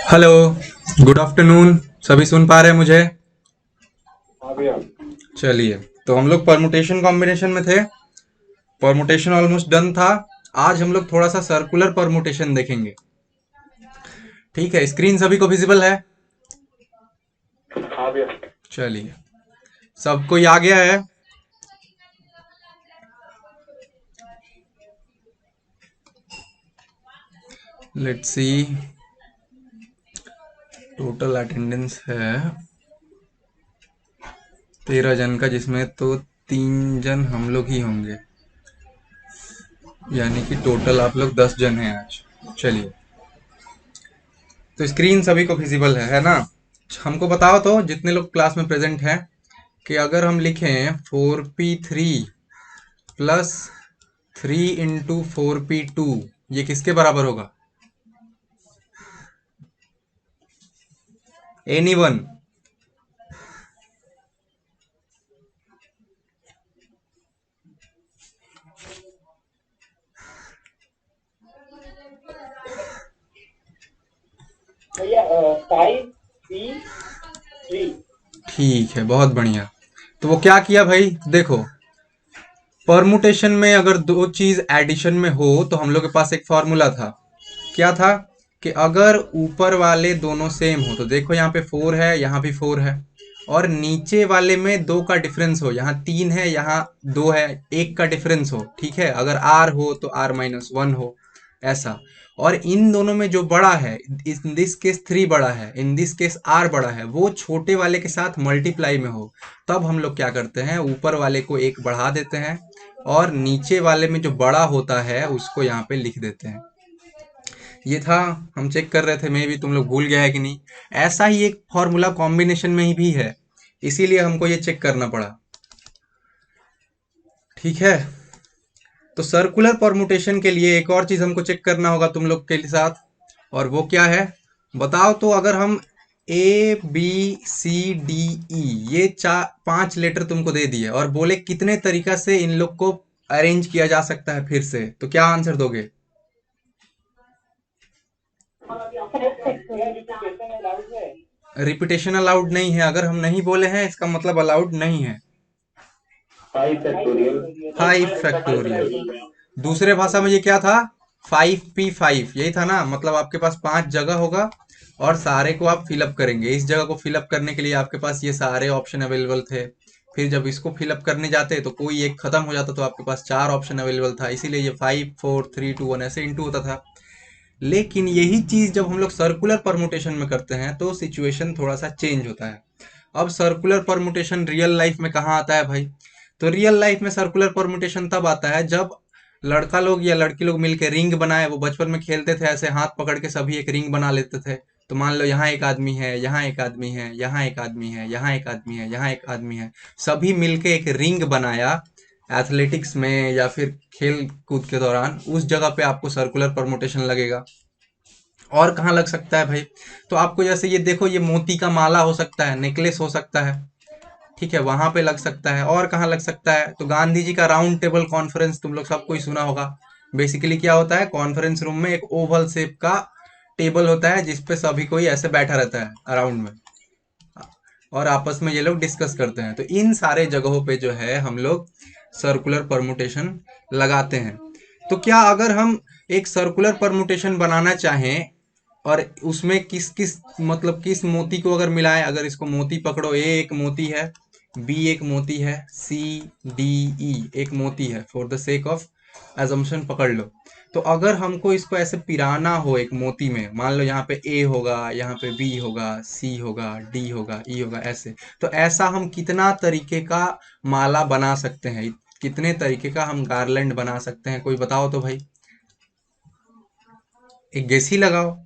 Hello. Good afternoon. सभी सुन पा रहे हैं मुझे? हाँ भैया। चलिए, तो हम लोग परमुटेशन कॉम्बिनेशन में थे। परमुटेशन ऑलमोस्ट डन था। आज हम लोग थोड़ा सा सर्कुलर परमुटेशन देखेंगे। ठीक है, स्क्रीन सभी को विजिबल है? हाँ भैया। चलिए, सबको ये आ गया है? Let's see. टोटल अटेंडेंस है 13 जन का, जिसमें तो 3 जन हम लोग ही होंगे, यानी कि टोटल आप लोग 10 जन हैं आज। चलिए, तो स्क्रीन सभी को विजिबल है ना? हमको बताओ तो, जितने लोग क्लास में प्रेजेंट हैं, कि अगर हम लिखें 4p3 प्लस 3 इंटू 4p2, ये किसके बराबर होगा? एनीवन? भैया 5p3। ठीक है, बहुत बढ़िया। तो वो क्या किया भाई, देखो, परमुटेशन में अगर दो चीज एडिशन में हो तो हम लोग के पास एक फॉर्मूला था। क्या था? कि अगर ऊपर वाले दोनों सेम हो, तो देखो यहाँ पे 4 है, यहाँ भी 4 है, और नीचे वाले में 2 का डिफरेंस हो, यहाँ 3 है, यहाँ 2 है, 1 का डिफरेंस हो, ठीक है, अगर आर हो तो R-1 हो, ऐसा। और इन दोनों में जो बड़ा है, इन दिस केस 3 बड़ा है, इन दिस केस R बड़ा है, वो छोटे वाले के साथ मल्टीप्लाई में हो, तब हम लोग क्या करते हैं, ऊपर वाले को एक बढ़ा देते हैं और नीचे वाले में जो बड़ा होता है उसको यहाँ पे लिख देते हैं। ये था, हम चेक कर रहे थे, मे भी तुम लोग भूल गया है कि नहीं। ऐसा ही एक फॉर्मूला कॉम्बिनेशन में ही भी है, इसीलिए हमको ये चेक करना पड़ा। ठीक है, तो सर्कुलर परमुटेशन के लिए एक और चीज हमको चेक करना होगा तुम लोग के साथ, और वो क्या है, बताओ तो। अगर हम ABCDE, ये चार 5 लेटर तुमको दे दिए और बोले कितने तरीका से इन लोग को अरेंज किया जा सकता है फिर से, तो क्या आंसर दोगे? भैया रिपीटेशन अलाउड है। रिपीटेशन अलाउड नहीं है, अगर हम नहीं बोले हैं इसका मतलब अलाउड नहीं है। 5 फैक्टोरियल। 5 फैक्टोरियल। दूसरे भाषा में ये क्या था? 5p5, यही था ना? मतलब आपके पास 5 जगह होगा और सारे को आप फिलअप करेंगे। इस जगह को फिलअप करने के लिए आपके पास ये सारे ऑप्शन अवेलेबल थे। फिर जब इसको फिलअप करने जाते तो कोई एक खत्म हो जाता, तो आपके पास 4 ऑप्शन अवेलेबल था, इसीलिए ये 5 4 3 2 1 ऐसे इंटू होता था। लेकिन यही चीज जब हम लोग सर्कुलर परमुटेशन में करते हैं तो सिचुएशन थोड़ा सा चेंज होता है। अब सर्कुलर परमुटेशन रियल लाइफ में कहाँ आता है भाई? तो रियल लाइफ में सर्कुलर परमुटेशन तब आता है जब लड़का लोग या लड़की लोग मिलकर रिंग बनाए। वो बचपन में खेलते थे ऐसे, हाथ पकड़ के सभी एक रिंग बना लेते थे। तो मान लो यहाँ एक आदमी है, यहाँ एक आदमी है, यहाँ एक आदमी है, यहाँ एक आदमी है, यहाँ एक आदमी है, सभी मिलके एक रिंग बनाया एथलेटिक्स में या फिर खेल कूद के दौरान। उस जगह पे आपको सर्कुलर परमुटेशन लगेगा। और कहाँ लग सकता है भाई? तो आपको जैसे ये देखो, ये मोती का माला हो सकता है, नेकलेस हो सकता है, ठीक है, वहां पे लग सकता है। और कहाँ लग सकता है? तो गांधी जी का राउंड टेबल कॉन्फ्रेंस तुम लोग सबको ही सुना होगा। बेसिकली क्या होता है, कॉन्फ्रेंस रूम में एक ओवल शेप का टेबल होता है जिसपे सभी कोई ऐसे बैठा रहता है अराउंड में, और आपस में ये लोग डिस्कस करते हैं। तो इन सारे जगहों पे जो है हम लोग सर्कुलर परमुटेशन लगाते हैं। तो क्या अगर हम एक सर्कुलर परमुटेशन बनाना चाहें और उसमें किस किस, मतलब किस मोती को अगर मिलाएं, अगर इसको मोती पकड़ो, ए एक मोती है, बी एक मोती है, सी डी ई एक मोती है, for the sake of assumption पकड़ लो। तो अगर हमको इसको ऐसे पिराना हो एक मोती में, मान लो यहाँ पे ए होगा, यहाँ पे बी होगा, सी होगा, डी होगा, ई होगा, ऐसे। तो ऐसा हम कितना तरीके का माला बना सकते हैं, कितने तरीके का हम गार्लैंड बना सकते हैं, कोई बताओ तो भाई। एक गेस ही लगाओ।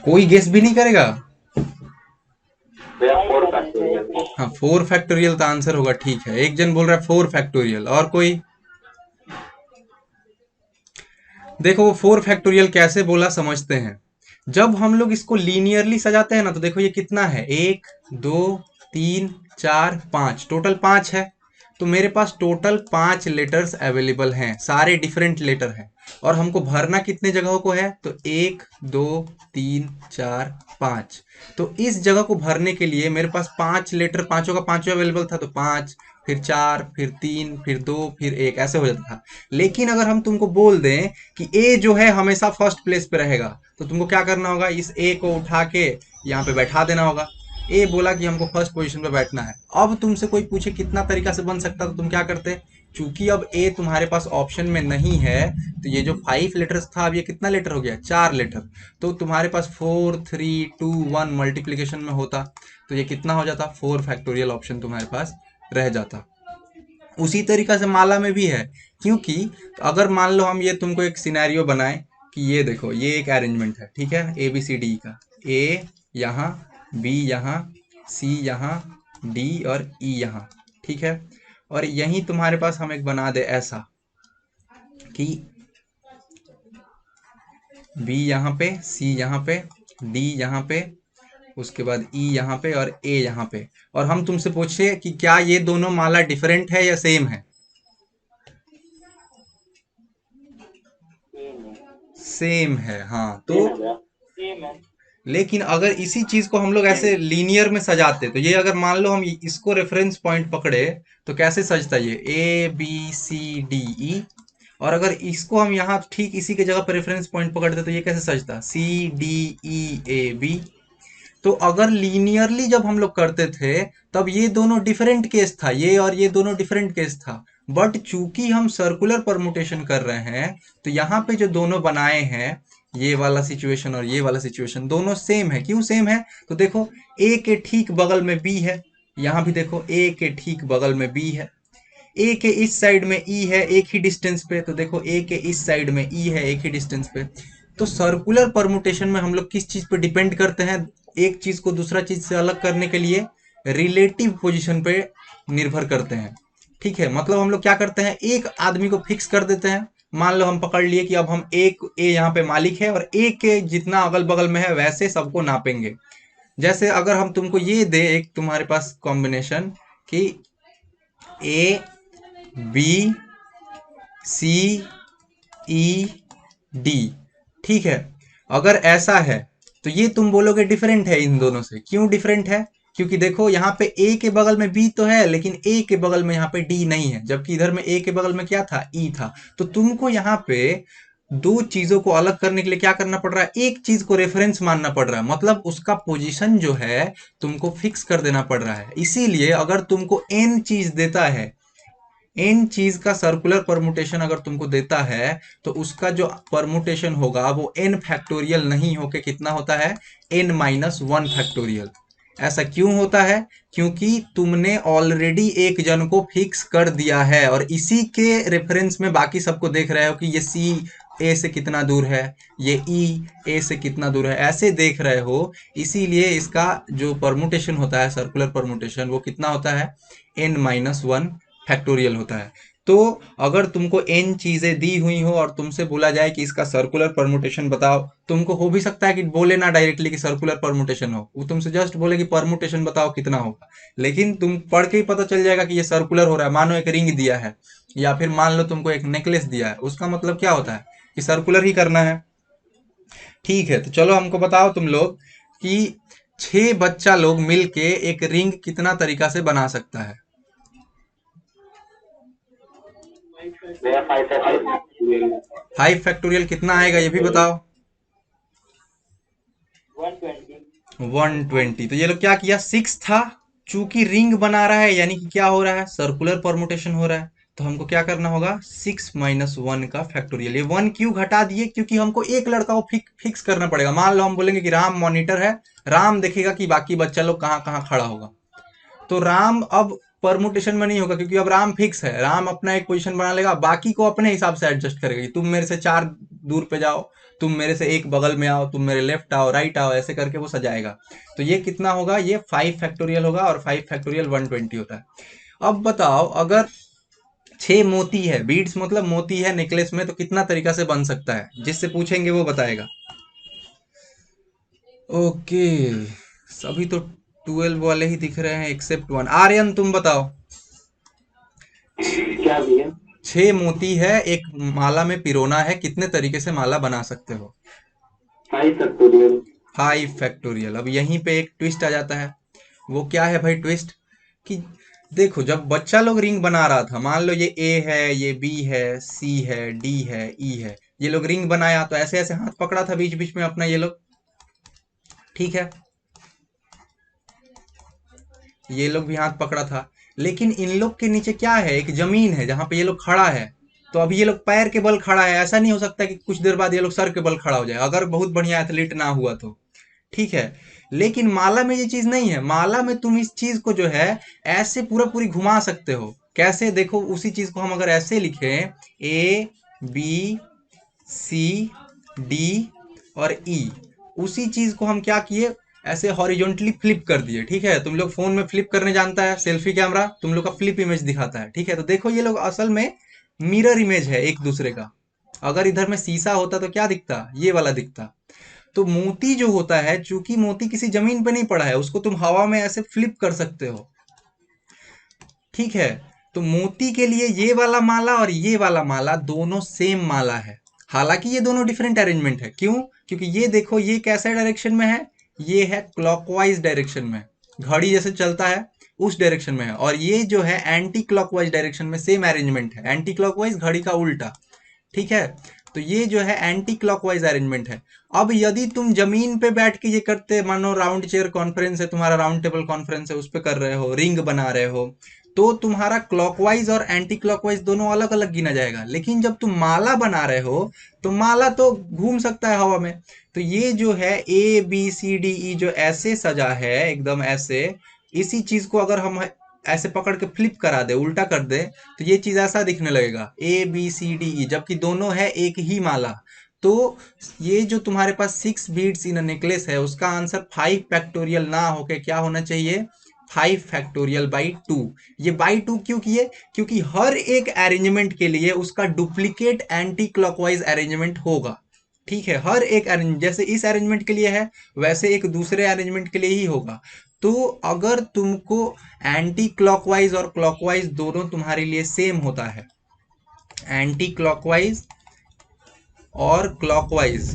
कोई गेस भी नहीं करेगा? भैया 4 फैक्टोरियल। हाँ, 4 फैक्टोरियल का आंसर होगा, ठीक है। एक जन बोल रहा है 4 फैक्टोरियल, और कोई? देखो, वो 4 फैक्टोरियल कैसे बोला समझते हैं। जब हम लोग इसको लीनियरली सजाते हैं ना, तो देखो ये कितना है, 1 2 3 4 5, टोटल 5 है। तो मेरे पास टोटल 5 लेटर्स अवेलेबल हैं, सारे डिफरेंट लेटर हैं। और हमको भरना कितने जगहों को है, तो 1 2 3 4 5। तो इस जगह को भरने के लिए मेरे पास 5 लेटर, पांचों का पांचों अवेलेबल था, तो 5 फिर 4 फिर 3 फिर 2 फिर 1 ऐसे हो जाता था। लेकिन अगर हम तुमको बोल दें कि ए जो है हमेशा फर्स्ट प्लेस पे रहेगा, तो तुमको क्या करना होगा, इस ए को उठा के यहाँ पे बैठा देना होगा। ए बोला कि हमको फर्स्ट पोजीशन पे बैठना है। अब तुमसे कोई पूछे कितना तरीका से बन सकता, तो तुम क्या करते, चूंकि अब ए तुम्हारे पास ऑप्शन में नहीं है, तो ये जो 5 लेटर्स था, अब ये कितना लेटर हो गया, 4 लेटर। तो तुम्हारे पास 4 3 2 1 मल्टीप्लीकेशन में होता, तो ये कितना हो जाता, 4 फैक्टोरियल ऑप्शन तुम्हारे पास रह जाता। उसी तरीका से माला में भी है, क्योंकि अगर मान लो हम ये तुमको एक सिनेरियो बनाए कि ये देखो, ये एक अरेंजमेंट है, ठीक है, ए बी सी डी का। ए यहाँ, बी यहाँ, सी यहाँ, डी और ई यहाँ, ठीक है। और यहीं तुम्हारे पास हम एक बना दे ऐसा कि बी यहाँ पे, सी यहाँ पे, डी यहाँ पे, उसके बाद ई यहाँ पे और ए यहाँ पे। और हम तुमसे पूछे कि क्या ये दोनों माला डिफरेंट है या सेम है। सेम है। सेम है, हाँ। तो सेम है भैया, सेम है। लेकिन अगर इसी चीज को हम लोग ऐसे लीनियर में सजाते, तो ये अगर मान लो हम इसको रेफरेंस पॉइंट पकड़े, तो कैसे सजता ये, A B C D E. और अगर इसको हम यहाँ ठीक इसी के जगह पर रेफरेंस पॉइंट पकड़ते, तो ये कैसे सजता, C D E A B. तो अगर लीनियरली जब हम लोग करते थे, तब ये दोनों डिफरेंट केस था, ये और ये दोनों डिफरेंट केस था। बट चूंकि हम सर्कुलर परमुटेशन कर रहे हैं, तो यहाँ पे जो दोनों बनाए हैं, ये वाला सिचुएशन और ये वाला सिचुएशन, दोनों सेम है। क्यों सेम है, तो देखो, ए के ठीक बगल में बी है, यहाँ भी देखो ए के ठीक बगल में बी है, ए के इस साइड में ई है एक ही डिस्टेंस पे, तो देखो ए के इस साइड में ई है एक ही डिस्टेंस पे। तो सर्कुलर परमुटेशन में हम लोग किस चीज पे डिपेंड करते हैं, एक चीज को दूसरा चीज से अलग करने के लिए रिलेटिव पोजीशन पे निर्भर करते हैं। ठीक है, मतलब हम लोग क्या करते हैं, एक आदमी को फिक्स कर देते हैं। मान लो हम पकड़ लिए कि अब हम एक ए यहाँ पे मालिक है, और ए के जितना अगल बगल में है वैसे सबको नापेंगे। जैसे अगर हम तुमको ये दे एक तुम्हारे पास कॉम्बिनेशन कि A B C E D, ठीक है, अगर ऐसा है तो ये तुम बोलोगे डिफरेंट है इन दोनों से। क्यों डिफरेंट है, क्योंकि देखो यहाँ पे ए के बगल में बी तो है, लेकिन ए के बगल में यहाँ पे डी नहीं है, जबकि इधर में ए के बगल में क्या था, ई था। तो तुमको यहाँ पे दो चीजों को अलग करने के लिए क्या करना पड़ रहा है, एक चीज को रेफरेंस मानना पड़ रहा है, मतलब उसका पोजीशन जो है तुमको फिक्स कर देना पड़ रहा है। इसीलिए अगर तुमको एन चीज देता है, एन चीज का सर्कुलर परमुटेशन अगर तुमको देता है, तो उसका जो परमुटेशन होगा वो एन फैक्टोरियल नहीं होके कितना होता है, एन माइनस वन फैक्टोरियल। ऐसा क्यों होता है, क्योंकि तुमने ऑलरेडी एक जन को फिक्स कर दिया है, और इसी के रेफरेंस में बाकी सबको देख रहे हो कि ये सी ए से कितना दूर है, ये ई ए से कितना दूर है, ऐसे देख रहे हो। इसीलिए इसका जो परमुटेशन होता है, सर्कुलर परमुटेशन, वो कितना होता है, एन माइनस वन फैक्टोरियल होता है। तो अगर तुमको एन चीजें दी हुई हो और तुमसे बोला जाए कि इसका सर्कुलर परमुटेशन बताओ, तुमको हो भी सकता है कि बोले ना डायरेक्टली कि सर्कुलर परमुटेशन हो, वो तुमसे जस्ट बोले कि परमुटेशन बताओ कितना होगा। लेकिन तुम पढ़ के ही पता चल जाएगा कि ये सर्कुलर हो रहा है। मानो एक रिंग दिया है, या फिर मान लो तुमको एक नेकलेस दिया है, उसका मतलब क्या होता है कि सर्कुलर ही करना है। ठीक है, तो चलो हमको बताओ तुम लोग कि 6 बच्चा लोग मिलके एक रिंग कितना तरीका से बना सकता है। भैया 5 है। 5 फैक्टोरियल कितना आएगा ये भी बताओ। 120। 120। तो ये लोग क्या किया, 6 था, चूंकि रिंग बना रहा है यानी कि क्या हो रहा है, सर्कुलर परमुटेशन हो रहा है, तो हमको क्या करना होगा, 6 माइनस 1 का फैक्टोरियल। ये 1 क्यों घटा दिए, क्योंकि हमको एक लड़का को फिक्स करना पड़ेगा। मान लो हम बोलेंगे कि राम मॉनिटर है, राम देखेगा कि बाकी बच्चा लोग कहाँ कहाँ खड़ा होगा, तो राम अब परमुटेशन में नहीं होगा, क्योंकि अब राम फिक्स है। राम अपना एक पोजीशन बना लेगा, बाकी को अपने हिसाब से एडजस्ट करेगा कि तुम मेरे से 4 दूर पे जाओ, तुम मेरे से एक बगल में आओ, तुम मेरे लेफ्ट आओ, राइट आओ, ऐसे करके वो सजाएगा। तो ये कितना होगा, ये 5 फैक्टोरियल होगा, और 5 फैक्टोरियल 120 होता है। अब बताओ, अगर 6 मोती है, बीड्स मतलब मोती है नेकलेस में, तो कितना तरीका से बन सकता है, जिससे पूछेंगे वो बताएगा। ओके, सभी तो 12 वाले ही दिख रहे हैं एक्सेप्ट 1। आर्यन तुम बताओ। क्या भैया? 6 मोती है, एक माला में पिरोना है, कितने तरीके से माला बना सकते हो? 5 फैक्टोरियल। 5 फैक्टोरियल। अब यहीं पे एक ट्विस्ट आ जाता है। वो क्या है भाई ट्विस्ट? कि देखो, जब बच्चा लोग रिंग बना रहा था, मान लो ये ए है, ये बी है, सी है, डी है, ई है, ये लोग रिंग बनाया तो ऐसे ऐसे हाथ पकड़ा था बीच बीच में अपना ये लोग, ठीक है, ये लोग भी हाथ पकड़ा था। लेकिन इन लोग के नीचे क्या है? एक जमीन है जहां पे ये लोग खड़ा है। तो अभी ये लोग पैर के बल खड़ा है, ऐसा नहीं हो सकता कि कुछ देर बाद ये लोग सर के बल खड़ा हो जाए, अगर बहुत बढ़िया एथलीट ना हुआ तो, ठीक है। लेकिन माला में ये चीज नहीं है। माला में तुम इस चीज को जो है ऐसे पूरा पूरी घुमा सकते हो। कैसे? देखो, उसी चीज को हम अगर ऐसे लिखें, ए बी सी डी और ई, उसी चीज को हम क्या किए, ऐसे हॉरिजॉन्टली फ्लिप कर दिए, ठीक है। तुम लोग फोन में फ्लिप करने जानता है, सेल्फी कैमरा तुम लोग का फ्लिप इमेज दिखाता है, ठीक है। तो देखो ये लोग असल में मिरर इमेज है एक दूसरे का। अगर इधर में शीशा होता तो क्या दिखता? ये वाला दिखता। तो मोती जो होता है, चूंकि मोती किसी जमीन पे नहीं पड़ा है, उसको तुम हवा में ऐसे फ्लिप कर सकते हो, ठीक है। तो मोती के लिए ये वाला माला और ये वाला माला दोनों सेम माला है। हालांकि ये दोनों डिफरेंट अरेंजमेंट है। क्यों? क्योंकि ये देखो, ये कैसा डायरेक्शन में है? ये है क्लॉकवाइज डायरेक्शन में, घड़ी जैसे चलता है उस डायरेक्शन में है। और ये जो है एंटी क्लॉकवाइज डायरेक्शन में, सेम अरेंजमेंट है। एंटी क्लॉकवाइज घड़ी का उल्टा, ठीक है। तो ये जो है एंटी क्लॉकवाइज अरेंजमेंट है। अब यदि तुम जमीन पे बैठ के ये करते, मानो राउंड चेयर कॉन्फ्रेंस है तुम्हारा, राउंड टेबल कॉन्फ्रेंस है, उस पे कर रहे हो, रिंग बना रहे हो, तो तुम्हारा क्लॉकवाइज और एंटी क्लॉकवाइज दोनों अलग अलग गिना जाएगा। लेकिन जब तुम माला बना रहे हो तो माला तो घूम सकता है हवा में। तो ये जो है A B C D E जो ऐसे सजा है एकदम ऐसे, इसी चीज को अगर हम ऐसे पकड़ के फ्लिप करा दे, उल्टा कर दे, तो ये चीज ऐसा दिखने लगेगा, A B C D E, जबकि दोनों है एक ही माला। तो ये जो तुम्हारे पास 6 बीड्स इन नेकलेस है, उसका आंसर 5 फैक्टोरियल ना होके क्या होना चाहिए? 5 फैक्टोरियल बाई 2। ये बाई 2 क्यों किए? क्योंकि हर एक अरेंजमेंट के लिए उसका डुप्लीकेट एंटी क्लॉकवाइज अरेंजमेंट होगा, ठीक है। हर एक अरेंज, जैसे इस अरेंजमेंट के लिए है, वैसे एक दूसरे अरेंजमेंट के लिए ही होगा। तो अगर तुमको एंटी क्लॉकवाइज और क्लॉकवाइज दोनों तुम्हारे लिए सेम होता है, एंटी क्लॉकवाइज और क्लॉकवाइज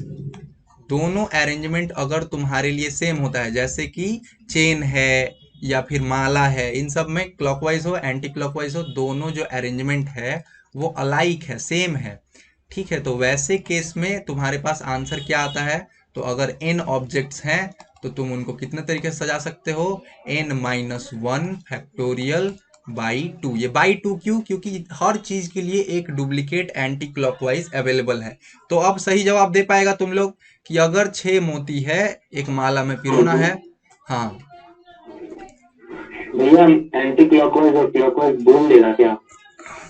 दोनों अरेंजमेंट अगर तुम्हारे लिए सेम होता है, जैसे कि चेन है या फिर माला है, इन सब में क्लॉकवाइज हो एंटी क्लॉकवाइज हो, दोनों जो अरेंजमेंट है वो अलाइक है, सेम है, ठीक है। तो वैसे केस में तुम्हारे पास आंसर क्या आता है? तो अगर n ऑब्जेक्ट्स हैं तो तुम उनको कितने तरीके से सजा सकते हो? n-1 factorial by 2। ये बाई 2 क्यों? क्योंकि हर चीज के लिए एक डुप्लीकेट एंटी क्लॉकवाइज अवेलेबल है। तो अब सही जवाब दे पाएगा तुम लोग कि अगर 6 मोती है, एक माला में पिरोना है। हाँ, भैया एंटी क्लॉकवाइज और क्लॉकवाइज बोल देगा क्या?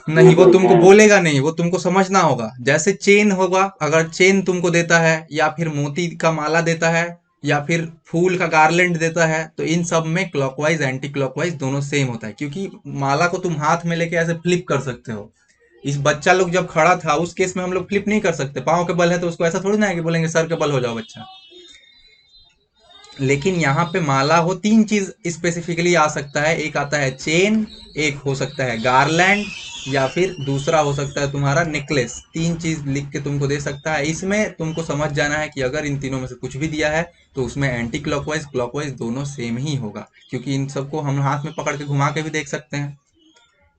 नहीं, वो तो तुमको है। बोलेगा नहीं, वो तुमको समझना होगा। जैसे चेन होगा, अगर चेन तुमको देता है या फिर मोती का माला देता है या फिर फूल का गार्लैंड देता है, तो इन सब में क्लॉकवाइज एंटी क्लॉकवाइज दोनों सेम होता है। क्योंकि माला को तुम हाथ में लेके ऐसे फ्लिप कर सकते हो। इस बच्चा लोग जब खड़ा था उस केस में हम लोग फ्लिप नहीं कर सकते, पाँव के बल है तो उसको ऐसा थोड़ी ना है कि बोलेंगे सर के बल हो जाओ बच्चा। लेकिन यहाँ पे माला हो, 3 चीज स्पेसिफिकली आ सकता है। एक आता है चेन, एक हो सकता है गार्लैंड, या फिर दूसरा हो सकता है तुम्हारा नेकलेस। 3 चीज लिख के तुमको दे सकता है। इसमें तुमको समझ जाना है कि अगर इन तीनों में से कुछ भी दिया है तो उसमें एंटी क्लॉकवाइज क्लॉकवाइज दोनों सेम ही होगा, क्योंकि इन सबको हम हाथ में पकड़ के घुमा के भी देख सकते हैं,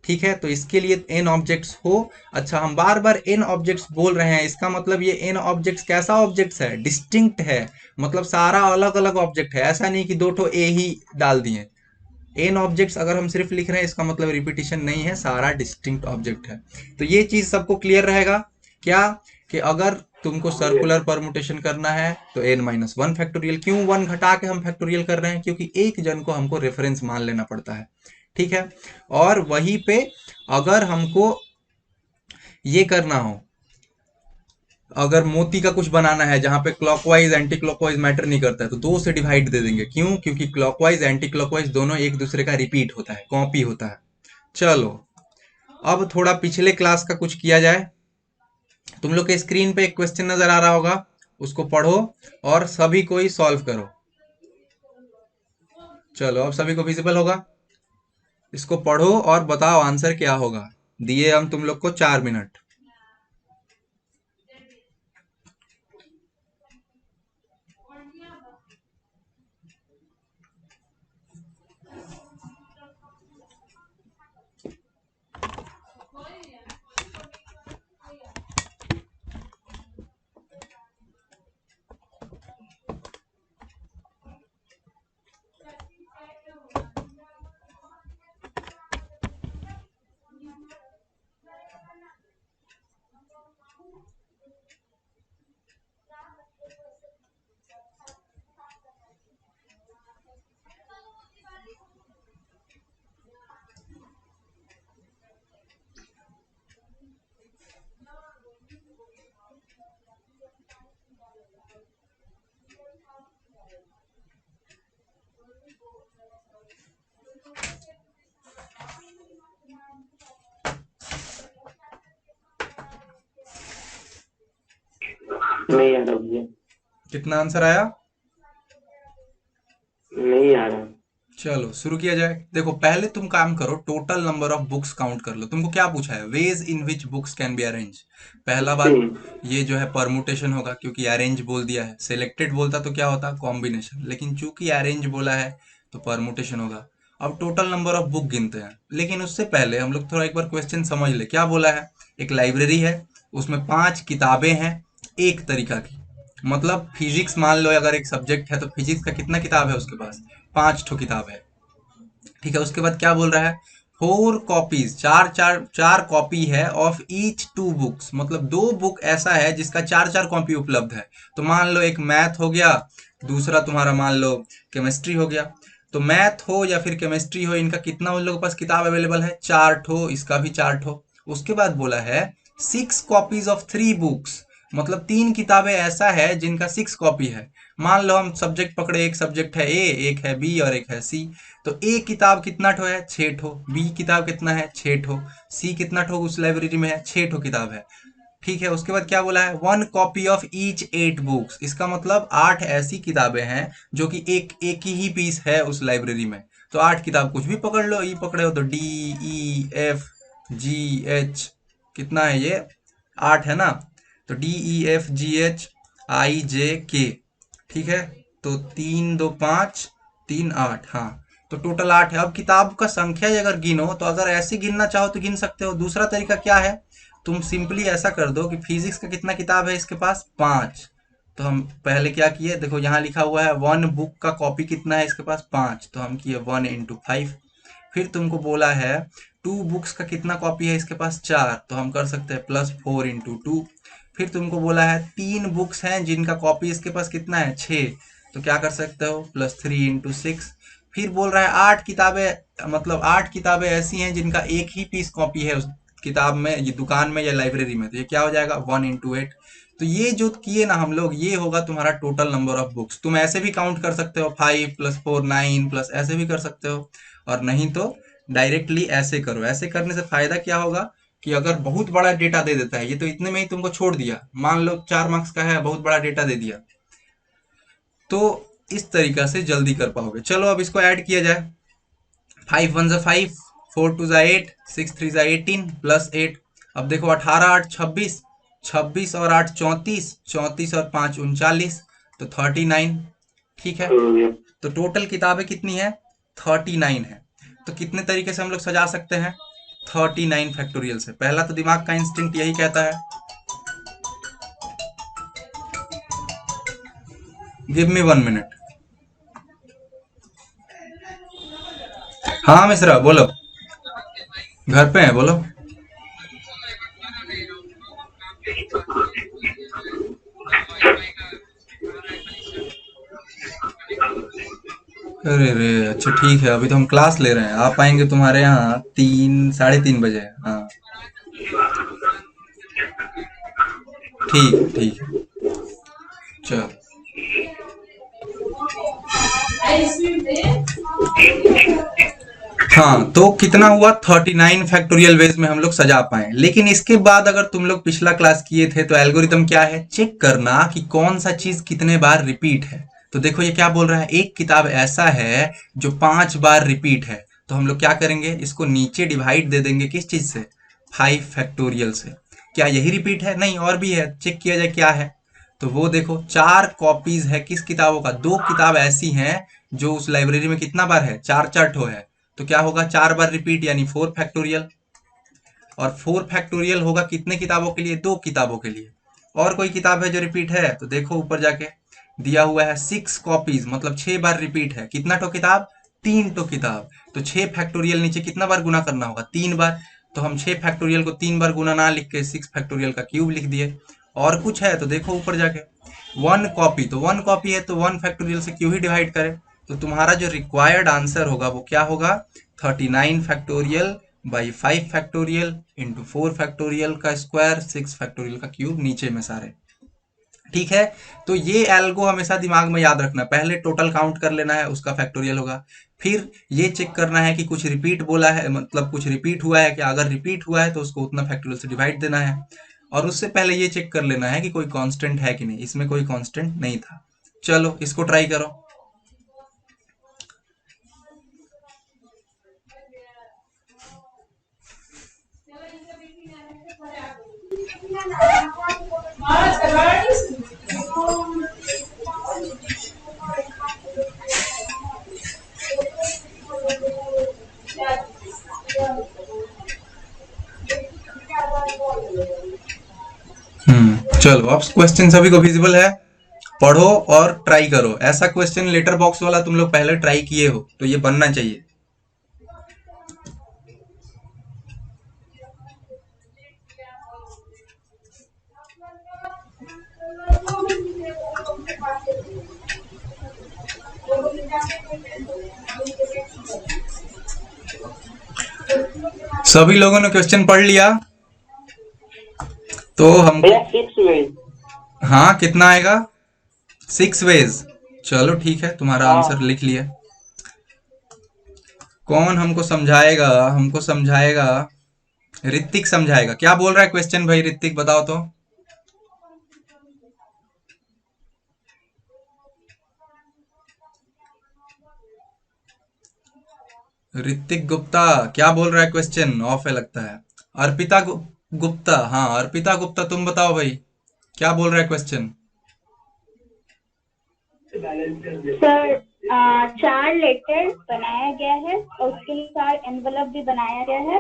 ठीक है। तो इसके लिए एन ऑब्जेक्ट्स हो। अच्छा, हम बार बार एन ऑब्जेक्ट्स बोल रहे हैं, इसका मतलब ये एन ऑब्जेक्ट्स कैसा ऑब्जेक्ट्स है? डिस्टिंक्ट है, मतलब सारा अलग अलग ऑब्जेक्ट है, ऐसा नहीं कि दो ठो ए ही डाल दिए। एन ऑब्जेक्ट्स अगर हम सिर्फ लिख रहे हैं, इसका मतलब रिपीटिशन नहीं है, सारा डिस्टिंक्ट ऑब्जेक्ट है। तो ये चीज सबको क्लियर रहेगा क्या? कि अगर तुमको सर्कुलर परमुटेशन करना है तो n-1 फैक्टोरियल। क्यों 1 घटा के हम फैक्टोरियल कर रहे हैं? क्योंकि एक जन को हमको रेफरेंस मान लेना पड़ता है, ठीक है। और वहीं पे अगर हमको ये करना हो, अगर मोती का कुछ बनाना है जहां पे क्लॉकवाइज एंटी क्लॉकवाइज मैटर नहीं करता है, तो 2 से डिवाइड दे देंगे। क्यों? क्योंकि क्लॉकवाइज एंटी क्लॉकवाइज दोनों एक दूसरे का रिपीट होता है, कॉपी होता है। चलो, अब थोड़ा पिछले क्लास का कुछ किया जाए। तुम लोग के स्क्रीन पे एक क्वेश्चन नजर आ रहा होगा, उसको पढ़ो और सभी कोई सॉल्व करो। चलो अब सभी को विजिबल होगा। इसको पढ़ो और बताओ आंसर क्या होगा। दिए हम तुम लोग को 4 मिनट। नहीं आ रहा भैया, कितना आंसर आया? नहीं आ रहा। चलो शुरू किया जाए। देखो पहले तुम काम करो, total number of books count कर लो। तुमको क्या पूछा है? Veg in which books can be arrange. पहला बात 16। ये जो है परमुटेशन होगा, क्योंकि अरेंज बोल दिया है। सिलेक्टेड बोलता तो क्या होता? कॉम्बिनेशन। लेकिन चूंकि अरेंज बोला है तो परमुटेशन होगा। अब टोटल नंबर ऑफ बुक गिनते हैं, लेकिन उससे पहले हम लोग थोड़ा एक बार क्वेश्चन समझ ले। क्या बोला है? एक लाइब्रेरी है, उसमें 5 किताबें हैं एक तरीका की। मतलब फिजिक्स मान लो, अगर एक सब्जेक्ट है तो फिजिक्स का कितना किताब है उसके पास? 5 ठो किताब है। ठीक है, उसके बाद क्या बोल रहा है? 4 कॉपीज, चार चार चार कॉपी है ऑफ ईच 2 बुक्स। मतलब 2 बुक ऐसा है जिसका 4 4 कॉपी उपलब्ध है। तो मान लो एक मैथ हो गया, दूसरा तुम्हारा मान लो केमिस्ट्री हो गया। तो मैथ हो या फिर केमिस्ट्री हो, इनका कितना उन लोगों के पास किताब अवेलेबल है? 4 ठो, इसका भी 4 ठो। उसके बाद बोला है 6 कॉपीज ऑफ 3 बुक्स। मतलब 3 किताबें ऐसा है जिनका 6 कॉपी है। मान लो हम सब्जेक्ट पकड़े, एक सब्जेक्ट है ए, एक है बी और एक है सी। तो ए किताब कितना ठो है? 6 ठो। बी किताब कितना है? 6 ठो। सी कितना ठो उस लाइब्रेरी में है? 6 ठो किताब है। ठीक है, उसके बाद क्या बोला है? 1 कॉपी ऑफ ईच 8 बुक्स। इसका मतलब 8 ऐसी किताबें हैं जो कि एक एक ही पीस है उस लाइब्रेरी में। तो 8 किताब कुछ भी पकड़ लो, ई पकड़े हो तो डी, ई, एफ, जी, एच, कितना है ये? 8 है ना। तो डी, ई, एफ, जी, एच, आई, जे, के। ठीक है, तो 3 2 5, 3 8, हाँ। तो टोटल 8 है। अब किताब का संख्या अगर गिनो, तो अगर ऐसे गिनना चाहो तो गिन सकते हो। दूसरा तरीका क्या है? तुम सिंपली ऐसा कर दो कि फिजिक्स का कितना किताब है इसके पास? 5। तो हम पहले क्या किए, देखो यहाँ लिखा हुआ है 1 बुक का कॉपी कितना है इसके पास? 5। तो हम किए 1 × 5। फिर तुमको बोला है 2 बुक्स का कितना कॉपी है इसके पास? 4। तो हम कर सकते हैं +4 × 2। फिर तुमको बोला है 3 बुक्स हैं जिनका कॉपी इसके पास कितना है? 6। तो क्या कर सकते हो? +3 × 6। फिर बोल रहा है 8 किताबें, मतलब 8 किताबें ऐसी हैं जिनका एक ही पीस कॉपी है उस किताब में, ये दुकान में या लाइब्रेरी में। तो ये क्या हो जाएगा? 1 × 8। तो ये जो किए ना हम लोग, ये होगा तुम्हारा टोटल नंबर ऑफ बुक्स। तुम ऐसे भी काउंट कर सकते हो, 5 + 4 9 प्लस, ऐसे भी कर सकते हो। और नहीं तो डायरेक्टली ऐसे करो। ऐसे करने से फायदा क्या होगा कि अगर बहुत बड़ा डेटा दे देता है, ये तो इतने में ही तुमको छोड़ दिया, मान लो 4 मार्क्स का है, बहुत बड़ा डेटा दे दिया, तो इस तरीका से जल्दी कर पाओगे। चलो अब इसको ऐड किया जाए। 5 1 ज़ा 5, 4 2 ज़ा 8, 6 3 ज़ा 18 +8। अब देखो 18 8 26, 26 और 8 34, 34 और 5 39, तो 39। ठीक है, हो गया। तो टोटल किताबें कितनी है? 39 है। तो कितने तरीके से हम लोग सजा सकते हैं? 39 फैक्टोरियल से। पहला तो दिमाग का इंस्टिंक्ट यही कहता है, गिव मी 1 मिनट। हाँ मिश्रा बोलो, घर पे है, बोलो। अरे रे, अच्छा ठीक है, अभी तो हम क्लास ले रहे हैं। आप आएंगे तुम्हारे यहाँ 3 साढ़े 3 बजे। हाँ ठीक है, ठीक है, चलो। हाँ, तो कितना हुआ? 39 फैक्टोरियल वेज में हम लोग सजा पाए। लेकिन इसके बाद अगर तुम लोग पिछला क्लास किए थे तो एल्गोरिदम क्या है? चेक करना कि कौन सा चीज कितने बार रिपीट है। तो देखो ये क्या बोल रहा है, एक किताब ऐसा है जो 5 बार रिपीट है। तो हम लोग क्या करेंगे, इसको नीचे डिवाइड दे देंगे किस चीज से, 5 फैक्टोरियल से। क्या यही रिपीट है? नहीं, और भी है, चेक किया जाए क्या है। तो वो देखो 4 कॉपीज है किस किताबों का, 2 किताब ऐसी हैं जो उस लाइब्रेरी में कितना बार है, 4 4 ठो है। तो क्या होगा, 4 बार रिपीट यानी 4 फैक्टोरियल। और 4 फैक्टोरियल होगा कितने किताबों के लिए, 2 किताबों के लिए। और कोई किताब है जो रिपीट है? तो देखो ऊपर जाके दिया हुआ है 6 कॉपीज, मतलब 6 बार रिपीट है। कितना टो किताब, 3 टो किताब। तो 6 फैक्टोरियल नीचे कितना बार गुना करना होगा, 3 बार। तो हम 6 फैक्टोरियल को 3 बार गुना ना लिख के 6 फैक्टोरियल का क्यूब लिख दिए। और कुछ है तो देखो ऊपर जाके 1 कॉपी, तो 1 कॉपी है तो 1 फैक्टोरियल से क्यों ही डिवाइड करें। तो तुम्हारा जो रिक्वायर्ड आंसर होगा वो क्या होगा, 39 factorial by 5 factorial into 4 factorial का स्क्वायर 6 फैक्टोरियल का क्यूब नीचे में सारे। ठीक है। तो ये एल्गो हमेशा दिमाग में याद रखना, पहले टोटल काउंट कर लेना है, उसका फैक्टोरियल होगा। फिर ये चेक करना है कि कुछ रिपीट बोला है, मतलब कुछ रिपीट हुआ है क्या, अगर रिपीट हुआ है तो उसको उतना फैक्टोरियल से डिवाइड देना है। और उससे पहले ये चेक कर लेना है कि कोई कांस्टेंट है कि नहीं, इसमें कोई कांस्टेंट नहीं था। चलो इसको ट्राई करो। चलो अब क्वेश्चन सभी को विजिबल है, पढ़ो और ट्राई करो। ऐसा क्वेश्चन लेटर बॉक्स वाला तुम लोग पहले ट्राई किए हो तो ये बनना चाहिए। सभी लोगों ने क्वेश्चन पढ़ लिया? तो हम, भैया 6 वेज। हाँ कितना आएगा, 6 वेज। चलो ठीक है, तुम्हारा हाँ आंसर लिख लिया। कौन हमको समझाएगा, हमको समझाएगा, ऋतिक समझाएगा। क्या बोल रहा है क्वेश्चन भाई, ऋतिक बताओ तो। ऋतिक गुप्ता क्या बोल रहा है, क्वेश्चन ऑफ है लगता है। अर्पिता गुप्ता, हाँ अर्पिता गुप्ता तुम बताओ भाई, क्या बोल रहा है क्वेश्चन। सर 4 लेटर बनाया गया है और उसके लिए 4 एनवलप भी बनाया गया है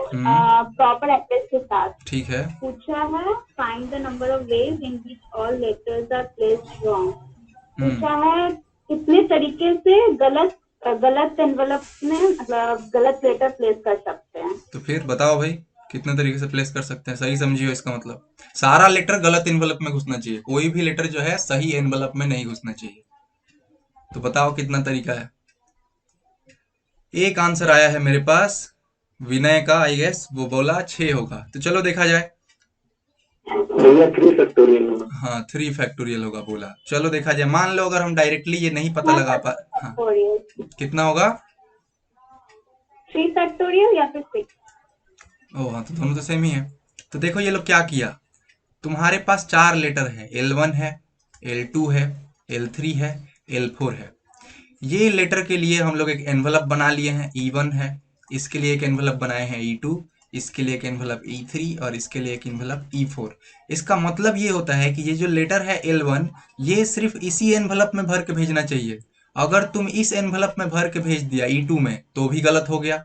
प्रॉपर एड्रेस के साथ। ठीक है। पूछा है find the number of ways in which all letters are placed wrong. पूछा है कितने तरीके से गलत एनवलप में मतलब गलत लेटर प्लेस कर सकते हैं। तो फिर बताओ भाई, कितने तरीके से प्लेस कर सकते हैं, सही समझियो इसका मतलब। सारा लेटर गलत एनवलप में घुसना चाहिए, कोई भी लेटर जो है सही एनवलप में नहीं घुसना चाहिए। तो बताओ कितना तरीका है। एक आंसर आया है मेरे पास, विनय का, आई गेस वो बोला 6 होगा। तो चलो देखा जाए। भैया 3 फैक्टोरियल होगा। हाँ 3 फैक्टोरियल होगा बोला, चलो देखा जाए। मान लो अगर हम डायरेक्टली ये नहीं पता लगा पा, हाँ कितना होगा, 3 फैक्टोरियल या फिर 6। ओ हाँ तो दोनों तो सेम ही है। तो देखो ये लोग क्या किया, तुम्हारे पास 4 लेटर है, L1 है, L2 है, L3 है, L4 है। ये लेटर के लिए हम लोग एक एनवलप बना लिए हैं, E1 है। इसके लिए एक एनवलप बनाए हैं E2, इसके लिए एक एनवलप E3 और इसके लिए एक एनवलप E4। इसका मतलब ये होता है कि ये जो लेटर है L1, ये सिर्फ इसी एनवलप में भर के भेजना चाहिए। अगर तुम इस एनवलप में भर के भेज दिया E2 में तो भी गलत हो गया।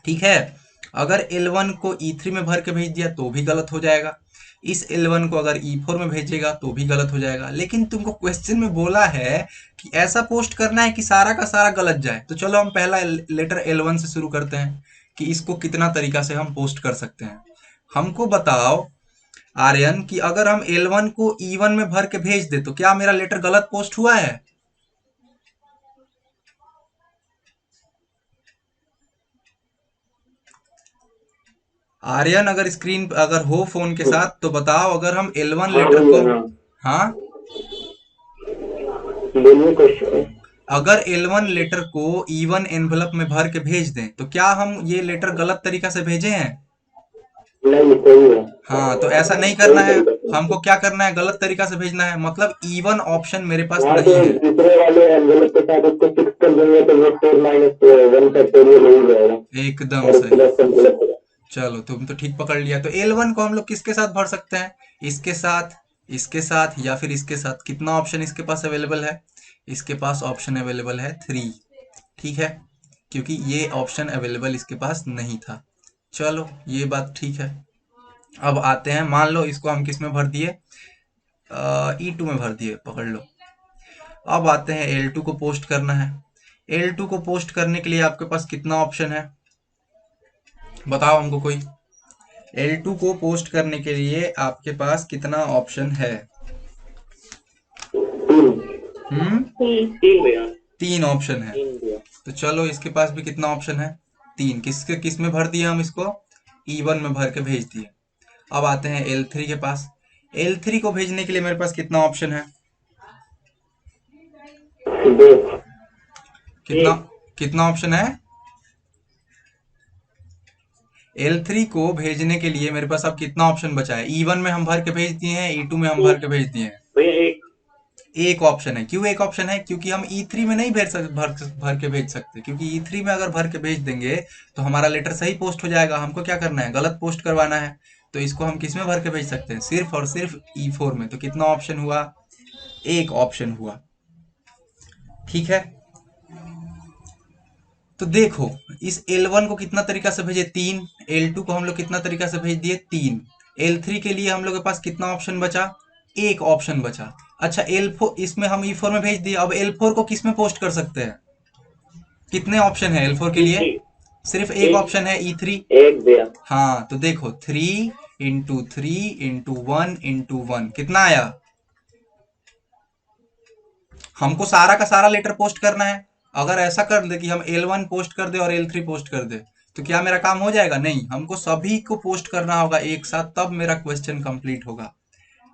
ठीक है। अगर L1 को E3 में भर के भेज दिया तो भी गलत हो जाएगा। इस L1 को अगर E4 में भेजेगा तो भी गलत हो जाएगा। लेकिन तुमको क्वेश्चन में बोला है कि ऐसा पोस्ट करना है कि सारा का सारा गलत जाए। तो चलो हम पहला लेटर L1 से शुरू करते हैं कि इसको कितना तरीका से हम पोस्ट कर सकते हैं। हमको बताओ आर्यन कि अगर हम L1 को E1 में भर के भेज दे तो क्या मेरा लेटर गलत पोस्ट हुआ है? आर्यन अगर स्क्रीन अगर हो फोन के साथ तो बताओ, अगर हम L1 हाँ लेटर को, भैया, हाँ हाँ बोलिए क्वेश्चन। अगर L1 लेटर को E1 एनवलप में भर के भेज दें तो क्या हम ये लेटर गलत तरीका से भेजे हैं? नहीं सही है। हाँ, तो ऐसा नहीं करना है। हमको क्या करना है, गलत तरीका से भेजना है, मतलब इवन ऑप्शन मेरे पास वहाँ नहीं पे है। दूसरे वाले एनवेलप के साथ उसको 6 कर देंगे तो वो 4 - 1 फैक्टोरियल हो ही जाएगा एकदम और सही। उसके बाद सब गलत होगा। चलो, तुम तो ठीक पकड़ लिया। तो L1 को हम लोग किसके साथ भर सकते हैं? इसके साथ, इसके साथ, या फिर इसके साथ। कितना ऑप्शन इसके पास अवेलेबल है? इसके पास ऑप्शन अवेलेबल है 3। ठीक है, क्योंकि ये ऑप्शन अवेलेबल इसके पास नहीं था। चलो, ये बात ठीक है। अब आते हैं, मान लो इसको हम किस में भर दिए, E2 में भर दिए, पकड़ लो। अब आते हैं L2 को पोस्ट करना है। L2 को पोस्ट करने के लिए आपके पास कितना ऑप्शन है, बताओ हमको कोई। L2 को पोस्ट करने के लिए आपके पास कितना ऑप्शन है? 3 ठीक। भैया। 3 ऑप्शन है। 3 भैया। तो चलो, इसके पास भी कितना ऑप्शन है? 3। किस में भर दिया हम इसको? E1 में भर के भेज दिए। अब आते हैं L3 के पास। L3 को भेजने के लिए मेरे पास कितना ऑप्शन है? 2 कितना कितना ऑप्शन है? L3 को भेजने के लिए मेरे पास अब कितना ऑप्शन बचा है? E1 में हम भर के भेज दिए हैं, E2 में हम भर के भेज दिए हैं। भैया एक ऑप्शन है। क्यों एक ऑप्शन है? क्योंकि हम E3 में नहीं भर के भेज सकते, क्योंकि E3 में अगर भर के भेज देंगे तो हमारा लेटर सही पोस्ट हो जाएगा। हमको क्या करना है, गलत पोस्ट करवाना है। तो इसको हम किस में भर के भेज सकते हैं? सिर्फ और सिर्फ E4 में। तो कितना ऑप्शन हुआ? एक ऑप्शन हुआ। ठीक है, तो देखो, इस L1 को कितना तरीका से भेजे? 3। L2 को हम लोग कितना तरीका से भेज दिए? 3। L3 के लिए हम लोग के पास कितना ऑप्शन बचा? एक ऑप्शन बचा। अच्छा, L4 इसमें हम E4 में भेज दिए। अब L4 को किस में पोस्ट कर सकते हैं? कितने ऑप्शन है L4 के लिए? सिर्फ एक ऑप्शन है, E3। एक भैया। हाँ, तो देखो, 3 × 3 × 1 × 1 कितना आया? हमको सारा का सारा लेटर पोस्ट करना है। अगर ऐसा कर दे कि हम L1 पोस्ट कर दे और L3 पोस्ट कर दे, तो क्या मेरा काम हो जाएगा? नहीं, हमको सभी को पोस्ट करना होगा एक साथ, तब मेरा क्वेश्चन कंप्लीट होगा।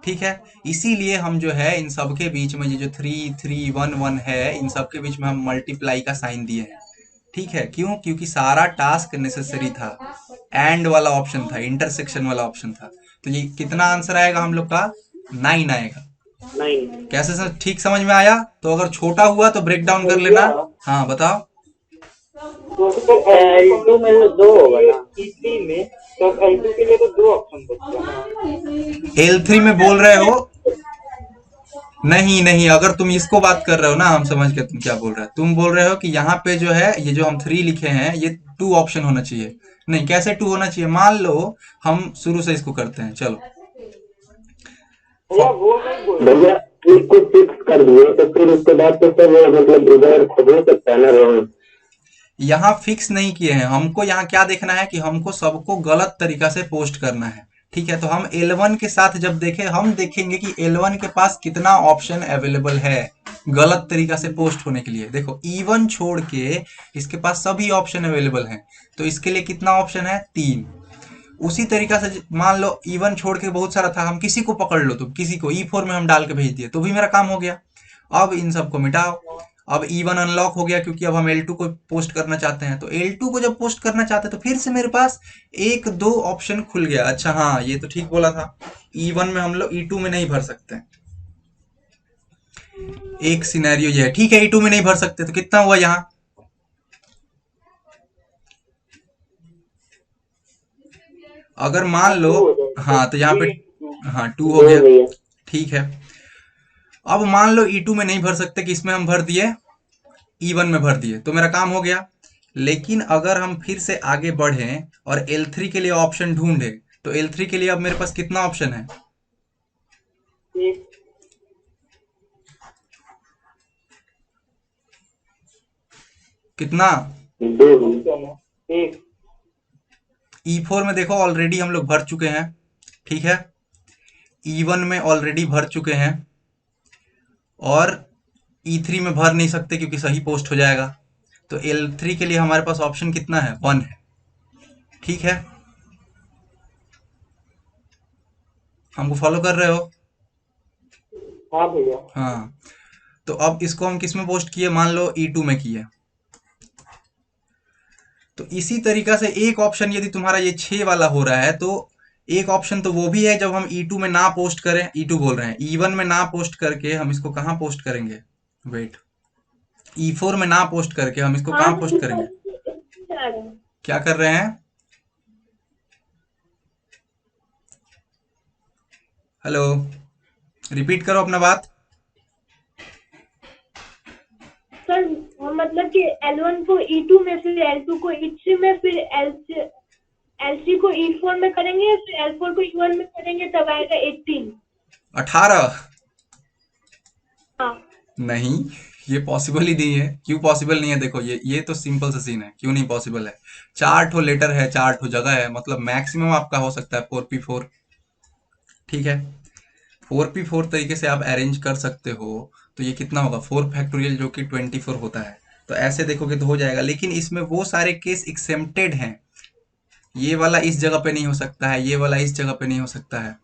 ठीक है, इसीलिए हम जो है इन सब के बीच में ये जो 3 3 1 1 है, इन सब के बीच में हम मल्टीप्लाई का साइन दिए हैं। ठीक है, क्यों? क्योंकि सारा टास्क नेसेसरी था। एंड वाला ऑप्शन था, इंटरसेक्शन वाला ऑप्शन था। तो ये कितना आंसर आएगा हम लोग का? 9 आएगा। नहीं कैसे ठीक समझ में आया? तो अगर छोटा हुआ तो ब्रेक डाउन कर लेना। हाँ, बताओ। तो L2 में तो 2 होगा ना E3 में, तो L2 के लिए तो 2 ऑप्शन बचते हैं ना। L3 में बोल रहे हो? नहीं नहीं, अगर तुम इसको बात कर रहे हो ना, हम समझ के तुम क्या बोल रहे हो। तुम बोल रहे हो कि यहाँ पे जो है, ये जो हम 3 लिखे हैं, ये 2 ऑप्शन होना चाहिए। नहीं, कैसे 2 होना चाहिए? मान लो हम शुरू से इसको करते हैं। चलो, भैया वो नहीं बोल भैया, इसको फिक्स कर दिए तो फिर उसके बाद तो सब मतलब इधर हो सकता है ना रोहन। यहाँ फिक्स नहीं किए हैं। हमको यहाँ क्या देखना है कि हमको सबको गलत तरीका से पोस्ट करना है। ठीक है, तो हम L1 के साथ जब देखें, हम देखेंगे कि L1 के पास कितना ऑप्शन अवेलेबल है गलत तरीका से पोस्ट होने के लिए। देखो, E1 छोड़ के इसके पास सभी ऑप्शन अवेलेबल हैं। तो इसके लिए कितना ऑप्शन है? 3। उसी तरीका से मान लो E1 छोड़ के बहुत सारा था, हम किसी को पकड़ लो, तो किसी को E4 में हम डाल के भेज दिए, तो भी मेरा काम हो गया। अब इन सबको मिटाओ। अब E1 अनलॉक हो गया, क्योंकि अब हम L2 को पोस्ट करना चाहते हैं। तो L2 को जब पोस्ट करना चाहते हैं तो फिर से मेरे पास 1 2 ऑप्शन खुल गया। अच्छा, हाँ, ये तो ठीक बोला था। E1 में हम लोग E2 में नहीं भर सकते। एक सिनेरियो ये है। ठीक है, E2 में नहीं भर सकते, तो कितना हुआ यहाँ? अगर मान लो, हाँ, तो यहाँ पे हाँ 2 हो गया। ठीक है, अब मान लो E2 में नहीं भर सकते, कि इसमें हम भर दिए, E1 में भर दिए, तो मेरा काम हो गया। लेकिन अगर हम फिर से आगे बढ़ें और L3 के लिए ऑप्शन ढूंढे, तो L3 के लिए अब मेरे पास कितना ऑप्शन है? कितना? E4 में देखो ऑलरेडी हम लोग भर चुके हैं। ठीक है, E1 में ऑलरेडी भर चुके हैं, और E3 में भर नहीं सकते क्योंकि सही पोस्ट हो जाएगा। तो L3 के लिए हमारे पास ऑप्शन कितना है? 1 है। ठीक है, हमको फॉलो कर रहे हो? हाँ भैया। हाँ, तो अब इसको हम किस में पोस्ट किए? मान लो E2 में किए। तो इसी तरीका से एक ऑप्शन यदि तुम्हारा ये 6 वाला हो रहा है, तो एक ऑप्शन तो वो भी है जब हम E2 में ना पोस्ट करें, E2 बोल रहे हैं, E1 में ना पोस्ट करके हम इसको कहाँ पोस्ट करेंगे, वेट, E4 में ना पोस्ट करके हम इसको हाँ कहाँ तो पोस्ट इस करेंगे, वजह से इसमें आ रहा है। क्या कर रहे हैं, हेलो, रिपीट करो अपना बात। सर मतलब कि L1 को E2 में, फिर L2 को E3 में, फिर L3 को E4 में करेंगे, फिर L4 को E1 में करेंगे, तब आएगा 18। 18? हाँ नहीं, ये पॉसिबल ही नहीं है। क्यों पॉसिबल नहीं है, देखो ये तो सिंपल सा सीन है, क्यों नहीं पॉसिबल है। 4 ठो लेटर है, 4 ठो जगह है, मतलब मैक्सिमम आपका हो सकता है 4p4। ठीक है, 4p4 तरीके से आप अरेंज कर सकते हो। तो ये कितना होगा, 4 फैक्टोरियल, जो कि 24 होता है। तो ऐसे देखोगे तो हो जाएगा, लेकिन इसमें वो सारे केस एक्सेप्टेड हैं। ये वाला इस जगह पे नहीं हो सकता है, ये वाला इस जगह पे नहीं हो सकता है।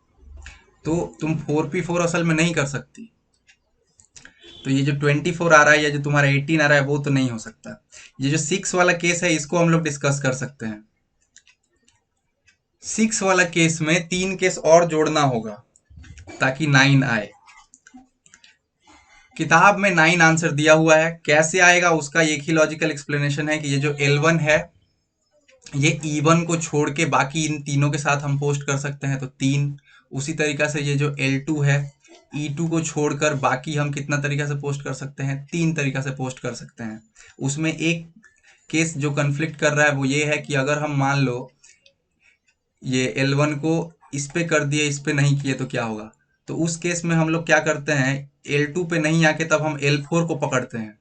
तो तुम 4p4 असल में नहीं कर सकती। तो ये जो 24 आ रहा है या जो तुम्हारा 18 आ रहा है वो तो नहीं हो सकता। ये जो 6 वाला केस है इसको हम लोग डिस्कस कर सकते हैं। 6 वाला केस में 3 केस और जोड़ना होगा ताकि 9 आए। किताब में 9 आंसर दिया हुआ है, कैसे आएगा उसका एक ही लॉजिकल एक्सप्लेनेशन है कि ये जो L1 है ये E1 को छोड़ के बाकी इन तीनों के साथ हम पोस्ट कर सकते हैं, तो 3। उसी तरीका से ये जो L2 है, E2 को छोड़कर बाकी हम कितना तरीका से पोस्ट कर सकते हैं, 3 तरीका से पोस्ट कर सकते हैं। उसमें एक केस जो कन्फ्लिक्ट कर रहा है वो ये है कि अगर हम मान लो ये L1 को इस पे कर दिए, इस पे नहीं किए तो क्या होगा। तो उस केस में हम लोग क्या करते हैं, L2 पे नहीं आके तब हम L4 को पकड़ते हैं।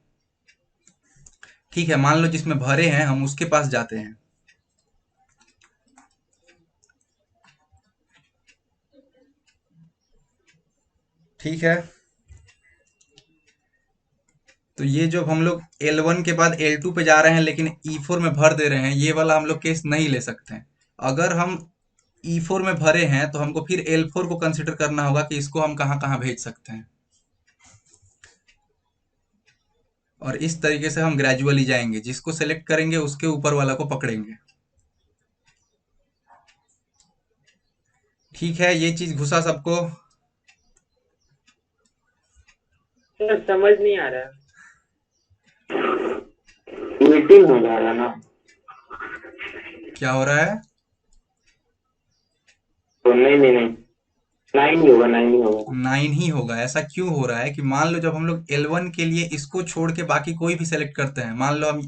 ठीक है, मान लो जिसमें भरे हैं हम उसके पास जाते हैं। ठीक है, तो ये जो हम लोग L1 के बाद L2 पे जा रहे हैं लेकिन E4 में भर दे रहे हैं, ये वाला हम लोग केस नहीं ले सकते हैं। अगर हम E4 में भरे हैं तो हमको फिर L4 को कंसिडर करना होगा कि इसको हम कहाँ कहाँ भेज सकते हैं। और इस तरीके से हम ग्रेजुअली जाएंगे, जिसको सेलेक्ट करेंगे उसके ऊपर वाला को पकड़ेंगे। ठीक है, ये चीज घुसा सबको। सर समझ नहीं आ रहा। मीटिंग हो जा रहा है ना, क्या हो रहा है, तो नहीं 9 ही होगा, 9 ही होगा। 9 ही होगा। ऐसा क्यों हो रहा है कि मान लो जब हम लोग L1 के लिए इसको छोड़ के बाकी कोई भी सेलेक्ट करते हैं, मान लो हम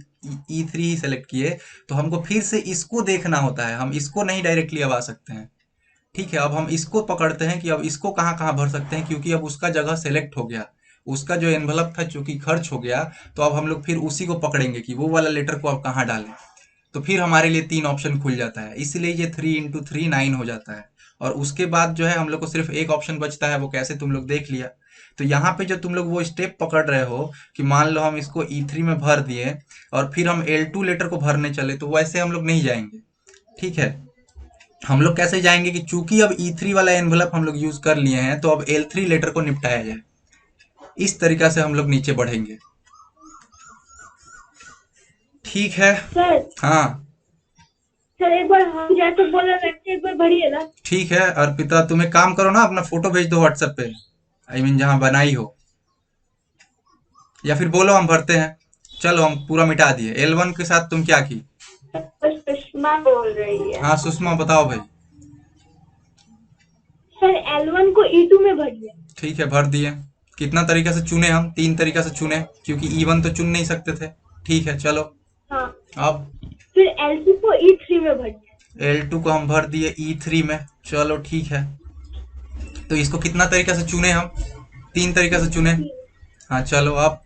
E3 ही सेलेक्ट किए, तो हमको फिर से इसको देखना होता है, हम इसको नहीं डायरेक्टली अब आ सकते हैं। ठीक है, अब हम इसको पकड़ते हैं कि अब इसको कहाँ कहाँ भर सकते हैं, क्योंकि अब उसका जगह सेलेक्ट हो गया, उसका जो एनवलप था चूंकि खर्च हो गया, तो अब हम लोग फिर उसी को पकड़ेंगे कि वो वाला लेटर को अब कहाँ डालें। तो फिर हमारे लिए 3 ऑप्शन खुल जाता है, इसलिए ये 3 × 3 9 हो जाता है। और उसके बाद जो है हम लोग को सिर्फ एक ऑप्शन बचता है, वो कैसे तुम लोग देख लिया। तो यहाँ पे जो तुम लोग वो स्टेप पकड़ रहे हो कि मान लो हम इसको E3 में भर दिए और फिर हम L2 लेटर को भरने चले, तो वैसे हम लोग नहीं जाएंगे। ठीक है, हम लोग कैसे जाएंगे कि चूंकि अब E3 वाला एनवलप हम लोग यूज कर लिए हैं, तो अब L3 लेटर को निपटाया जाए। इस तरीका से हम लोग नीचे बढ़ेंगे। ठीक है, सर। हाँ सर एक बार हम जैसे बोल रहे हैं एक बार भरिए ना। ठीक है अर्पिता, तुम एक काम करो ना, अपना फोटो भेज दो व्हाट्सएप पे, आई मीन जहाँ बनाई हो, या फिर बोलो हम भरते हैं। चलो हम पूरा मिटा दिए। L1 के साथ तुम क्या की। सुषमा बोल रही है। हाँ सुषमा बताओ भाई। सर L1 को E2 में भरिए। ठीक है, भर दिए। कितना तरीका से चुने हम, 3 तरीका से चुने, क्योंकि E1 तो चुन नहीं सकते थे। ठीक है चलो, हाँ अब फिर L2 को E3 में भरिए। L2 को हम भर दिए E3 में। चलो ठीक है, तो इसको कितना तरीका से चुने हम, 3 तरीका से चुने। हाँ चलो, अब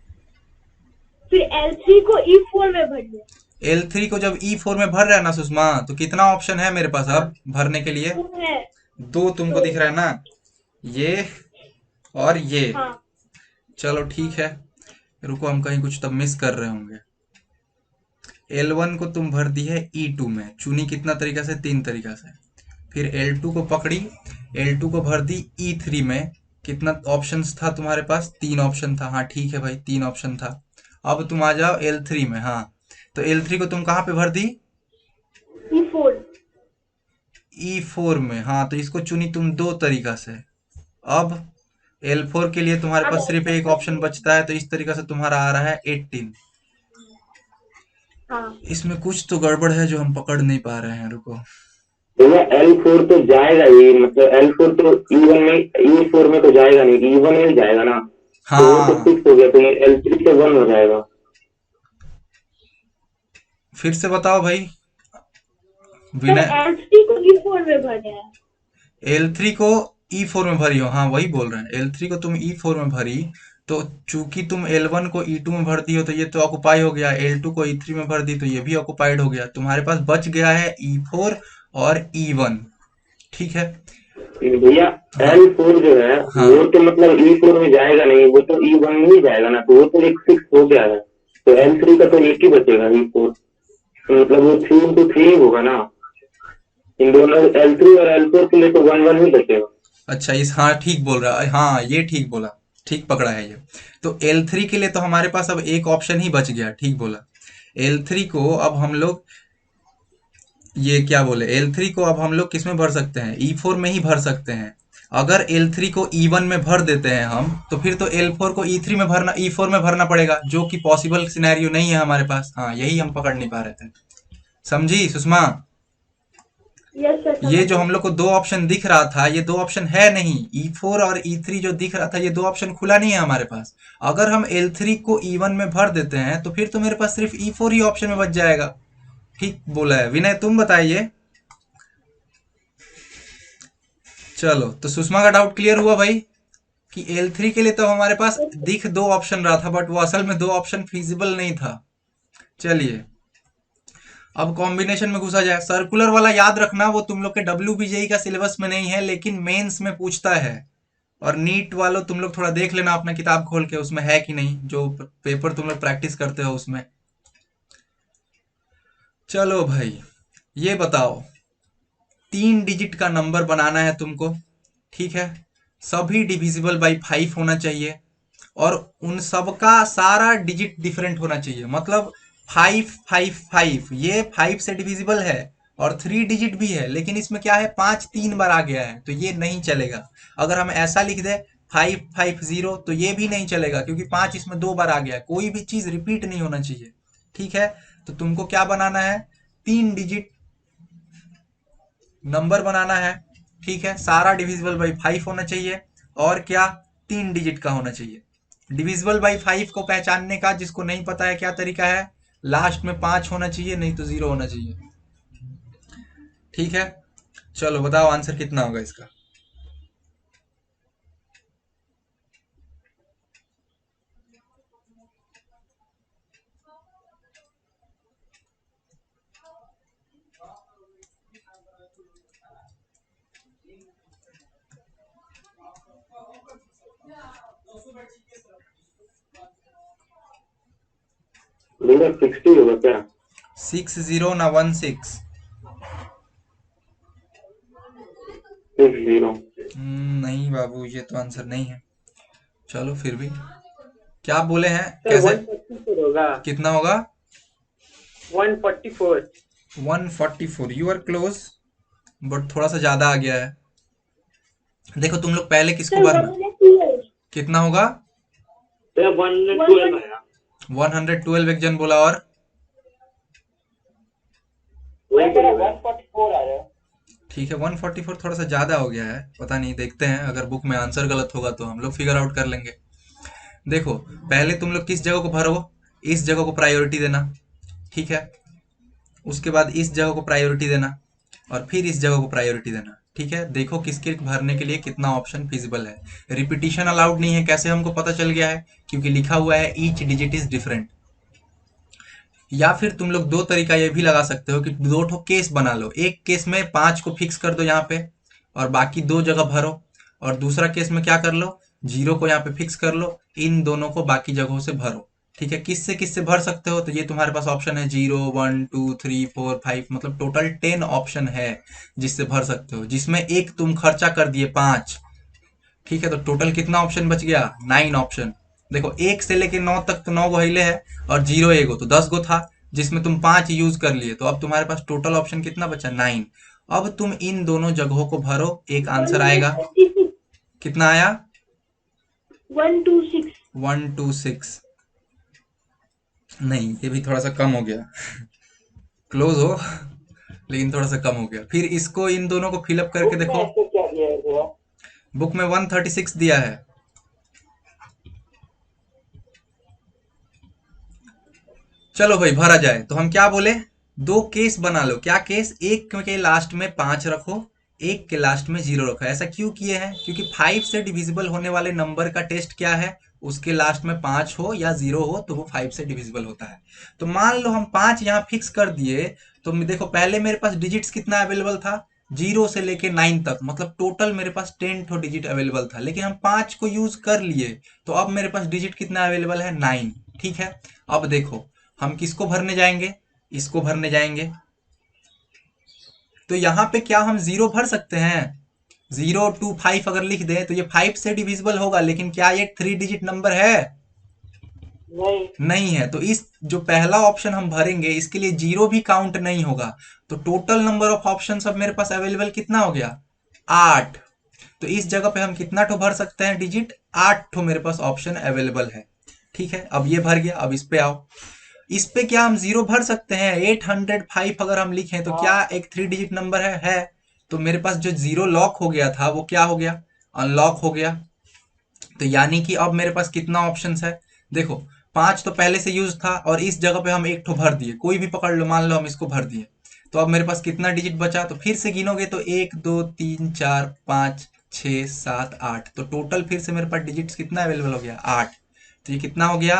फिर L3 को E4 में भरिए। L3 को जब E4 में भर रहा है ना सुषमा, तो कितना ऑप्शन है मेरे पास अब भरने के लिए, वो है 2 तुमको दिख रहा है ना, ये और ये। हाँ। चलो ठीक है, रुको हम कहीं कुछ तब मिस कर रहे होंगे। L1 को तुम भर दी है E2 में, चुनी कितना तरीका से, 3 तरीका से। फिर L2 को पकड़ी, L2 को भर दी E3 में। कितना ऑप्शंस था तुम्हारे पास, 3 ऑप्शन था। हाँ ठीक है भाई, 3 ऑप्शन था। अब तुम आ जाओ L3 में। हाँ, तो L3 को तुम कहाँ पे भर दी, E4। E4 में, हाँ तो इसको चुनी तुम दो तरीका से। अब L4 के लिए तुम्हारे पास सिर्फ एक ऑप्शन बचता है, तो इस तरीका से तुम्हारा आ रहा है 18। हाँ इसमें कुछ तो गड़बड़ है जो हम पकड़ नहीं पा रहे हैं, रुको। भैया L4 तो जाएगा ही, मतलब L4 तो E1 में, E4 में तो जाएगा नहीं, E1 में ही जाएगा ना, तो वो तो हाँ फिक्स हो गया, तो ये L3 से 1 हो जाएगा। फिर से बताओ भाई सर, विनय। L3 को E4 में भरे हैं। L3 को E4 में भरी हो, हाँ वही बोल रहे हैं, L3 को तुम E4 में भरी, तो चूंकि तुम L1 को E2 में भर दी हो तो ये तो ऑक्युपाई हो गया, L2 को E3 में भर दी तो ये भी ऑक्युपाइड हो गया, तुम्हारे पास बच गया है E4 और E1। ठीक है। भैया हाँ L4 जो है हाँ वो तो मतलब E4 में जाएगा नहीं, वो तो E1 में ही जाएगा ना, तो वो तो एक फिक्स हो गया है, तो L3 का तो एक ही बचेगा E4, तो मतलब वो 3 into 3 होगा ना, इन दोनों L3 और L4 के लिए तो 1 1 ही बचेगा। अच्छा, इस, हाँ ठीक बोल रहा है, हाँ ये ठीक बोला, ठीक पकड़ा है ये। तो L3 के लिए तो हमारे पास अब एक ऑप्शन ही बच गया, ठीक बोला। L3 को अब हम लोग, ये क्या बोले, L3 को अब हम लोग किस में भर सकते हैं, E4 में ही भर सकते हैं। अगर L3 को E1 में भर देते हैं हम, तो फिर तो L4 को E3 में भरना, E4 में भरना पड़ेगा, जो कि पॉसिबल सिनेरियो नहीं है हमारे पास। हाँ यही हम पकड़ नहीं पा रहे थे, समझी सुषमा? यस सर, ये समझ जो गए। हम लोग को दो ऑप्शन दिख रहा था, ये दो ऑप्शन है नहीं, E4 और E3 जो दिख रहा था, ये दो ऑप्शन खुला नहीं है हमारे पास। अगर हम L3 को E1 में भर देते हैं तो फिर तो मेरे पास सिर्फ E4 ही ऑप्शन में बच जाएगा। ठीक बोला है विनय, तुम बताइए। चलो, तो सुषमा का डाउट क्लियर हुआ भाई, कि L3 के लिए तो हमारे पास दिख दो ऑप्शन रहा था, बट वो असल में दो ऑप्शन फिजिबल नहीं था। चलिए, अब कॉम्बिनेशन में घुसा जाए। सर्कुलर वाला याद रखना, वो तुम लोग के WBJE का सिलेबस में नहीं है, लेकिन मेंस में पूछता है। और नीट वालों तुम लोग थोड़ा देख लेना अपना किताब खोल के, उसमें है कि नहीं, जो पेपर तुम लोग प्रैक्टिस करते हो उसमें। चलो भाई, ये बताओ, 3 डिजिट का नंबर बनाना है तुमको, ठीक है। सभी डिविजिबल बाई 5 होना चाहिए, और उन सबका सारा डिजिट डिफरेंट होना चाहिए। मतलब 5 5 5, ये 5 से डिविजिबल है और 3 डिजिट भी है, लेकिन इसमें क्या है, 5 3 बार आ गया है, तो ये नहीं चलेगा। अगर हम ऐसा लिख दे 5 5 0, तो ये भी नहीं चलेगा, क्योंकि 5 इसमें 2 बार आ गया है, कोई भी चीज रिपीट नहीं होना चाहिए। ठीक है, तो तुमको क्या बनाना है, 3 डिजिट नंबर बनाना है। ठीक है, सारा डिविजिबल बाई 5 होना चाहिए, और क्या, 3 डिजिट का होना चाहिए। डिविजिबल बाई 5 को पहचानने का, जिसको नहीं पता है क्या तरीका है, लास्ट में 5 होना चाहिए, नहीं तो 0 होना चाहिए। ठीक है, चलो बताओ आंसर कितना होगा इसका। भैया 60 होगा क्या? 60 ना 16? 60। नहीं बाबू, ये तो आंसर नहीं है। चलो फिर भी, क्या बोले हैं, सर कैसे, 144 होगा। कितना होगा? 144। 144, यू आर क्लोज, बट थोड़ा सा ज्यादा आ गया है। देखो तुम लोग पहले किसको सर भरना, 112। कितना होगा? सर 112 आया। 112 एक जन बोला, और वही 144 आ रहा है। ठीक है, 144 थोड़ा सा ज्यादा हो गया है, पता नहीं, देखते हैं, अगर बुक में आंसर गलत होगा तो हम लोग फिगर आउट कर लेंगे। देखो, पहले तुम लोग किस जगह को भरो, इस जगह को प्रायोरिटी देना, ठीक है। उसके बाद इस जगह को प्रायोरिटी देना, और फिर इस जगह को प्रायोरिटी देना, ठीक है। देखो किसके भरने के लिए कितना ऑप्शन फिजिबल है। रिपीटिशन अलाउड नहीं है, कैसे हमको पता चल गया है, क्योंकि लिखा हुआ है ईच डिजिट इज डिफरेंट। या फिर तुम लोग दो तरीका ये भी लगा सकते हो कि दो ठो केस बना लो, एक केस में 5 को फिक्स कर दो यहाँ पे, और बाकी दो जगह भरो, और दूसरा केस में क्या कर लो, 0 को यहाँ पे फिक्स कर लो, इन दोनों को बाकी जगहों से भरो। ठीक है, किससे किससे भर सकते हो, तो ये तुम्हारे पास ऑप्शन है 0 1 2 3 4 5, मतलब टोटल 10 ऑप्शन है जिससे भर सकते हो, जिसमें एक तुम खर्चा कर दिए 5। ठीक है, तो टोटल कितना ऑप्शन बच गया, 9 ऑप्शन। देखो 1 से लेके 9 तक तो 9 गो हिले है, और 0 एगो तो 10 गो था, जिसमें तुम 5 यूज कर लिए, तो अब तुम्हारे पास टोटल ऑप्शन कितना बचा, 9। अब तुम इन दोनों जगहों को भरो, एक आंसर आएगा। कितना आया? 126। 126 नहीं, ये भी थोड़ा सा कम हो गया। क्लोज हो लेकिन थोड़ा सा कम हो गया। फिर इसको इन दोनों को फिलअप करके बुक में देखो। इसको क्या दिया है भैया? बुक में 136 दिया है। चलो भाई भरा जाए। तो हम क्या बोले, दो केस बना लो। क्या केस? एक के लास्ट में 5 रखो, एक के लास्ट में 0 रखो। ऐसा क्यों किए हैं? क्योंकि 5 से डिविजिबल होने वाले नंबर का टेस्ट क्या है, उसके लास्ट में 5 हो या 0 हो तो वो 5 से डिविजिबल होता है। तो मान लो हम 5 यहाँ फिक्स कर दिए, तो देखो पहले मेरे पास डिजिट्स कितना अवेलेबल था, 0 से लेके 9 तक, मतलब टोटल मेरे पास 10 ठो डिजिट अवेलेबल था। लेकिन हम 5 को यूज कर लिए, तो अब मेरे पास डिजिट कितना अवेलेबल है, 9। ठीक है, अब देखो हम किसको भरने जाएंगे, इसको भरने जाएंगे। तो यहाँ पे क्या हम 0 भर सकते हैं? 025 अगर लिख दें तो ये 5 से डिविजिबल होगा, लेकिन क्या ये 3 डिजिट नंबर है? नहीं। नहीं है। तो इस जो पहला ऑप्शन हम भरेंगे इसके लिए 0 भी काउंट नहीं होगा। तो टोटल नंबर ऑफ ऑप्शन अब मेरे पास अवेलेबल कितना हो गया, 8। तो इस जगह पे हम कितना ठो भर सकते हैं डिजिट, 8 ठो मेरे पास ऑप्शन अवेलेबल है। ठीक है, अब ये भर गया। अब इस पे आओ, इस पे क्या हम 0 भर सकते हैं? 805 अगर हम लिखें तो क्या एक 3 डिजिट नंबर है? तो मेरे पास जो 0 लॉक हो गया था वो क्या हो गया, अनलॉक हो गया। तो यानी कि अब मेरे पास कितना ऑप्शंस है, देखो 5 तो पहले से यूज था और इस जगह पे हम एक ठो भर दिए, कोई भी पकड़ लो, मान लो हम इसको भर दिए। तो अब मेरे पास कितना डिजिट बचा? तो फिर से गिनोगे तो 1 2 3 4 5 6 7 8। तो टोटल फिर से मेरे पास डिजिट्स कितना अवेलेबल हो गया, 8। तो ये कितना हो गया,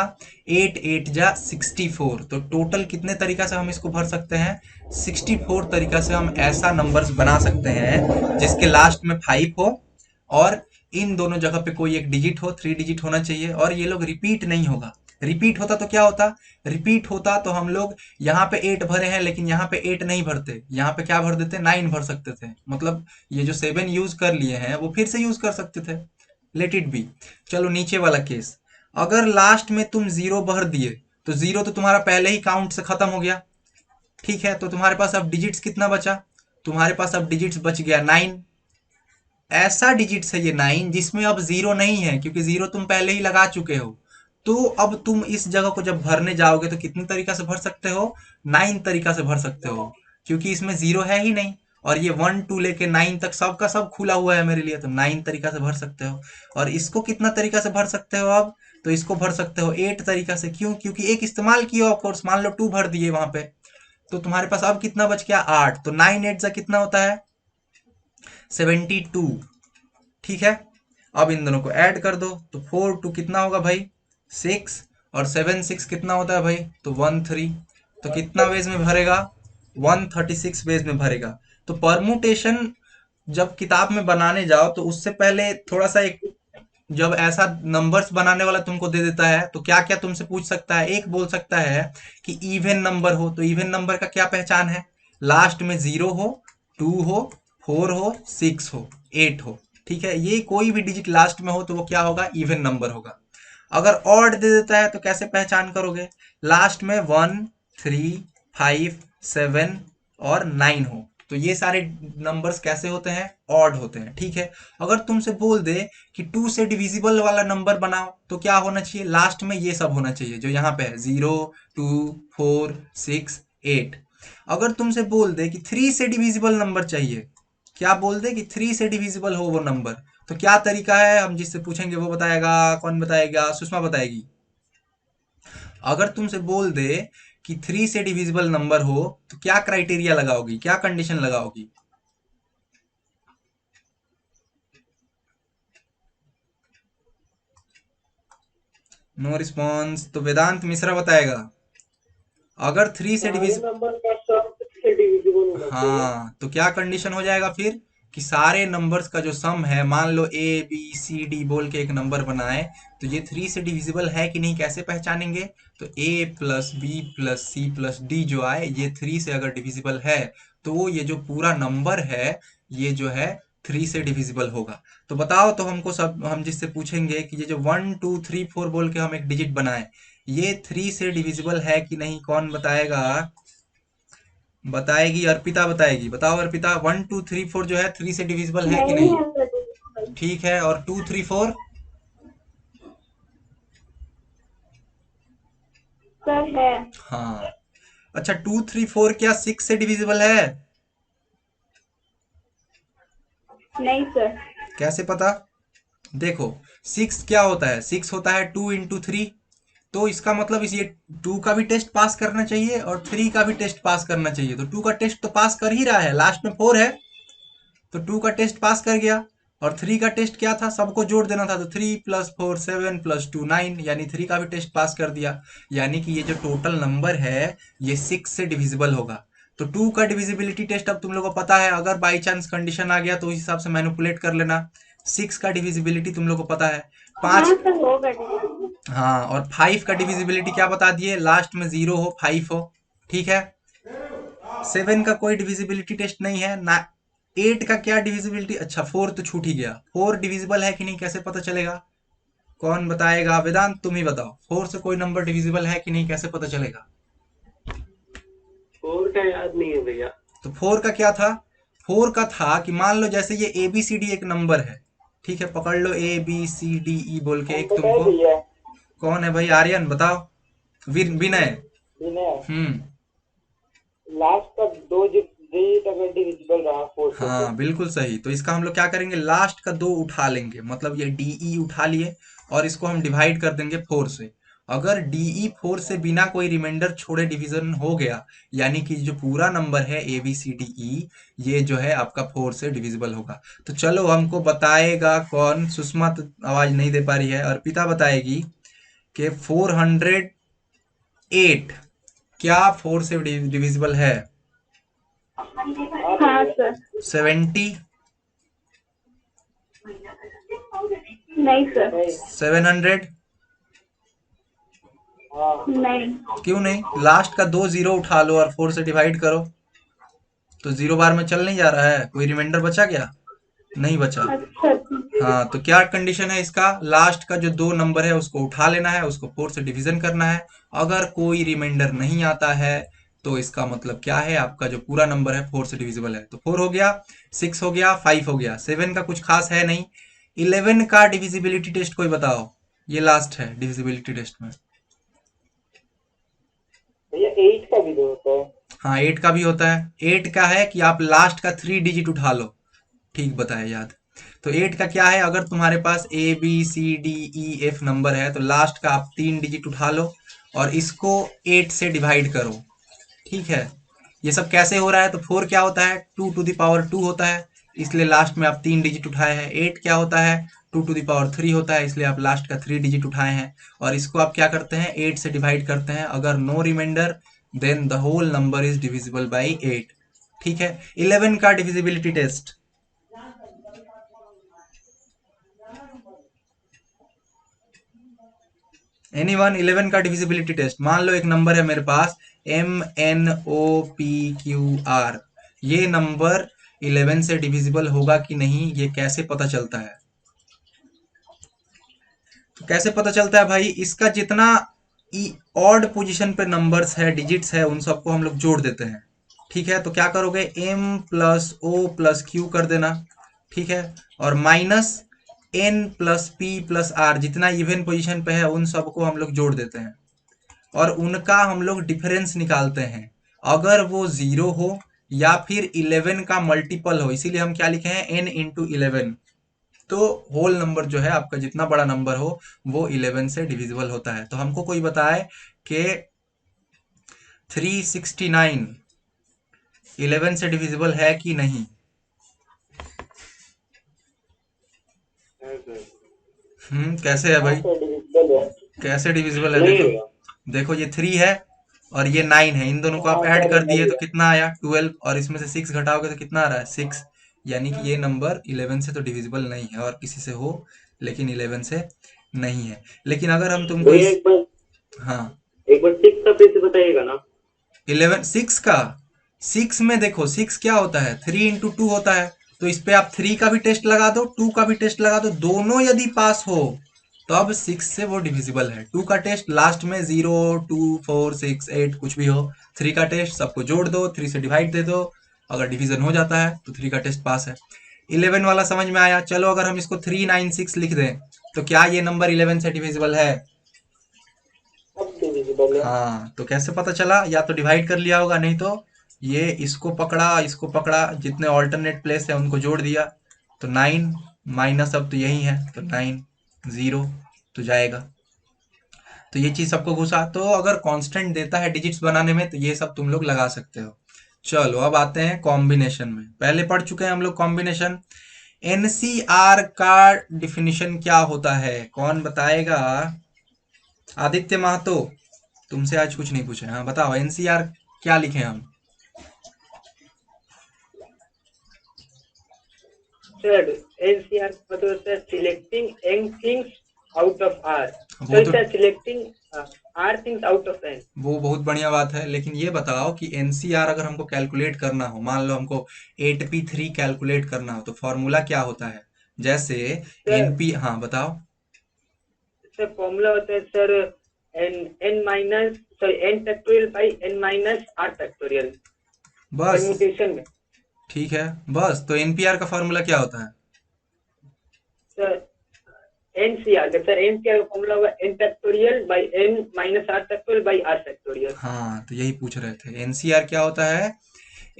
8 8 जा 64। तो टोटल कितने तरीका से हम इसको भर सकते हैं, 64 तरीका से हम ऐसा नंबर्स बना सकते हैं जिसके लास्ट में 5 हो और इन दोनों जगह पे कोई एक डिजिट हो, 3 डिजिट होना चाहिए, और ये लोग रिपीट नहीं होगा। रिपीट होता तो क्या होता, रिपीट होता तो हम लोग यहाँ पे 8 भरे हैं लेकिन यहाँ पे 8 नहीं भरते, यहाँ पे क्या भर देते, 9 भर सकते थे। मतलब ये जो 7 यूज कर लिए हैं वो फिर से यूज कर सकते थे। Let it be. चलो नीचे वाला केस, अगर लास्ट में तुम 0 भर दिए तो 0 तो तुम्हारा पहले ही काउंट से खत्म हो गया। ठीक है, तो तुम्हारे पास अब डिजिट्स कितना बचा, तुम्हारे पास अब डिजिट्स बच गया 9। ऐसा डिजिट्स है ये 9 जिसमें अब 0 नहीं है, क्योंकि 0 तुम पहले ही लगा चुके हो। तो अब तुम इस जगह को जब भरने जाओगे तो कितने तरीका से भर सकते हो, 9 तरीका से भर सकते हो, क्योंकि इसमें 0 है ही नहीं। और ये 1 2 लेके 9 तक सबका सब खुला हुआ है मेरे लिए, तो 9 तरीका से भर सकते हो। और इसको कितना तरीका से भर सकते हो अब, तो इसको भर सकते हो 8 तरीका से। क्यों? क्योंकि एक इस्तेमाल किया ऑफकोर्स, मान लो 2 भर दिए वहां पे, तो तुम्हारे पास अब कितना बच गया, 8। तो 9 8 जा कितना होता है, 72। ठीक है, अब इन दोनों को ऐड कर दो तो 4 2 कितना होगा भाई, 6। और 7 6 कितना होता है भाई, तो 1 3। तो कितना वेज में भरेगा, 136 वेज में भरेगा। तो परमुटेशन जब किताब में बनाने जाओ तो उससे पहले थोड़ा सा एक, जब ऐसा नंबर्स बनाने वाला तुमको दे देता है तो क्या क्या तुमसे पूछ सकता है, एक बोल सकता है कि इवन नंबर हो, तो इवन नंबर का क्या पहचान है, लास्ट में 0 हो, 2 हो, 4 हो, 6 हो, 8 हो। ठीक है, ये कोई भी डिजिट लास्ट में हो तो वो क्या होगा, इवन नंबर होगा। अगर ऑड दे देता है तो कैसे पहचान करोगे, लास्ट में 1 3 5 7 और 9 हो, तो ये सारे नंबर्स कैसे होते हैं, ऑड होते हैं। ठीक है, अगर तुमसे बोल दे कि 2 से डिविजिबल वाला नंबर बनाओ तो क्या होना चाहिए, लास्ट में ये सब होना चाहिए जो यहाँ पे है, 0 2 4 6 8। अगर तुमसे बोल दे कि 3 से डिविजिबल नंबर चाहिए, क्या बोल दे कि 3 से डिविजिबल हो वो नंबर, तो क्या तरीका है, हम जिससे पूछेंगे वो बताएगा, कौन बताएगा, सुषमा बताएगी। अगर तुमसे बोल दे कि 3 से डिविजिबल नंबर हो तो क्या क्राइटेरिया लगाओगी, क्या कंडीशन लगाओगी। नो रिस्पॉन्स, तो वेदांत मिश्रा बताएगा। अगर 3 से सारे डिविजिबल, नंबर का सम 6 से डिविजिबल होना चाहिए। हाँ तो क्या कंडीशन हो जाएगा फिर, कि सारे नंबर्स का जो सम है, मान लो ए बी सी डी बोल के एक नंबर बनाए, तो ये 3 से डिविजिबल है कि नहीं कैसे पहचानेंगे, तो A plus B plus C plus D जो आए ये 3 से अगर डिविजिबल है तो ये जो पूरा नंबर है ये जो है 3 से डिविजिबल होगा। तो बताओ, तो हमको सब, हम जिससे पूछेंगे कि ये जो 1 2 3 4 बोल के हम एक डिजिट बनाए, ये 3 से डिविजिबल है कि नहीं, कौन बताएगा। बताएगी अर्पिता, बताएगी। बताओ अर्पिता, 1 2 3 4 जो है 3 से डिविजिबल है कि नहीं नहीं? है सर divisible। ठीक है, और 2 3 4? सर है। हाँ। अच्छा, 2 3 4 क्या 6 से डिविजिबल है? नहीं सर। कैसे पता? देखो, 6 क्या होता है? 6 होता है 2 × 3। तो इसका मतलब इस ये 2 का भी टेस्ट पास करना चाहिए और 3 का भी टेस्ट पास करना चाहिए। तो 2 का टेस्ट तो पास कर ही रहा है, लास्ट में 4 है, तो 2 का टेस्ट पास कर गया। और 3 का टेस्ट क्या था? सबको जोड़ देना था, तो 3 + 4 7 + 2 9, यानी 3 का भी टेस्ट पास कर दिया। यानी कि ये जो टोटल नंबर है ये 6 से डिविजिबल होगा। तो 2 का डिविजिबिलिटी टेस्ट अब तुम लोगों को पता है। अगर बाई चांस कंडीशन आ गया तो उस हिसाब से मैनिपुलेट कर लेना। 6 का डिविजिबिलिटी तुम लोग को पता है, हाँ 5। सर होगा divisible। हाँ, और 5 का डिविजिबिलिटी क्या बता दिए? लास्ट में 0 हो, 5 हो। ठीक है। 7 का कोई डिविजिबिलिटी टेस्ट नहीं है ना। 8 का क्या डिविजिबिलिटी? अच्छा, 4 तो छूट ही गया। 4 डिविजिबल है कि नहीं कैसे पता चलेगा? कौन बताएगा? वेदांत तुम ही बताओ, 4 से कोई नंबर डिविजिबल है कि नहीं कैसे पता चलेगा? 4 का याद नहीं है भैया। तो 4 का क्या था? 4 का था कि मान लो जैसे ये ए बी सी डी एक नंबर है, ठीक है, पकड़ लो ABCDE बोल के हम एक बताए तुमको। भैया। कौन है भाई? आर्यन बताओ। विनय। विनय। हम्म। लास्ट का 2 डिजिट अगर डिविजिबल रहा 4 से तो। हाँ बिल्कुल सही। तो इसका हम लोग क्या करेंगे? लास्ट का 2 उठा लेंगे, मतलब ये DE उठा लिए और इसको हम डिवाइड कर देंगे 4 से। अगर DE 4 से बिना कोई रिमाइंडर छोड़े डिवीजन हो गया, यानी कि जो पूरा नंबर है ABCDE, ये जो है आपका 4 से डिविजिबल होगा। तो चलो हमको बताएगा कौन? सुषमा तो आवाज नहीं दे पा रही है, अर्पिता बताएगी कि 408 क्या 4 से डिविजिबल है? हाँ हाँ भैया। सर। 70? नहीं सर। नहीं। 700? हाँ। नहीं। क्यों नहीं? लास्ट का 2 जीरो उठा लो और 4 से डिवाइड करो, तो 0 बार में चल नहीं जा रहा है? कोई रिमाइंडर बचा क्या? नहीं बचा। अच्छा। हाँ, तो क्या कंडीशन है इसका? लास्ट का जो 2 नंबर है उसको उठा लेना है, उसको 4 से डिवीजन करना है। अगर कोई रिमाइंडर नहीं आता है तो इसका मतलब क्या है? आपका जो पूरा नंबर है 4 से डिविजिबल है। तो 4 हो गया, 6 हो गया, 5 हो गया, 7 का कुछ खास है नहीं। 11 का डिविजिबिलिटी टेस्ट कोई बताओ? ये लास्ट है डिविजिबिलिटी टेस्ट में। भैया 8 का भी तो होता है। हाँ, 8 का भी होता है। 8 का है कि आप लास्ट का 3 डिजिट उठा लो। ठीक बताया, याद। तो 8 का क्या है? अगर तुम्हारे पास ABCDEF नंबर है तो लास्ट का आप 3 डिजिट उठा लो और इसको 8 से डिवाइड करो। ठीक है। ये सब कैसे हो रहा है? तो 4 क्या होता है? 2 to the power 2 होता है, इसलिए लास्ट में आप 3 डिजिट उठाए हैं। 8 क्या होता है? 2 to the power 3 होता है, इसलिए आप लास्ट का 3 डिजिट उठाए हैं। और इसको आप क्या करते हैं? 8 से डिवाइड करते हैं। अगर no remainder then the whole number is divisible by 8। ठीक है। 11 का डिविजिबिलिटी टेस्ट। एनीवन? 11 का डिविजिबिलिटी टेस्ट। मान लो एक नंबर है मेरे पास MNOPQR, ये नंबर 11 से डिविजिबल होगा कि नहीं, ये कैसे पता चलता है? तो कैसे पता चलता है भाई? इसका जितना ऑड पोजीशन पे नंबर्स है, डिजिट्स है, उन सबको हम लोग जोड़ देते हैं। ठीक है। तो क्या करोगे? M+O+Q कर देना। ठीक है। और माइनस N+P+R, जितना इवन पोजीशन पे है उन सबको हम लोग जोड़ देते हैं और उनका हम लोग डिफरेंस निकालते हैं। अगर वो 0 हो या फिर 11 का मल्टीपल हो, इसीलिए हम क्या लिखे हैं? N × 11। तो होल नंबर जो है आपका जितना बड़ा नंबर हो वो 11 से डिविजिबल होता है। तो हमको कोई बताए कि 369 11 से डिविजिबल है कि नहीं? कैसे है हाँ भाई? सर डिविजिबल है। कैसे डिविजिबल है? नहीं देखो, भैया। देखो ये 3 है और ये 9 है, इन दोनों को आप हाँ ऐड सर कर दिए नहीं तो है। कितना आया? 12। और इसमें से 6 घटाओगे तो कितना आ रहा है? 6। यानी कि ये नंबर 11 से तो डिविजिबल नहीं है, और किसी से हो लेकिन 11 से नहीं है। लेकिन अगर हम तुमको भैया इस, हाँ, एक बार 6 का फिर से बताइएगा ना। 11 6 का, 6 में देखो 6 क्या होता है? 3 × 2 होता है। तो इस पे आप 3 का भी टेस्ट लगा दो, 2 का भी टेस्ट लगा दो, दोनों यदि पास हो तब 6 से वो डिविजिबल है। 2 का टेस्ट लास्ट में 0 2 4 6 8 कुछ भी हो। 3 का टेस्ट सबको जोड़ दो, 3 से डिवाइड दे दो, अगर डिवीजन हो जाता है तो 3 का टेस्ट पास है। 11 वाला समझ में आया। चलो अगर हम इसको 396 लिख दें तो क्या ये नंबर 11 से डिविजिबल है? अब डिविजिबल है। हाँ, तो कैसे पता चला? या तो डिवाइड कर लिया होगा, नहीं तो ये इसको पकड़ा, जितने ऑल्टरनेट प्लेस है उनको जोड़ दिया, तो 9 माइनस अब तो यही है, तो 9 0 तो जाएगा। तो ये चीज सबको घुसा। तो अगर कांस्टेंट देता है डिजिट्स बनाने में तो ये सब तुम लोग लगा सकते हो। चलो अब आते हैं कॉम्बिनेशन में। पहले पढ़ चुके हैं हम लोग कॉम्बिनेशन। एनसीआर का डिफिनीशन क्या होता है, कौन बताएगा? आदित्य महतो, तुमसे आज कुछ नहीं पूछे। हाँ बताओ, एनसीआर क्या लिखे हम? सर एनसीआर मतलब होता है selecting N things out of R, वो तो तो it's selecting R things out of N. वो बहुत बढ़िया बात है, लेकिन ये बताओ कि एनसीआर अगर हमको कैलकुलेट करना हो, मान लो हमको 8p3 कैलकुलेट करना हो, तो फॉर्मूला क्या होता है? जैसे सर एनपी, हाँ बताओ। सर फॉर्मूला होता है sir N N minus sorry N factorial by N minus R factorial बस, परम्यूटेशन में। ठीक है। बस, तो एनपीआर का फॉर्मूला क्या होता है? सर एनसीआर का फॉर्मूला होगा N factorial by N minus R factorial by R factorial. हाँ, तो यही पूछ रहे थे। एनसीआर क्या होता है?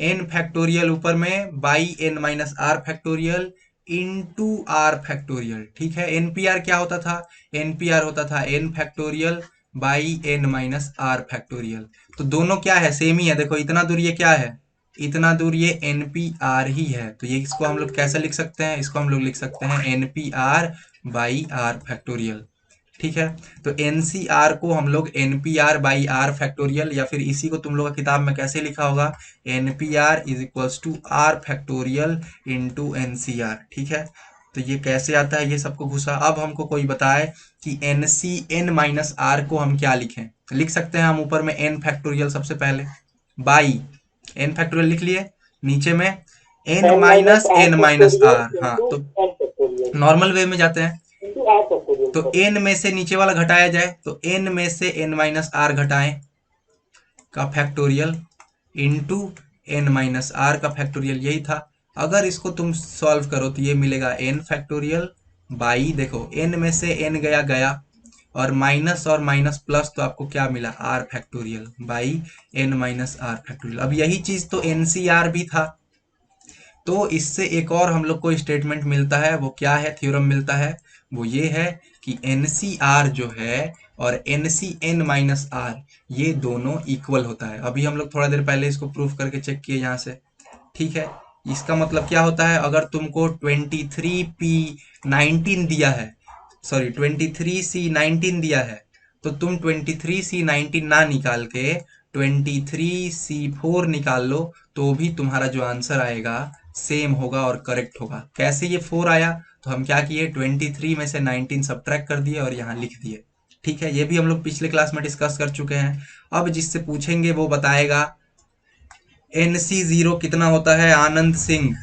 एन फैक्टोरियल ऊपर में by N minus R factorial into R factorial. ठीक है। एनपीआर क्या होता था? एनपीआर होता था N factorial by N minus R factorial. तो दोनों क्या है? सेम ही है। देखो इतना दूर ये क्या है? इतना दूर ये एनपीआर ही है। तो ये इसको हम लोग कैसे लिख सकते हैं? इसको हम लोग लिख सकते हैं एनपीआर बाई आर फैक्टोरियल। ठीक है। तो एनसीआर को हम लोग एनपीआर बाई आर फैक्टोरियल, या फिर इसी को तुम लोग का किताब में कैसे लिखा होगा? NPR is equals to R factorial into NCR. ठीक है। तो ये कैसे आता है, ये सबको घुसा। अब हमको कोई बताए कि एन माइनस आर को हम क्या लिखें? लिख सकते हैं हम ऊपर में एन फैक्टोरियल सबसे पहले, बाई एन फैक्टोरियल लिख लिए, नीचे में N N minus minus R N minus factorial R. हाँ, इंटू तो एन फैक्टोरियल नॉर्मल वे में जाते हैं। इंटू आर फैक्टोरियल तो सॉरी। n में से नीचे वाला घटाया जाए, तो n में से n माइनस आर घटाएं का factorial into n minus R का फैक्टोरियल, यही था। अगर इसको तुम सॉल्व करो तो ये मिलेगा n फैक्टोरियल बाई, देखो n में से n गया गया, और माइनस प्लस, तो आपको क्या मिला? r factorial by n minus R factorial. अब यही चीज तो एनसीआर भी था। तो इससे एक और हम लोग को स्टेटमेंट मिलता है, वो क्या है? थ्योरम मिलता है। वो ये है कि एनसीआर जो है और एनसीएन माइनस आर, ये दोनों इक्वल होता है। अभी हम लोग थोड़ा देर पहले इसको प्रूफ करके चेक किए यहाँ से। ठीक है। इसका मतलब क्या होता है? अगर तुमको 23p19 दिया है, सॉरी 23c19 दिया है, तो तुम 23c19 ना निकाल के 23c4 निकाल लो, तो भी तुम्हारा जो आंसर आएगा सेम होगा और करेक्ट होगा। कैसे ये 4 आया? तो हम क्या किए, 23 में से 19 सब्ट्रैक्ट कर दिए और यहाँ लिख दिए। ठीक है। ये भी हम लोग पिछले क्लास में डिस्कस कर चुके हैं। अब जिससे पूछेंगे वो बताएगा NC0 कितना होता है? आनंद सिंह।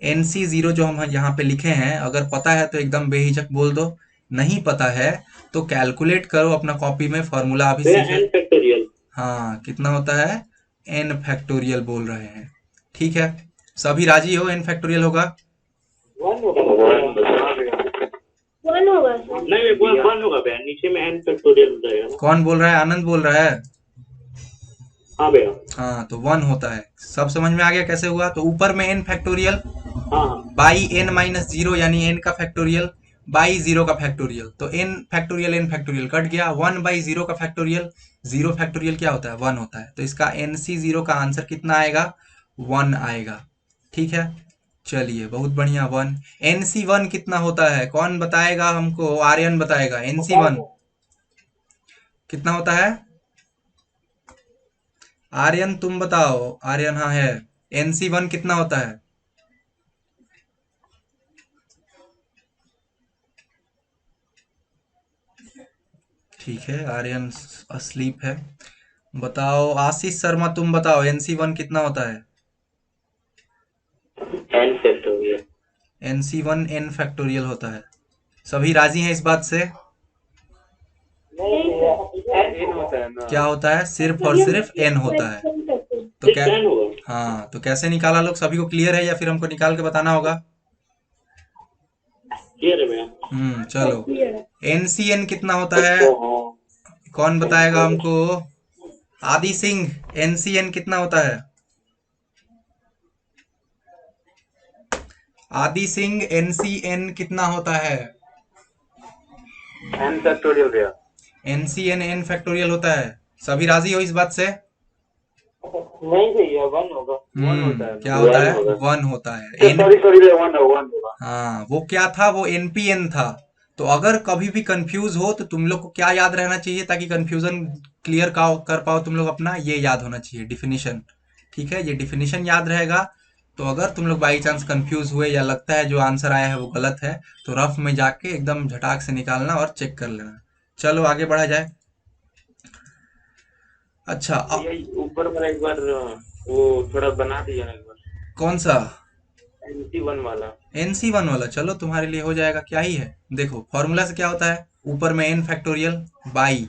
NC0 जो हम यहाँ पे लिखे हैं, अगर पता है तो एकदम बेहिचक बोल दो, नहीं पता है तो कैलकुलेट करो अपना कॉपी में, फॉर्मूला अभी भैया सीखे। N factorial. हाँ, कितना होता है? n फैक्टोरियल बोल रहे हैं। ठीक है। सभी राजी हो n फैक्टोरियल होगा? वन होगा वन होगा सर। नहीं वन होगा भैया, नीचे में एन फैक्टोरियल रहेगा ना। कौन बोल रहा है? आनंद बोल रहा है। हाँ भैया। हाँ, तो 1 होता है। सब समझ में आ गया कैसे हुआ? तो ऊपर में n फैक्टोरियल हाँ हाँ। बाई n माइनस जीरो, यानी n का फैक्टोरियल बाई जीरो का फैक्टोरियल, तो n फैक्टोरियल कट गया। 1 बाई जीरो का फैक्टोरियल, जीरो फैक्टोरियल क्या होता है? 1 होता है। तो इसका NC0 का आंसर कितना आएगा? 1 आएगा। ठीक है। चलिए, बहुत बढ़िया। 1। NC1 कितना होता है? कौन बताएगा हमको? आर्यन बताएगा। NC1 कितना होता है? आर्यन तुम बताओ। आर्यन हाँ है। NC1 कितना होता है? ठीक है, आर्यन अस्लीप है। बताओ आशीष शर्मा, तुम बताओ NC1 कितना होता है? N factorial. NC1 n factorial होता है। सभी राजी हैं इस बात से? नहीं सर, एन होता है ना, क्या होता है? सिर्फ और ये सिर्फ एन होता है। क्वेश्चन करते हैं। तो क्या, एन होगा। हाँ, तो कैसे निकाला लोग? सभी को क्लियर है या फिर हमको निकाल के बताना होगा? क्लियर है भैया? चलो। क्लियर है। एनसीएन कितना होता है? अच्छा हाँ, कौन बताएगा हमको? आदि सिंह, एनसीएन कितना होता है? आदि सिंह, एनसीएन कितना होता है? एन फैक्टोरियल भैया। एनसीएन एन फैक्टोरियल होता है। सभी राजी हो इस बात से? नहीं भैया, वन होगा। वन होता है, क्या होता वन है? होगा। वन होता है। एन, सॉरी सॉरी भैया, वन होगा, वन होगा। हाँ, वो क्या था? वो एनपीएन था। तो अगर कभी भी कंफ्यूज हो तो तुम लोग को क्या याद रहना चाहिए ताकि कंफ्यूजन क्लियर कर पाओ तुम लोग अपना? ये याद होना चाहिए, डिफिनीशन। ठीक है, ये डिफिनीशन याद रहेगा। तो अगर तुम लोग बाई चांस कंफ्यूज हुए या लगता है जो आंसर आया है वो गलत है, तो रफ में जाके एकदम झटाक से निकालना और चेक कर लेना। चलो आगे बढ़ा जाए। अच्छा, भैया ऊपर वाला एक बार वो थोड़ा बना दिया ना एक बार, कौन सा? NC1 वाला। NC1 वाला? चलो तुम्हारे लिए हो जाएगा, क्या ही है। देखो फॉर्मूला से क्या होता है, ऊपर में n फैक्टोरियल बाई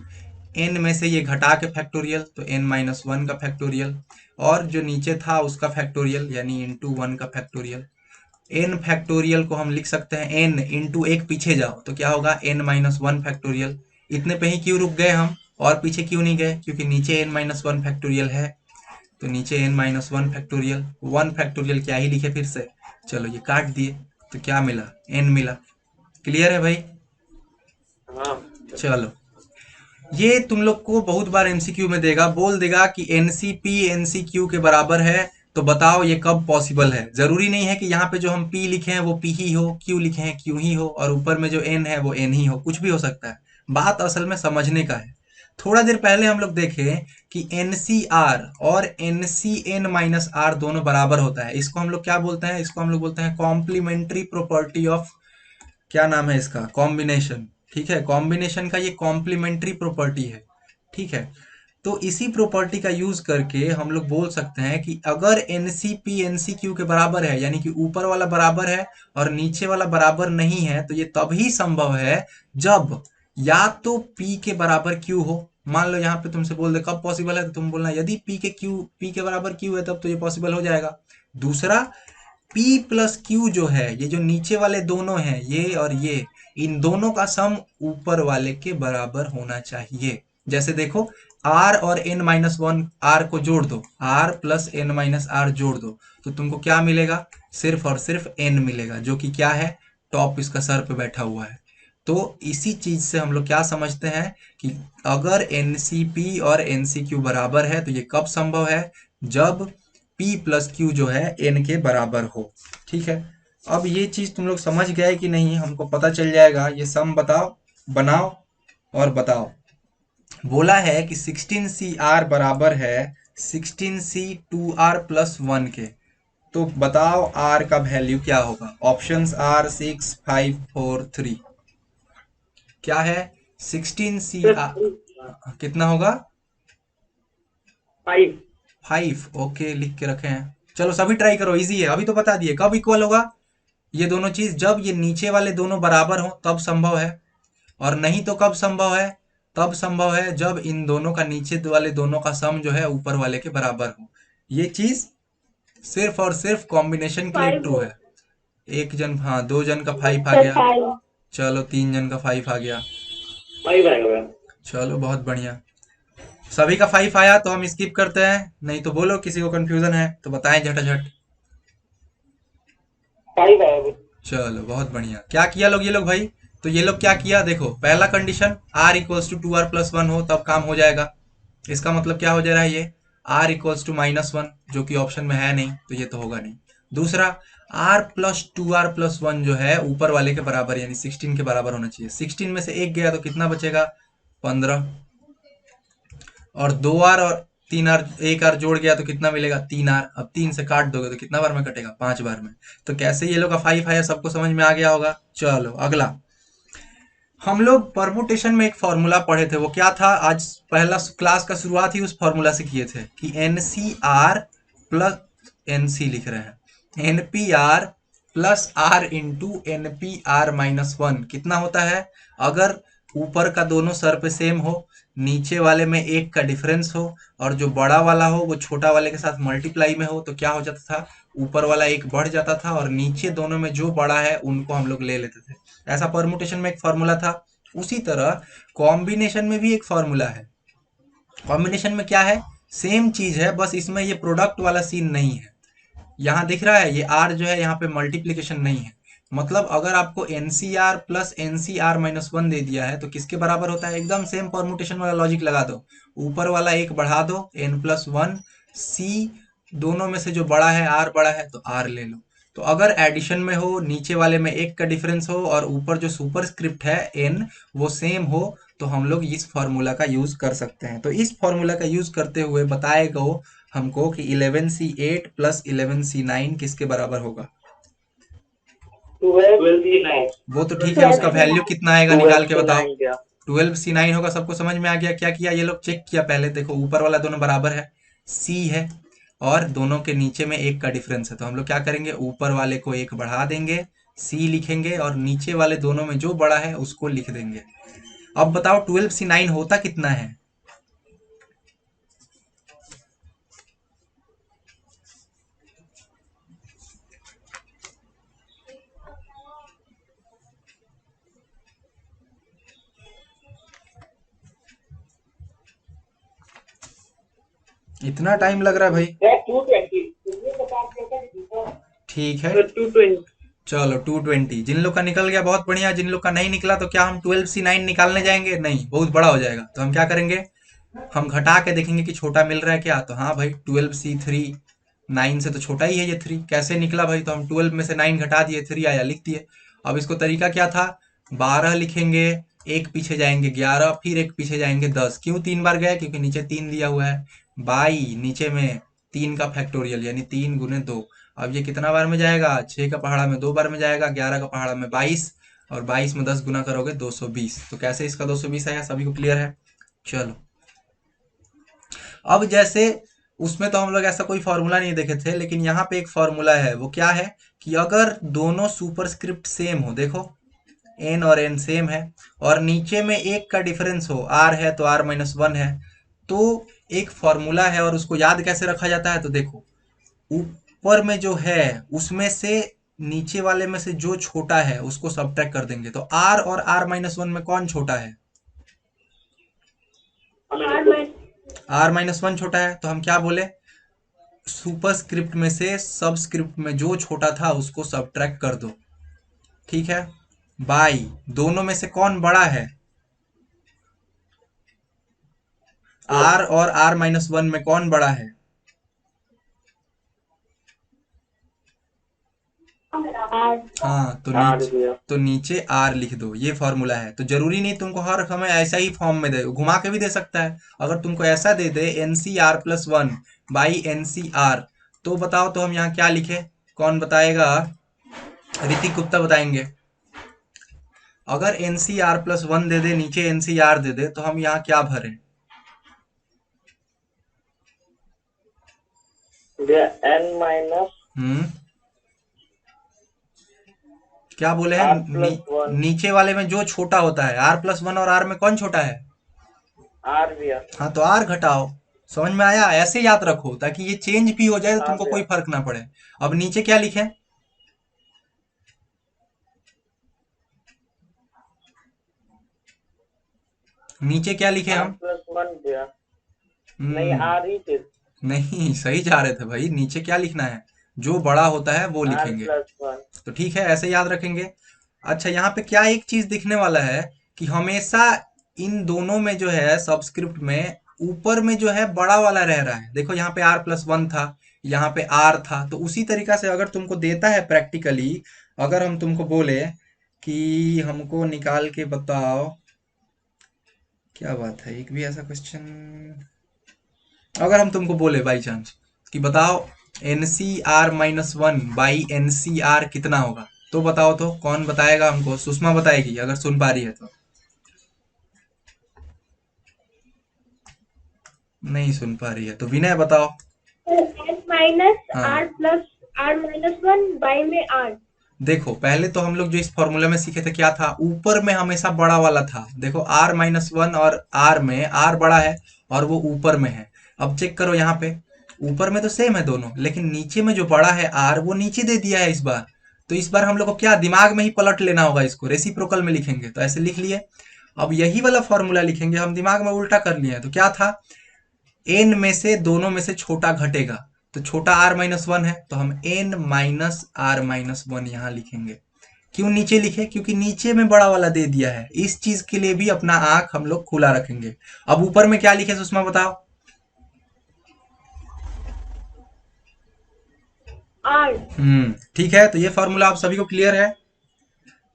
n में से ये घटा के फैक्टोरियल, तो n-1 का फैक्टोरियल, और जो नीचे था उसका फैक्टोरियल यानी इंटू 1 का फैक्टोरियल। n फैक्टोरियल को हम लिख सकते हैं n इंटू एक पीछे जाओ तो क्या होगा, n-1 फैक्टोरियल। इतने पे ही क्यों रुक गए हम, और पीछे क्यों नहीं गए? क्योंकि नीचे n-1 फैक्टोरियल है, तो नीचे n-1 फैक्टोरियल। 1 फैक्टोरियल क्या ही लिखे फिर से। चलो ये काट दिए तो क्या मिला, n मिला। क्लियर है भाई? हाँ चलो, ये तुम लोग को बहुत बार एमसीक्यू में देगा, बोल देगा कि एनसीपी एनसीक्यू के बराबर है, तो बताओ ये कब पॉसिबल है। जरूरी नहीं है कि यहाँ पे जो हम p लिखे हैं वो p ही हो, q लिखे हैं q ही हो, और ऊपर में जो n है वो n ही हो, कुछ भी हो सकता है। बात असल में समझने का है। थोड़ा देर पहले हम लोग देखे कि NCR और NCN-R दोनों बराबर होता है। इसको हम लोग क्या बोलते हैं? इसको हम लोग बोलते हैं कॉम्प्लीमेंट्री प्रॉपर्टी ऑफ, क्या नाम है इसका, कॉम्बिनेशन। ठीक है, कॉम्बिनेशन का ये कॉम्प्लीमेंट्री प्रॉपर्टी है। ठीक है, तो इसी प्रॉपर्टी का यूज करके हम लोग बोल सकते हैं कि अगर एनसीपी एनसीक्यू के बराबर है, यानी कि ऊपर वाला बराबर है और नीचे वाला बराबर नहीं है, तो ये तभी संभव है जब या तो p के बराबर q हो। मान लो यहाँ पे तुमसे बोल दे कब पॉसिबल है, तो तुम बोलना यदि p के बराबर q है तब तो ये पॉसिबल हो जाएगा। दूसरा, P प्लस क्यू जो है, ये जो नीचे वाले दोनों हैं, ये और ये, इन दोनों का सम ऊपर वाले के बराबर होना चाहिए। जैसे देखो, R और n-1, R को जोड़ दो, R प्लस n-R जोड़ दो, तो तुमको क्या मिलेगा? सिर्फ और सिर्फ n मिलेगा, जो कि क्या है, टॉप इसका सर पे बैठा हुआ है। तो इसी चीज से हम लोग क्या समझते हैं कि अगर NCP और NCQ बराबर है तो ये कब संभव है? जब P प्लस क्यू जो है n के बराबर हो। ठीक है, अब ये चीज तुम लोग समझ गए कि नहीं, हमको पता चल जाएगा। ये सम बताओ, बनाओ और बताओ। बोला है कि 16CR बराबर है 16C2R प्लस 1 के। तो बताओ R का वैल्यू क्या होगा? Options are 6, 5, 4, 3। क्या है? 16CR कितना होगा? 5। 5। ओके, लिख के रखे हैं। चलो सभी ट्राई करो, इजी है। अभी तो बता दिए कब इक्वल होगा ये दोनों चीज, जब ये नीचे वाले दोनों बराबर हो तब संभव है, और नहीं तो कब संभव है? तब संभव है जब इन दोनों का, नीचे वाले दोनों का सम जो है ऊपर वाले के बराबर हो। ये चीज सिर्फ और सिर्फ कॉम्बिनेशन के लिए 5 ट्रू है। एक जन, हाँ, 2 जन का 5 आ सर गया। 5। चलो 3 जन का 5 आ गया। 5 आएगा भैया। चलो बहुत बढ़िया, सभी का 5 आया तो हम स्किप करते हैं। नहीं तो बोलो किसी को कंफ्यूजन है तो बताएं झटाझट। 5 आया भैया। चलो बहुत बढ़िया। क्या किया लोग, ये लोग भाई, तो ये लोग क्या किया, देखो पहला condition r equals to 2r plus 1 हो तब काम हो जाएगा। इसका मतलब क्या हो जा रहा है, ये r इक्वल्स टू -1, जो कि ऑप्शन में है नहीं, तो ये तो होगा नहीं। दूसरा, r प्लस 2r प्लस 1 जो है ऊपर वाले के बराबर यानी 16 के बराबर होना चाहिए। 16 में से एक गया तो कितना बचेगा? 15। और 2r और 3r, एक r जोड़ गया तो कितना मिलेगा? 3r। अब 3 से काट दोगे तो कितना बार में कटेगा? 5 बार में। तो कैसे ये लोग का 5 आया, सबको समझ में आ गया होगा। चलो अगला, हम लोग परमुटेशन में एक फॉर्मूला पढ़े थे, वो क्या था? आज पहला क्लास का शुरुआत ही उस फॉर्मूला से किए थे कि NCR प्लस NC लिख रहे हैं, NPR plus R into N P R minus one कितना होता है? अगर ऊपर का दोनों सर पे सेम हो, नीचे वाले में एक का डिफरेंस हो, और जो बड़ा वाला हो वो छोटा वाले के साथ मल्टीप्लाई में हो, तो क्या हो जाता था? ऊपर वाला एक बढ़ जाता था और नीचे दोनों में जो बड़ा है उनको हम लोग ले लेते थे। ऐसा परमुटेशन में एक फॉर्मूला था। उसी तरह कॉम्बिनेशन में भी एक फॉर्मूला है। कॉम्बिनेशन में क्या है? सेम चीज है, बस इसमें ये प्रोडक्ट वाला सीन नहीं है। यहाँ दिख रहा है ये आर जो है यहाँ पे मल्टीप्लीकेशन नहीं है। मतलब अगर आपको nCr plus nCr minus one दे दिया है तो किसके बराबर होता है? एकदम सेम परमुटेशन वाला लॉजिक लगा दो, ऊपर वाला एक बढ़ा दो, एन प्लस वन, सी दोनों में से जो बड़ा है आर बड़ा है तो आर ले लो। तो अगर एडिशन में हो, नीचे वाले में एक का डिफरेंस हो और ऊपर जो सुपर स्क्रिप्ट है एन वो सेम हो, तो हम लोग इस फॉर्मूला का यूज कर सकते हैं। तो इस फॉर्मूला का यूज करते हुए बताएगा हमको कि 11C8 प्लस 11C9 किसके बराबर होगा। 12C9। वो तो ठीक है, उसका वैल्यू कितना आएगा निकाल के बताओ। 12C9 क्या? 12C9 होगा, सबको समझ में आ गया? क्या किया ये लोग? चेक किया पहले, देखो ऊपर वाला दोनों बराबर है, सी है, और दोनों के नीचे में एक का डिफरेंस है, तो हम लोग क्या करेंगे? ऊपर वाले को एक बढ़ा देंगे, सी लिखेंगे, और नीचे वाले दोनों में जो बड़ा है उसको लिख देंगे। अब बताओ 12C9 होता कितना है? इतना टाइम लग रहा है भाई? 220। ठीक है, तो 220। चलो 220। जिन लोग का निकल गया बहुत बढ़िया, जिन लोग का नहीं निकला तो क्या हम 12C9 निकालने जाएंगे? नहीं, बहुत बड़ा हो जाएगा। तो हम क्या करेंगे? हम घटा के देखेंगे कि छोटा मिल रहा है क्या। तो हाँ भाई 12C3 9 से तो छोटा ही है ये 3। कैसे निकला भाई? तो हम 12 में से 9 घटा दिए, 3 आया, लिख दिए। अब इसको तरीका क्या था? 12 लिखेंगे, एक पीछे जाएंगे 11, फिर एक पीछे जाएंगे 10। क्यों 3 बार गए? क्योंकि नीचे 3 दिया हुआ है। बाई नीचे में 3 का फैक्टोरियल यानी 3 गुने 2। अब ये कितना बार में जाएगा? 6 का पहाड़ा में 2 बार में जाएगा, 11 का पहाड़ा में 22, और 22 में 10 गुना करोगे 220। तो कैसे इसका 220 आया? सभी को क्लियर है? चलो, अब जैसे उसमें तो हम लोग ऐसा कोई फॉर्मूला नहीं देखे थे, लेकिन यहाँ पे एक फॉर्मूला है। वो क्या है कि अगर दोनों सुपरस्क्रिप्ट सेम हो, देखो एन और एन सेम है, और नीचे में एक का डिफरेंस हो, आर है तो आर माइनस वन है, तो एक फॉर्मूला है। और उसको याद कैसे रखा जाता है? तो देखो ऊपर में जो है उसमें से नीचे वाले में से जो छोटा है उसको सब्ट्रैक्ट कर देंगे। तो आर और आर माइनस वन में कौन छोटा है? आर माइनस वन छोटा है। तो हम क्या बोले? सुपरस्क्रिप्ट में से सबस्क्रिप्ट में जो छोटा था उसको सब्ट्रैक्ट कर दो। ठीक है, बाई दोनों में से कौन बड़ा है? आर और आर माइनस वन में कौन बड़ा है? हाँ, तो नीचे आर लिख दो। ये फॉर्मूला है। तो जरूरी नहीं तुमको हर समय ऐसा ही फॉर्म में दे, घुमा के भी दे सकता है। अगर तुमको ऐसा दे दे n C r plus one by N C are, तो बताओ तो हम यहाँ क्या लिखे? कौन बताएगा? ऋतिक गुप्ता बताएंगे। अगर n C r plus one दे दे, नीचे एन सी आर दे दे, तो हम यहाँ क्या भरें? एन माइनस क्या बोले हैं? नीचे वाले में जो छोटा होता है, आर प्लस वन, और आर में कौन छोटा है? आर भी है। हाँ, तो आर घटाओ। समझ में आया? ऐसे याद रखो ताकि ये चेंज भी हो जाए तो हाँ तुमको भैया। कोई फर्क ना पड़े। अब नीचे क्या लिखे? नीचे क्या लिखे आर हम? प्लस वन भैया। नहीं, आर ही थे। नहीं, सही जा रहे थे भाई। नीचे क्या लिखना है? जो बड़ा होता है वो आर लिखेंगे। Plus one. तो ठीक है, ऐसे याद रखेंगे। अच्छा, यहाँ पे क्या एक चीज दिखने वाला है कि हमेशा इन दोनों में जो है सबस्क्रिप्ट में ऊपर में जो है बड़ा वाला रह रहा है। देखो यहाँ पे आर प्लस वन था, यहाँ पे आर था। तो उसी तरीका से अगर तुमको देता है प्रैक्टिकली, अगर हम तुमको बोले कि हमको निकाल के बताओ, क्या बात है, एक भी ऐसा क्वेश्चन अगर हम तुमको बोले बाई चांस कि बताओ N C R minus one by N C R कितना होगा, तो बताओ तो कौन बताएगा हमको? सुषमा बताएगी अगर सुन पा रही है तो। नहीं सुन पा रही है तो विनय बताओ। एन माइनस हाँ। R plus R minus one by में आर। देखो पहले तो हम लोग जो इस फॉर्मूला में सीखे थे क्या था, ऊपर में हमेशा बड़ा वाला था। देखो r-1 और r में r बड़ा है और वो ऊपर में है। अब चेक करो यहाँ पे, ऊपर में तो सेम है दोनों, लेकिन नीचे में जो बड़ा है r वो नीचे दे दिया है इस बार। तो इस बार हम लोग को क्या दिमाग में ही पलट लेना होगा, इसको रेसिप्रोकल में लिखेंगे तो ऐसे लिख लिए। अब यही वाला फॉर्मूला लिखेंगे, हम दिमाग में उल्टा कर लिए हैं। तो क्या था, n में से दोनों में से छोटा घटेगा, तो छोटा r-1 है तो हम n माइनस r-1 यहाँ लिखेंगे। क्यों नीचे लिखे, क्योंकि नीचे में बड़ा वाला दे दिया है। इस चीज के लिए भी अपना आंख हम लोग खुला रखेंगे। अब ऊपर में क्या लिखे सुषमा बताओ। R। ठीक है, तो ये फॉर्मूला आप सभी को क्लियर है।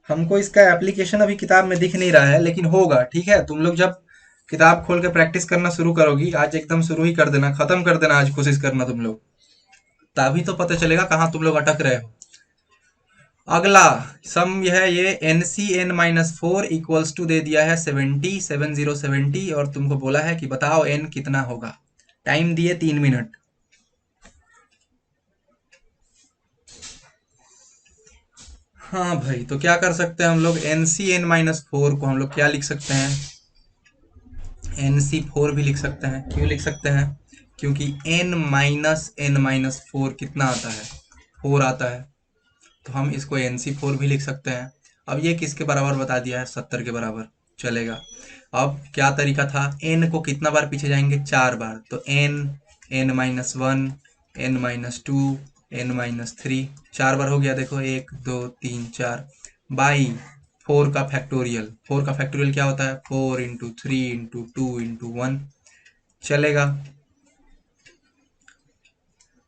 हमको इसका एप्लीकेशन अभी किताब में दिख नहीं रहा है, लेकिन होगा। ठीक है, तुम लोग जब किताब खोल के प्रैक्टिस करना शुरू करोगी, आज एकदम शुरू ही कर देना, खत्म कर देना आज कोशिश करना तुम लोग, तभी तो पता चलेगा कहाँ तुम लोग अटक रहे हो। अगला सम यह है, ये NCn-4 इक्वल्स टू दे दिया है 70 और तुमको बोला है कि बताओ n कितना होगा। टाइम दिए 3 मिनट। हाँ भाई, तो क्या कर सकते हैं हम लोग, NCn-4 को हम लोग क्या लिख सकते हैं, NC4 भी लिख सकते हैं। क्यों लिख सकते हैं, क्योंकि n-4 कितना आता है, 4 आता है, तो हम इसको NC4 भी लिख सकते हैं। अब ये किसके बराबर बता दिया है, 70 के बराबर, चलेगा। अब क्या तरीका था, n को कितना बार पीछे जाएंगे, 4 बार, तो n-1 n-2 n-3 4 बार हो गया। देखो 1 2 3 4 बाई 4 का फैक्टोरियल। 4 का फैक्टोरियल क्या होता है, 4 इंटू 3 इंटू 2 इंटू 1, चलेगा।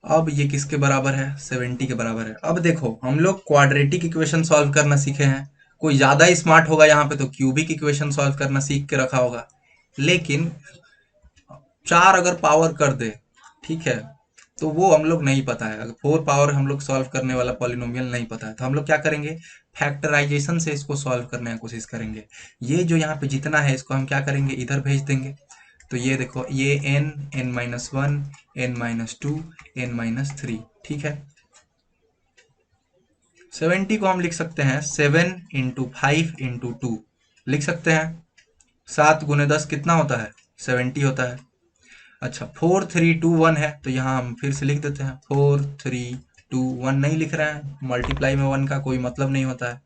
अब ये किसके बराबर है, 70 के बराबर है। अब देखो हम लोग क्वाड्रेटिक इक्वेशन सॉल्व करना सीखे हैं। कोई ज्यादा स्मार्ट होगा यहाँ पे तो क्यूबिक इक्वेशन सॉल्व करना सीख के रखा होगा, लेकिन 4 अगर पावर कर दे, ठीक है, तो वो हम लोग नहीं पता है। अगर 4 पावर हम लोग सॉल्व करने वाला पॉलिनोमियल नहीं पता है, तो हम लोग क्या करेंगे, फैक्टराइजेशन से इसको सॉल्व करने की कोशिश करेंगे। ये जो यहाँ पे जितना है इसको हम क्या करेंगे, इधर भेज देंगे। तो ये देखो, ये n-1 n-2 n-3, ठीक है। 70 को हम लिख सकते हैं 7 इंटू 5 इंटू 2 लिख सकते हैं। 7 गुने 10 कितना होता है, 70 होता है। अच्छा 4 3 2 1 है, तो यहाँ हम फिर से लिख देते हैं 4 3 2 1 नहीं लिख रहे हैं, मल्टीप्लाई में 1 का कोई मतलब नहीं होता है।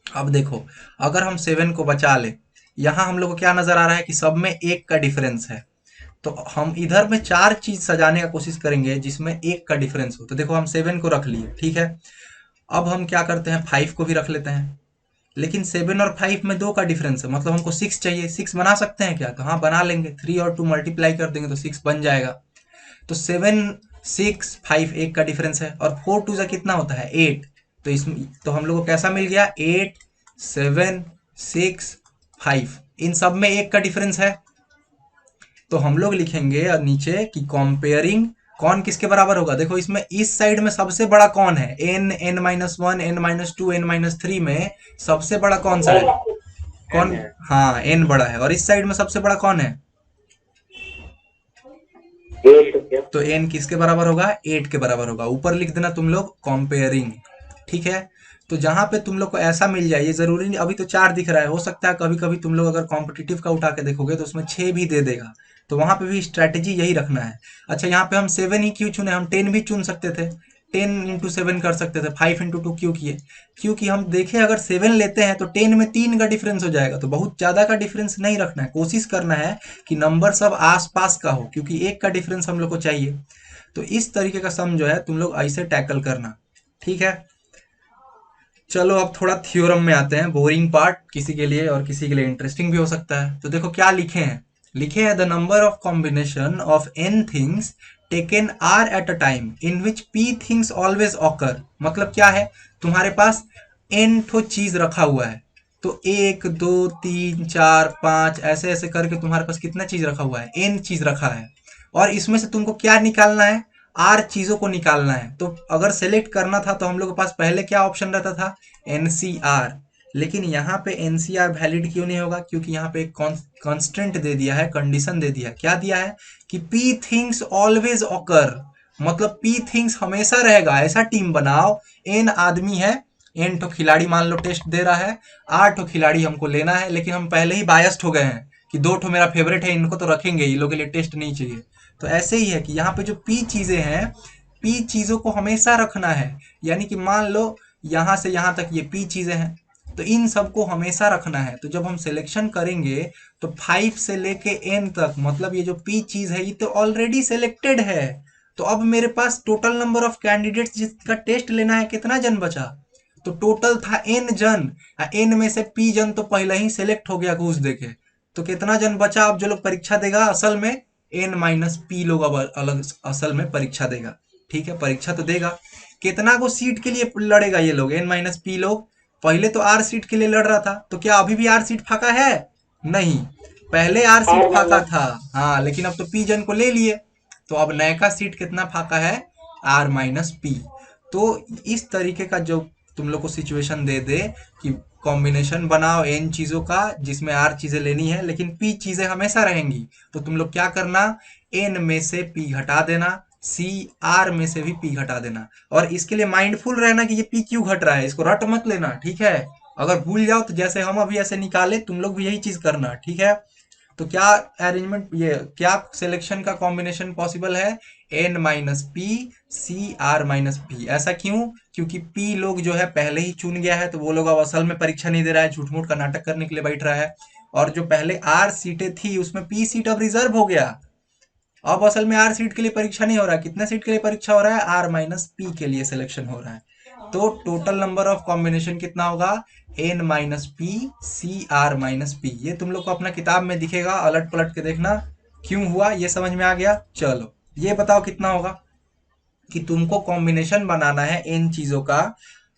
अब देखो अगर हम 7 को बचा ले, यहाँ हम लोग को क्या नजर आ रहा है कि सब में 1 का डिफरेंस है, तो हम इधर में 4 चीज सजाने का कोशिश करेंगे जिसमें 1 का डिफरेंस हो। तो देखो हम 7 को रख लिए, ठीक है। अब हम क्या करते हैं, 5 को भी रख लेते हैं, लेकिन 7 और 5 में 2 का डिफरेंस है, मतलब हमको 6 चाहिए। 6 बना सकते हैं क्या, तो हाँ बना लेंगे, 3 और 2 मल्टीप्लाई कर देंगे तो 6 बन जाएगा। तो 7 6 5 1 का डिफरेंस है, और 4 2 से कितना होता है 8, तो इसमें तो हम लोग को कैसा मिल गया, 8 7 6 5, इन सब में 1 का डिफरेंस है। तो हम लोग लिखेंगे नीचे कि कंपेयरिंग कौन किसके बराबर होगा। देखो इसमें इस साइड में सबसे बड़ा कौन है, n n-1 n-2 n-3 में सबसे बड़ा कौन सा है, कौन, हाँ n बड़ा है। और इस साइड में सबसे बड़ा कौन है, 8। तो n किसके बराबर होगा, 8 के बराबर होगा। ऊपर लिख देना तुम लोग कंपेयरिंग, ठीक है। तो जहां पे तुम लोग को ऐसा मिल जाए, ये जरूरी नहीं, अभी तो 4 दिख रहा है, हो सकता है कभी कभी तुम लोग अगर कॉम्पिटिटिव का उठा के देखोगे तो उसमें 6 भी दे देगा, तो वहां पे भी स्ट्रैटेजी यही रखना है। अच्छा यहाँ पे हम 7 ही क्यों चुने, हम 10 भी चुन सकते थे, 10 इंटू 7 कर सकते थे, 5 इंटू 2 क्यों किए, क्योंकि हम देखें अगर 7 लेते हैं तो 10 में 3 का डिफरेंस हो जाएगा, तो बहुत ज्यादा का डिफरेंस नहीं रखना है। कोशिश करना है कि नंबर सब आसपास का हो, क्योंकि 1 का डिफरेंस हम लोग को चाहिए। तो इस तरीके का सम जो है तुम लोग ऐसे टैकल करना, ठीक है। चलो अब थोड़ा थ्योरम में आते हैं, बोरिंग पार्ट किसी के लिए और किसी के लिए इंटरेस्टिंग भी हो सकता है। तो देखो क्या लिखे हैं, लिखे हैं the number of combination of n things taken r eight a time in which p things always occur. मतलब क्या है, तुम्हारे पास n ठो चीज रखा हुआ है, तो 1 2 3 4 5 ऐसे ऐसे करके तुम्हारे पास कितना चीज रखा हुआ है, n चीज रखा है, और इसमें से तुमको क्या निकालना है, r चीजों को निकालना है। तो अगर सेलेक्ट करना था तो हम लोग के पास पहले क्या ऑप्शन रहता था, NCR, लेकिन यहाँ पे NCR वैलिड क्यों नहीं होगा, क्योंकि यहाँ पे एक कांस्टेंट दे दिया है, कंडीशन दे दिया है। क्या दिया है कि p थिंग्स ऑलवेज ऑकर, मतलब p थिंग्स हमेशा रहेगा। ऐसा टीम बनाओ, n आदमी है n ठो खिलाड़ी मान लो टेस्ट दे रहा है, 8 ठो खिलाड़ी हमको लेना है, लेकिन हम पहले ही बायस्ड हो गए हैं कि 2 ठो मेरा फेवरेट है, इनको तो रखेंगे, ये लोग के लिए टेस्ट नहीं चाहिए। तो ऐसे ही है कि यहाँ पे जो p चीजें हैं, p चीजों को हमेशा रखना है। यानी कि मान लो यहाँ से यहाँ तक ये p चीजें हैं, तो इन सबको हमेशा रखना है। तो जब हम सिलेक्शन करेंगे तो 5 से लेके n तक, मतलब ये जो p चीज है ये तो ऑलरेडी सिलेक्टेड है। तो अब मेरे पास टोटल नंबर ऑफ कैंडिडेट्स जिसका टेस्ट लेना है कितना जन बचा, तो टोटल था n जन, n में से p जन तो पहले ही सिलेक्ट हो गया घूस देके। तो कितना जन बचा अब जो लोग परीक्षा देगा असल में, n माइनस p लोग अब अलग असल में परीक्षा देगा। ठीक है, परीक्षा तो देगा। कितना को सीट के लिए लड़ेगा ये लोग, n माइनस p लोग? पहले तो आर सीट के लिए लड़ रहा था, तो क्या अभी भी आर सीट फाका है? नहीं, पहले आर सीट फाका था, हाँ, लेकिन अब तो पी जन को ले लिए, तो अब नयका सीट कितना फाका है? R minus P. तो इस तरीके का जो तुम लोग को सिचुएशन दे दे कि कॉम्बिनेशन बनाओ एन चीजों का जिसमें आर चीजें लेनी है लेकिन पी चीजें हमेशा रहेंगी, तो तुम लोग क्या करना, एन में से पी घटा देना, सी आर में से भी पी घटा देना। और इसके लिए माइंडफुल रहना कि ये पी क्यों घट रहा है, इसको रट मत लेना, ठीक है? अगर भूल जाओ तो जैसे हम अभी ऐसे निकाले तुम लोग भी यही चीज करना, ठीक है? तो क्या अरेंजमेंट, ये क्या सिलेक्शन का कॉम्बिनेशन पॉसिबल है? N minus P C R minus P. ऐसा क्यों? क्योंकि पी लोग जो है पहले ही चुन गया है, तो वो लोग अब असल में परीक्षा नहीं दे रहा है, झूठ मूठ का नाटक करने के लिए बैठ रहा है। और जो पहले आर सीटें थी उसमें पी सीट अब रिजर्व हो गया, अब असल में आर सीट के लिए परीक्षा नहीं हो रहा है। कितने सीट के लिए परीक्षा हो रहा है? आर माइनस पी के लिए सिलेक्शन हो रहा है। तो टोटल नंबर ऑफ कॉम्बिनेशन कितना होगा? N minus P C R minus P. ये तुम लोग को अपना किताब में दिखेगा, अलट पलट के देखना क्यों हुआ, ये समझ में आ गया? चलो ये बताओ कितना होगा कि तुमको कॉम्बिनेशन बनाना है एन चीजों का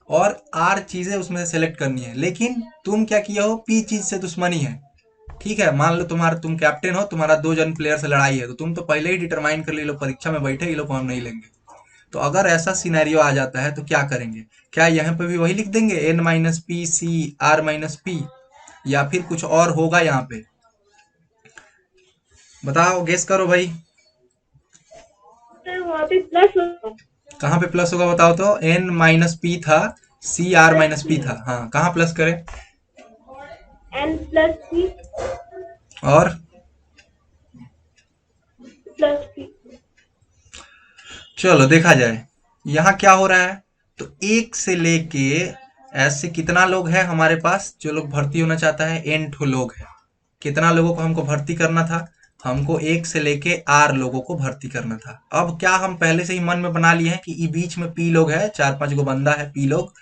और आर चीजें उसमें से सेलेक्ट करनी है, लेकिन तुम क्या किया हो, पी चीज से दुश्मनी है। ठीक है, मान लो तुम कैप्टन हो, तुम्हारा 2 जन प्लेयर से लड़ाई है, तो तुम तो पहले ही डिटरमाइन कर ली लो परीक्षा में बैठे ये लोग को हम नहीं लेंगे। तो अगर ऐसा सिनेरियो आ जाता है तो क्या करेंगे? क्या यहाँ पे भी वही लिख देंगे N minus P C R minus P, या फिर कुछ और होगा यहाँ पे? बताओ, गेस करो भाई। सर वहाँ पे प्लस होगा। कहाँ पे प्लस होगा बताओ तो? एन माइनस पी था, सी आर माइनस पी था, हाँ, कहाँ प्लस करें? एन प्लस पी और प्लस पी। चलो देखा जाए यहाँ क्या हो रहा है। तो 1 से लेके ऐसे कितना लोग है हमारे पास जो लोग भर्ती होना चाहता है? n ठो लोग है। कितना लोगों को हमको भर्ती करना था? हमको 1 से लेके r लोगों को भर्ती करना था। अब क्या हम पहले से ही मन में बना लिए हैं कि बीच में p लोग है, 4-5 गो बंदा है, p लोग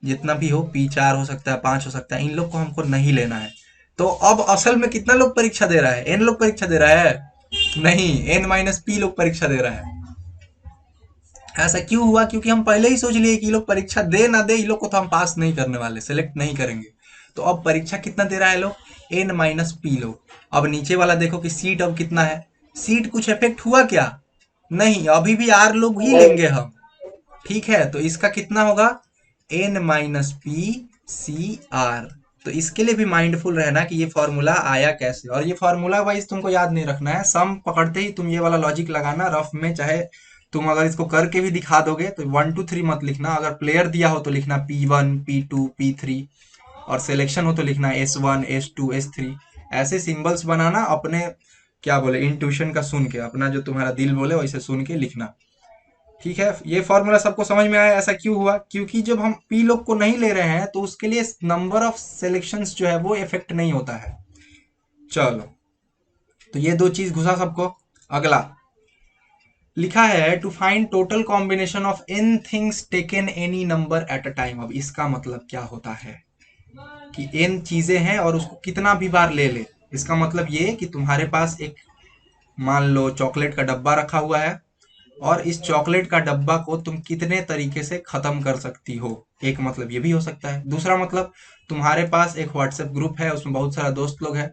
जितना भी हो, p 4 हो सकता है, 5 हो सकता है, इन लोग को हमको नहीं लेना है। तो अब असल में कितना लोग परीक्षा दे रहा है? n लोग परीक्षा दे रहा है? नहीं, n माइनस p लोग परीक्षा दे रहा है। ऐसा क्यों हुआ? क्योंकि हम पहले ही सोच लिए कि ये लोग परीक्षा दे ना दे, ये लोग को तो हम पास नहीं करने वाले, सिलेक्ट नहीं करेंगे। तो अब परीक्षा कितना दे रहा है लोग? एन माइनस पी लोग। अब नीचे वाला देखो कि सीट अब कितना है, सीट कुछ इफेक्ट हुआ क्या? नहीं, अभी भी आर लोग ही लेंगे हम। ठीक है, तो इसका कितना होगा? N minus P C are. तो इसके लिए भी माइंडफुल रहना कि ये फॉर्मूला आया कैसे, और ये फॉर्मूला वाइज तुमको याद नहीं रखना है, सम पकड़ते ही तुम ये वाला लॉजिक लगाना रफ में, चाहे तुम अगर इसको करके भी दिखा दोगे तो 1 2 3 मत लिखना, अगर प्लेयर दिया हो तो लिखना P1 P2 P3, और सिलेक्शन हो तो लिखना S1 S2 S3। ऐसे सिंबल्स बनाना अपने क्या बोले इंट्यूशन का सुन के, अपना जो तुम्हारा दिल बोले वैसे सुन के लिखना। ठीक है, ये फॉर्मूला सबको समझ में आया? ऐसा क्यों हुआ? क्योंकि जब हम पी लोग को नहीं ले रहे हैं तो उसके लिए नंबर ऑफ सिलेक्शंस जो है वो इफेक्ट नहीं होता है। चलो, तो ये 2 चीज घुसा सबको। अगला लिखा है to find total combination of N things taken any number at a time. अब इसका मतलब क्या होता है कि एन चीजें हैं और उसको कितना भी बार ले ले। इसका मतलब ये कि तुम्हारे पास एक, मान लो चॉकलेट का डब्बा रखा हुआ है, और इस चॉकलेट का डब्बा को तुम कितने तरीके से खत्म कर सकती हो, एक मतलब ये भी हो सकता है। दूसरा मतलब तुम्हारे पास एक व्हाट्सएप ग्रुप है, उसमें बहुत सारा दोस्त लोग हैं,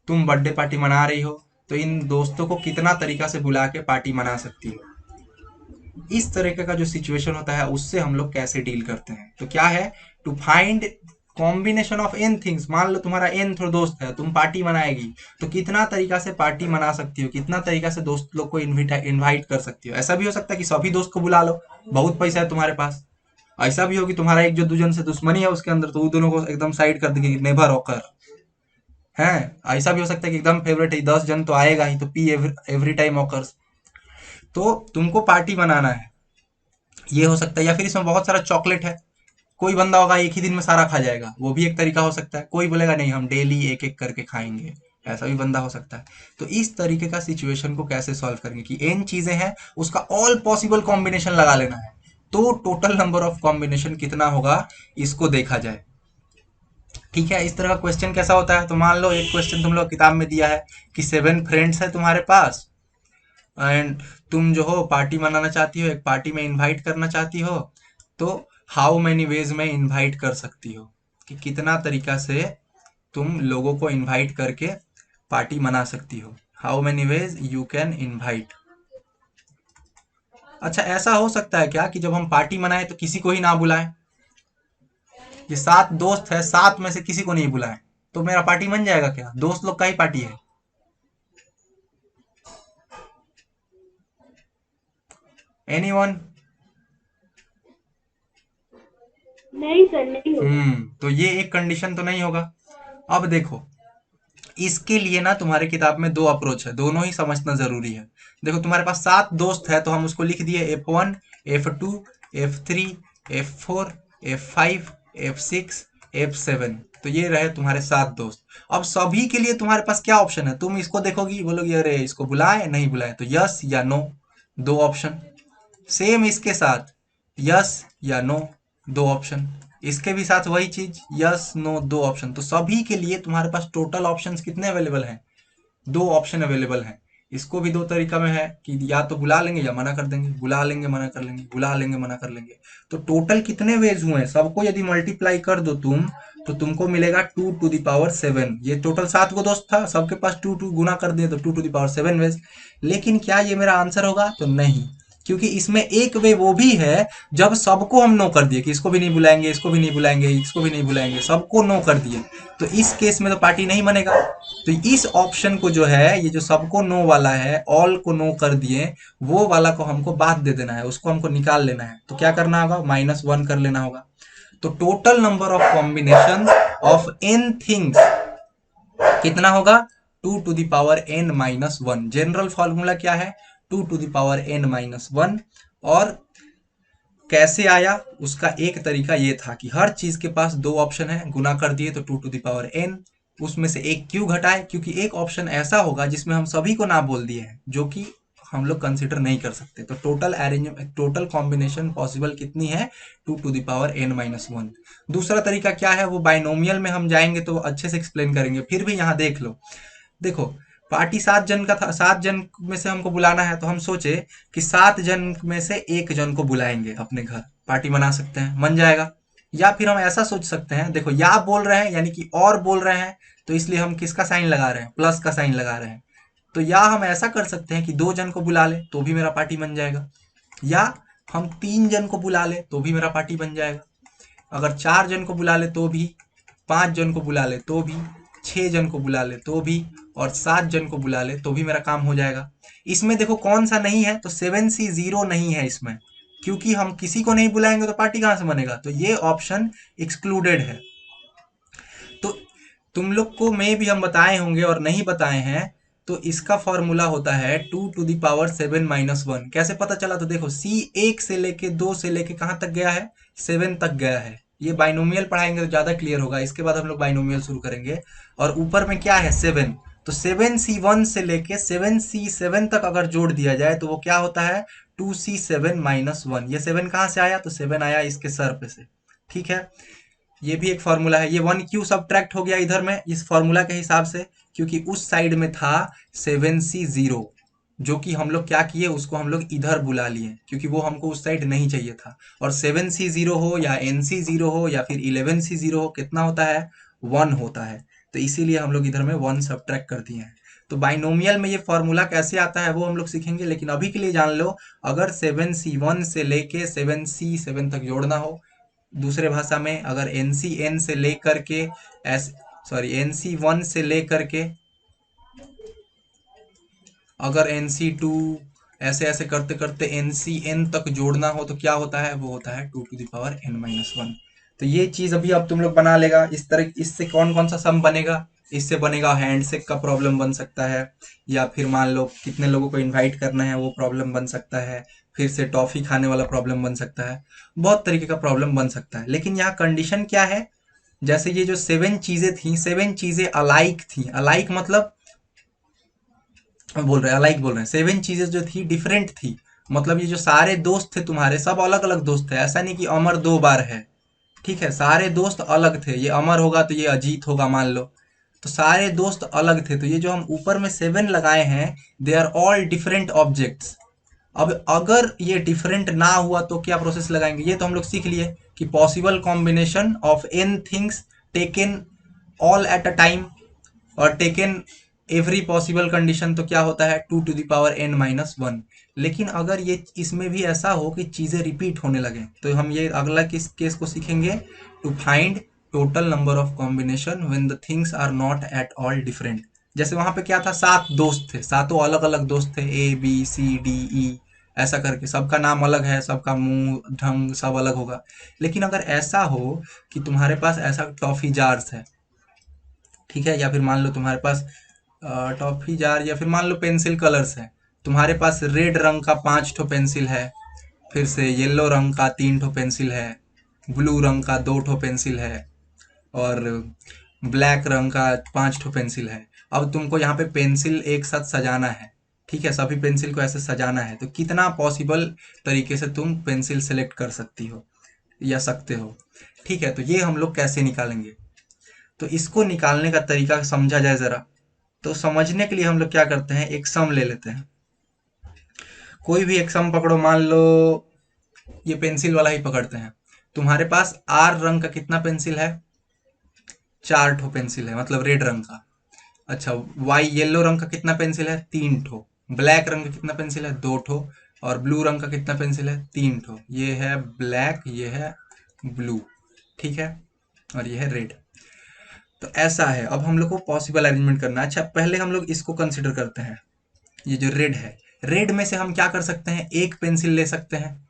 तुम बर्थडे पार्टी मना रही हो, तो इन दोस्तों को कितना तरीका से बुला के पार्टी मना सकती हो। इस तरीके का जो सिचुएशन होता है उससे हम लोग कैसे डील करते हैं? तो क्या है, to find combination of N things. मान लो तुम्हारा एन थोड़ा दोस्त है, तुम पार्टी मनाएगी, तो कितना तरीका से पार्टी मना सकती हो, कितना तरीका से दोस्त लोग को इनवाइट कर सकती हो। ऐसा भी हो सकता है कि सभी दोस्त को बुला लो, बहुत पैसा है तुम्हारे पास, ऐसा भी हो कि तुम्हारा एक जो दूजन से दुश्मनी है उसके अंदर, तो वो दोनों को एकदम साइड कर देगी, नेवर ऑकर है। ऐसा भी हो सकता है कि एकदम फेवरेट है, 10 जन तो आएगा ही, तो पी एवरी टाइम ऑकर्स। तो तुमको पार्टी बनाना है, ये हो सकता है। या फिर इसमें बहुत सारा चॉकलेट है, कोई बंदा होगा एक ही दिन में सारा खा जाएगा, वो भी एक तरीका हो सकता है। कोई बोलेगा नहीं हम डेली एक एक करके खाएंगे, ऐसा भी बंदा हो सकता है। तो इस तरीके का सिचुएशन को कैसे सॉल्व करेंगे कि n चीजें हैं, उसका ऑल पॉसिबल कॉम्बिनेशन लगा लेना है, तो टोटल नंबर ऑफ कॉम्बिनेशन कितना होगा इसको देखा जाए। ठीक है, इस तरह का क्वेश्चन कैसा होता है, तो मान लो एक क्वेश्चन तुम लोग किताब में दिया है कि 7 फ्रेंड्स है तुम्हारे पास, एंड तुम जो हो पार्टी मनाना चाहती हो, एक पार्टी में इनवाइट करना चाहती हो, तो हाउ मेनी वेज में इनवाइट कर सकती हो, कि कितना तरीका से तुम लोगों को इनवाइट करके पार्टी मना सकती हो, how many ways you can invite. अच्छा, ऐसा हो सकता है क्या कि जब हम पार्टी मनाए तो किसी को ही ना बुलाएं, ये 7 दोस्त है, 7 में से किसी को नहीं बुलाएं, तो मेरा पार्टी बन जाएगा क्या? दोस्त लोग का ही पार्टी है। एनीवन? नहीं सर, नहीं होगा। तो ये एक कंडीशन तो नहीं होगा। अब देखो, इसके लिए ना तुम्हारे किताब में 2 अप्रोच है, दोनों ही समझना जरूरी है। देखो तुम्हारे पास 7 दोस्त है, तो हम उसको लिख दिए F1, F2, F3, F4, F5, F6, F7। तो ये रहे तुम्हारे 7 दोस्त। अब सभी के लिए तुम्हारे पास क्या ऑप्शन है, तुम इसको देखोगी, बोलोगी अरे इसको बुलाए नहीं बुलाए, तो यस या नो, 2 ऑप्शन। सेम इसके साथ, यस या नो, 2 ऑप्शन। इसके भी साथ वही चीज, यस नो, 2 ऑप्शन। तो सभी के लिए तुम्हारे पास टोटल ऑप्शंस कितने अवेलेबल हैं? 2 ऑप्शन अवेलेबल हैं। इसको भी 2 तरीका में है कि या तो बुला लेंगे या मना कर देंगे, बुला लेंगे मना कर लेंगे, बुला लेंगे मना कर लेंगे। तो टोटल कितने वेज हुए, सबको यदि मल्टीप्लाई कर दो तुम, तो तुमको मिलेगा 2 टू द पावर 7। ये टोटल 7 को दोस्त था, सबके पास 2 2 गुना कर दिए तो 2 टू द पावर 7 वेज। लेकिन क्या ये मेरा आंसर होगा? तो नहीं, क्योंकि इसमें एक वे वो भी है जब सबको हम नो कर दिए कि इसको भी नहीं बुलाएंगे, इसको भी नहीं बुलाएंगे, इसको भी नहीं बुलाएंगे, सबको नो कर दिए, तो इस केस में तो पार्टी नहीं बनेगा। तो इस ऑप्शन को जो है, ये जो सबको नो वाला है, ऑल को नो कर दिए, वो वाला को हमको बाद दे देना है, उसको हमको निकाल लेना है। तो क्या करना होगा? -1 कर लेना होगा। तो total number of combination of n things कितना होगा? 2 to the power n-1। General formula क्या है? 2 टू द पावर n-1। और कैसे आया उसका एक तरीका ये था कि हर चीज के पास 2 ऑप्शन है, गुना कर दिए तो 2 टू द पावर n, उसमें से एक क्यों घटाए? क्योंकि एक ऑप्शन ऐसा होगा जिसमें हम सभी को ना बोल दिए हैं, जो कि हम लोग कंसिडर नहीं कर सकते। तो टोटल कॉम्बिनेशन पॉसिबल कितनी है? 2 टू द पावर n-1। दूसरा तरीका क्या है, वो बाइनोमियल में हम जाएंगे तो अच्छे से एक्सप्लेन करेंगे। फिर भी यहाँ देख लो, देखो पार्टी 7 जन का था, 7 जन में से हमको बुलाना है, तो हम सोचे कि 7 जन में से 1 जन को बुलाएंगे अपने घर, पार्टी मना सकते हैं, मन जाएगा। या फिर हम ऐसा सोच सकते हैं, देखो या बोल रहे हैं यानी कि और बोल रहे हैं, तो इसलिए हम किसका साइन लगा रहे हैं? प्लस का साइन लगा रहे हैं। तो या हम ऐसा कर सकते हैं कि 2 जन को बुला ले तो भी मेरा पार्टी बन जाएगा, या हम 3 जन को बुला ले तो भी मेरा पार्टी बन जाएगा, अगर 4 जन को बुला ले तो भी, 5 जन को बुला ले तो भी, 6 जन को बुला ले तो भी, और 7 जन को बुला ले तो भी मेरा काम हो जाएगा। इसमें देखो कौन सा नहीं है, तो 7C0 नहीं है इसमें, क्योंकि हम किसी को नहीं बुलाएंगे तो पार्टी कहां से बनेगा, तो ये ऑप्शन एक्सक्लूडेड है। तो तुम लोग को में भी हम बताए होंगे और नहीं बताए हैं, तो इसका फॉर्मूला होता है 2 टू द पावर 7-1। कैसे पता चला? तो देखो C 1 से लेके 2 से लेके कहां तक गया है? 7 तक गया है। ये बाइनोमियल पढ़ाएंगे तो ज्यादा क्लियर होगा, इसके बाद हम लोग बाइनोमियल शुरू करेंगे। और ऊपर में क्या है? 7। तो 7C1 से लेके 7C7 तक अगर जोड़ दिया जाए तो वो क्या होता है? 2C7-1। ये 7 कहां से आया? तो 7 आया इसके सर पे से। ठीक है, ये भी एक फॉर्मूला है। ये 1 क्यों सब्ट्रैक्ट हो गया इधर में इस फॉर्मूला के हिसाब से? क्योंकि उस साइड में था 7C0, जो कि हम लोग क्या किए, उसको हम लोग इधर बुला लिए, क्योंकि वो हमको उस साइड नहीं चाहिए था। और 7C0 हो या NC0 हो या फिर 11C0 हो, कितना होता है? 1 होता है। तो इसीलिए हम लोग इधर में 1 सब्ट्रैक्ट कर दिए हैं। तो बाइनोमियल में ये फॉर्मूला कैसे आता है वो हम लोग सीखेंगे, लेकिन अभी के लिए जान लो, अगर 7C1 से लेके 7C7 तक जोड़ना हो, दूसरे भाषा में अगर NC1 से लेकर के NC1 से लेकर के अगर NC2, ऐसे ऐसे करते करते NCN तक जोड़ना हो तो क्या होता है, वो होता है 2 to the power n-1। तो ये चीज अभी अब तुम लोग बना लेगा इस तरह। इससे कौन कौन सा सम बनेगा, इससे बनेगा हैंडशेक का प्रॉब्लम बन सकता है, या फिर मान लो कितने लोगों को इनवाइट करना है वो प्रॉब्लम बन सकता है, फिर से टॉफी खाने वाला प्रॉब्लम बन सकता है, बहुत तरीके का प्रॉब्लम बन सकता है। लेकिन यहाँ कंडीशन क्या है, जैसे ये जो 7 चीजें थी, 7 चीजें अलाइक थी। अलाइक मतलब बोल रहे हैं, अलाइक बोल रहे हैं, 7 चीजें जो थी डिफरेंट थी। मतलब ये जो सारे दोस्त थे तुम्हारे, सब अलग अलग दोस्त थे। ऐसा नहीं कि अमर 2 बार है, ठीक है, सारे दोस्त अलग थे। ये अमर होगा तो ये अजीत होगा मान लो, तो सारे दोस्त अलग थे। तो ये जो हम ऊपर में 7 लगाए हैं, they are all different objects. अब अगर ये डिफरेंट ना हुआ तो क्या प्रोसेस लगाएंगे, ये तो हम लोग सीख लिए कि possible combination of n things taken all at a time और टेकन एवरी पॉसिबल कंडीशन, तो क्या होता है 2 to the power n-1। लेकिन अगर ये इसमें भी ऐसा हो कि चीजें रिपीट होने लगे, तो हम ये अगला किस केस को सीखेंगे, to find total number of combination when the things are not at all different. जैसे वहां पे क्या था, 7 दोस्त थे, सातों अलग अलग दोस्त थे, A B C D E ऐसा करके, सबका नाम अलग है, सबका मुंह ढंग सब अलग होगा। लेकिन अगर ऐसा हो कि तुम्हारे पास ऐसा टॉफी जार्स है, ठीक है, या फिर मान लो तुम्हारे पास टॉफी जार, या फिर मान लो पेंसिल कलर्स है, तुम्हारे पास रेड रंग का 5 ठो पेंसिल है, फिर से येलो रंग का 3 ठो पेंसिल है, ब्लू रंग का 2 ठो पेंसिल है, और ब्लैक रंग का 5 ठो पेंसिल है। अब तुमको यहाँ पे पेंसिल एक साथ सजाना है, ठीक है, सभी पेंसिल को ऐसे सजाना है, तो कितना पॉसिबल तरीके से तुम पेंसिल सेलेक्ट कर सकती हो या सकते हो, ठीक है। तो ये हम लोग कैसे निकालेंगे, तो इसको निकालने का तरीका समझा जाए जरा। तो समझने के लिए हम लोग क्या करते हैं, एक सम ले लेते हैं। कोई भी एक सम पकड़ो, मान लो ये पेंसिल वाला ही पकड़ते हैं। तुम्हारे पास R रंग का कितना पेंसिल है, 4 ठो पेंसिल है, मतलब रेड रंग का। अच्छा, Y येलो रंग का कितना पेंसिल है, 3 ठो। ब्लैक रंग का कितना पेंसिल है, 2 ठो। और ब्लू रंग का कितना पेंसिल है, 3 ठो। ये है ब्लैक, ये है ब्लू, ठीक है, और ये है रेड। तो ऐसा है। अब हम लोग को पॉसिबल अरेंजमेंट करना है। अच्छा, पहले हम लोग इसको कंसिडर करते हैं, ये जो रेड है, रेड में से हम क्या कर सकते हैं, एक पेंसिल ले सकते हैं,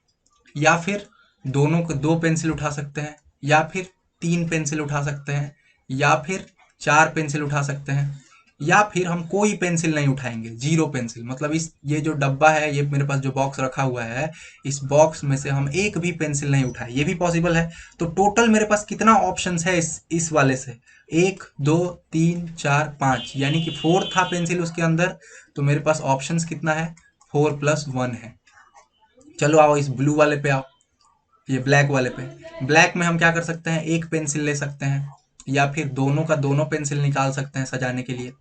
या फिर दोनों को 2 पेंसिल उठा सकते हैं, या फिर 3 पेंसिल उठा सकते हैं, या फिर 4 पेंसिल उठा सकते हैं, या फिर हम कोई पेंसिल नहीं उठाएंगे, 0 पेंसिल। मतलब इस ये जो डब्बा है, ये मेरे पास जो बॉक्स रखा हुआ है, इस बॉक्स में से हम एक भी पेंसिल नहीं उठाए, ये भी पॉसिबल है। तो टोटल मेरे पास कितना ऑप्शंस है इस वाले से, 1 2 3 4 5, यानी कि 4 था पेंसिल उसके अंदर। तो मेरे पास ऑप्शंस कितना है, 4 + 1 है। चलो आओ इस ब्लू वाले पे आओ, ये ब्लैक वाले पे। ब्लैक में हम क्या कर सकते हैं, एक पेंसिल ले सकते हैं, या फिर दोनों का दोनों पेंसिल निकाल सकते हैं सजाने के लिए,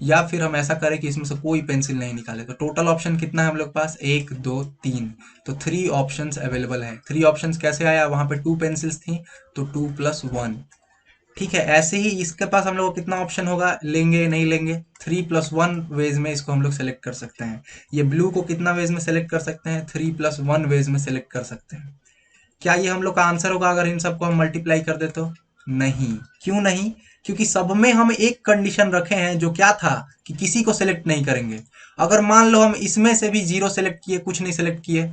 या फिर हम ऐसा करें कि इसमें से कोई पेंसिल नहीं निकाले। तो टोटल ऑप्शन कितना है हम लोग पास, 1 2 3। तो 3 ऑप्शंस अवेलेबल है। 3 ऑप्शंस कैसे आया, वहां पे 2 पेंसिल्स थी, तो 2 + 1, ठीक है। ऐसे ही इसके पास हम लोग को कितना ऑप्शन होगा, लेंगे नहीं लेंगे, 3 + 1 वेज में इसको हम लोग सेलेक्ट कर सकते हैं। ये ब्लू को कितना वेज में सेलेक्ट कर सकते हैं, 3 + 1 वेज में सेलेक्ट कर सकते हैं। क्या ये हम लोग का आंसर होगा अगर इन सबको हम मल्टीप्लाई कर दे तो? नहीं। क्यों नहीं? क्योंकि सब में हम एक कंडीशन रखे हैं, जो क्या था कि किसी को सेलेक्ट नहीं करेंगे। अगर मान लो हम इसमें से भी 0 सेलेक्ट किए, कुछ नहीं सेलेक्ट किए,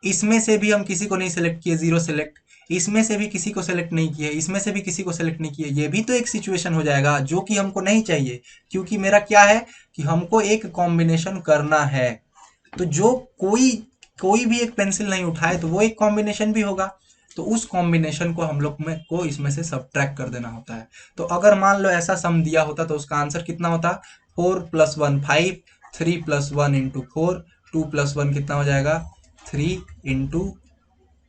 इसमें से भी हम किसी को नहीं सेलेक्ट किए, 0 सेलेक्ट, इसमें से भी किसी को सेलेक्ट नहीं किए, इसमें से भी किसी को सेलेक्ट नहीं किए, ये भी तो एक सिचुएशन हो जाएगा, जो कि हमको नहीं चाहिए। क्योंकि मेरा क्या है कि हमको एक कॉम्बिनेशन करना है। तो जो कोई भी एक पेंसिल नहीं उठाए तो वो एक कॉम्बिनेशन भी होगा। तो उस कॉम्बिनेशन को हम लोग में को इसमें से सब्ट्रैक्ट कर देना होता है। तो अगर मान लो ऐसा सम दिया होता तो उसका आंसर कितना होता, 4 + 1 5, 3 + 1 × 4, 2 + 1 कितना हो जाएगा, 3 ×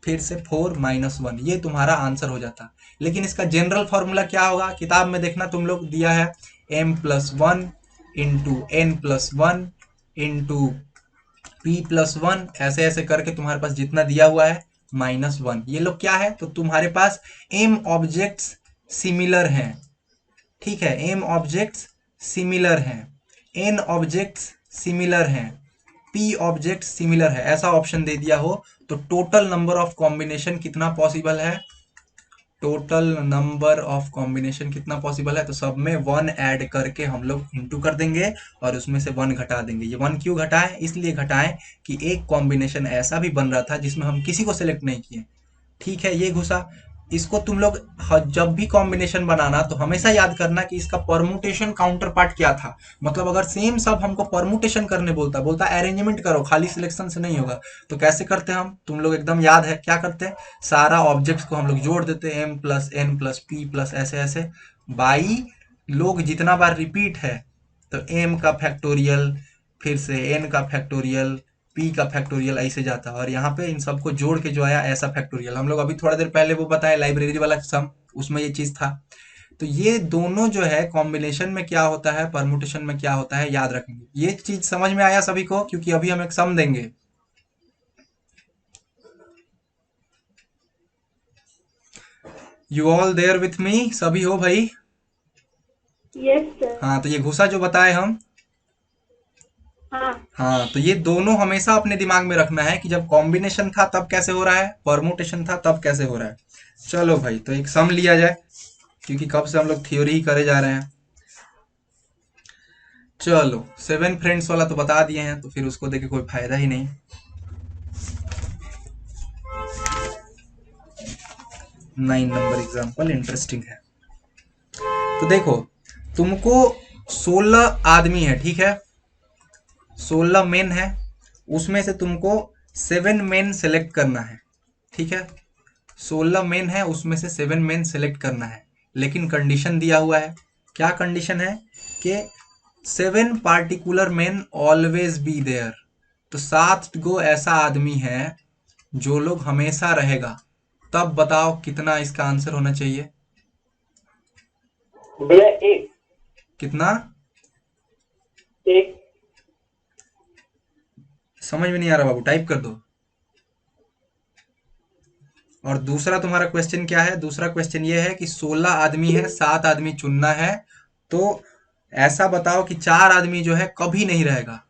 फिर से 4 - 1, ये तुम्हारा आंसर हो जाता। लेकिन इसका जनरल फॉर्मूला क्या होगा, किताब में देखना तुम लोग दिया है, m + 1 × n + 1 × p+1, ऐसे ऐसे करके तुम्हारे पास जितना दिया हुआ है -1। ये लोग क्या है, तो तुम्हारे पास m ऑब्जेक्ट्स सिमिलर हैं, ठीक है, m ऑब्जेक्ट्स सिमिलर हैं, n ऑब्जेक्ट्स सिमिलर हैं, p ऑब्जेक्ट सिमिलर है, ऐसा ऑप्शन दे दिया हो तो टोटल नंबर ऑफ कॉम्बिनेशन कितना पॉसिबल है, टोटल नंबर ऑफ कॉम्बिनेशन कितना पॉसिबल है, तो सब में 1 ऐड करके हम लोग इंटू कर देंगे और उसमें से 1 घटा देंगे। ये 1 क्यों घटाएं, इसलिए घटाएं कि एक कॉम्बिनेशन ऐसा भी बन रहा था जिसमें हम किसी को सिलेक्ट नहीं किए। ठीक है, ये घुसा। इसको तुम लोग जब भी कॉम्बिनेशन बनाना तो हमेशा याद करना कि इसका परमुटेशन काउंटर पार्ट क्या था। मतलब अगर सेम सब हमको परमुटेशन करने बोलता अरेंजमेंट करो, खाली सिलेक्शन से नहीं होगा। तो कैसे करते हैं हम, तुम लोग एकदम याद है क्या करते हैं, सारा ऑब्जेक्ट्स को हम लोग जोड़ देते हैं, m+n+p+ ऐसे ऐसे बाई लोग जितना बार रिपीट है तो m का फैक्टोरियल, फिर से n का फैक्टोरियल, p का फैक्टोरियल ऐसे जाता है। और यहाँ पे इन सबको जोड़ के जो आया ऐसा फैक्टोरियल। हम लोग अभी थोड़ा देर पहले वो बताया लाइब्रेरी वाला सम, उसमें ये चीज था। तो ये दोनों जो है कॉम्बिनेशन में क्या होता है, परमुटेशन में क्या होता है, याद रखेंगे। ये चीज समझ में आया सभी को, क्योंकि अभी हम एक सम देंगे। You all there with me, सभी हो भाई? Yes sir. हाँ, तो ये घुसा जो बताए हम, हाँ, तो ये दोनों हमेशा अपने दिमाग में रखना है कि जब कॉम्बिनेशन था तब कैसे हो रहा है, परमुटेशन था तब कैसे हो रहा है। चलो भाई, तो एक सम लिया जाए, क्योंकि कब से हम लोग थ्योरी ही करे जा रहे हैं। चलो 7 फ्रेंड्स वाला तो बता दिए हैं, तो फिर उसको देखे कोई फायदा ही नहीं। 9 नंबर एग्जाम्पल इंटरेस्टिंग है। तो देखो, तुमको 16 आदमी है, ठीक है, 16 मेन है, उसमें से तुमको 7 मेन सेलेक्ट करना है। ठीक है, 16 मेन है, उसमें से 7 मेन सेलेक्ट करना है। लेकिन कंडीशन दिया हुआ है, क्या कंडीशन है कि 7 particular men always be there. तो 7 गो ऐसा आदमी है जो लोग हमेशा रहेगा। तब बताओ कितना इसका आंसर होना चाहिए? भैया एक। कितना? एक। समझ में नहीं आ रहा बाबू, टाइप कर दो। और दूसरा तुम्हारा क्वेश्चन क्या है? दूसरा क्वेश्चन ये है कि 16 आदमी है, 7 आदमी चुनना है, तो ऐसा बताओ कि 4 आदमी जो है कभी नहीं रहेगा।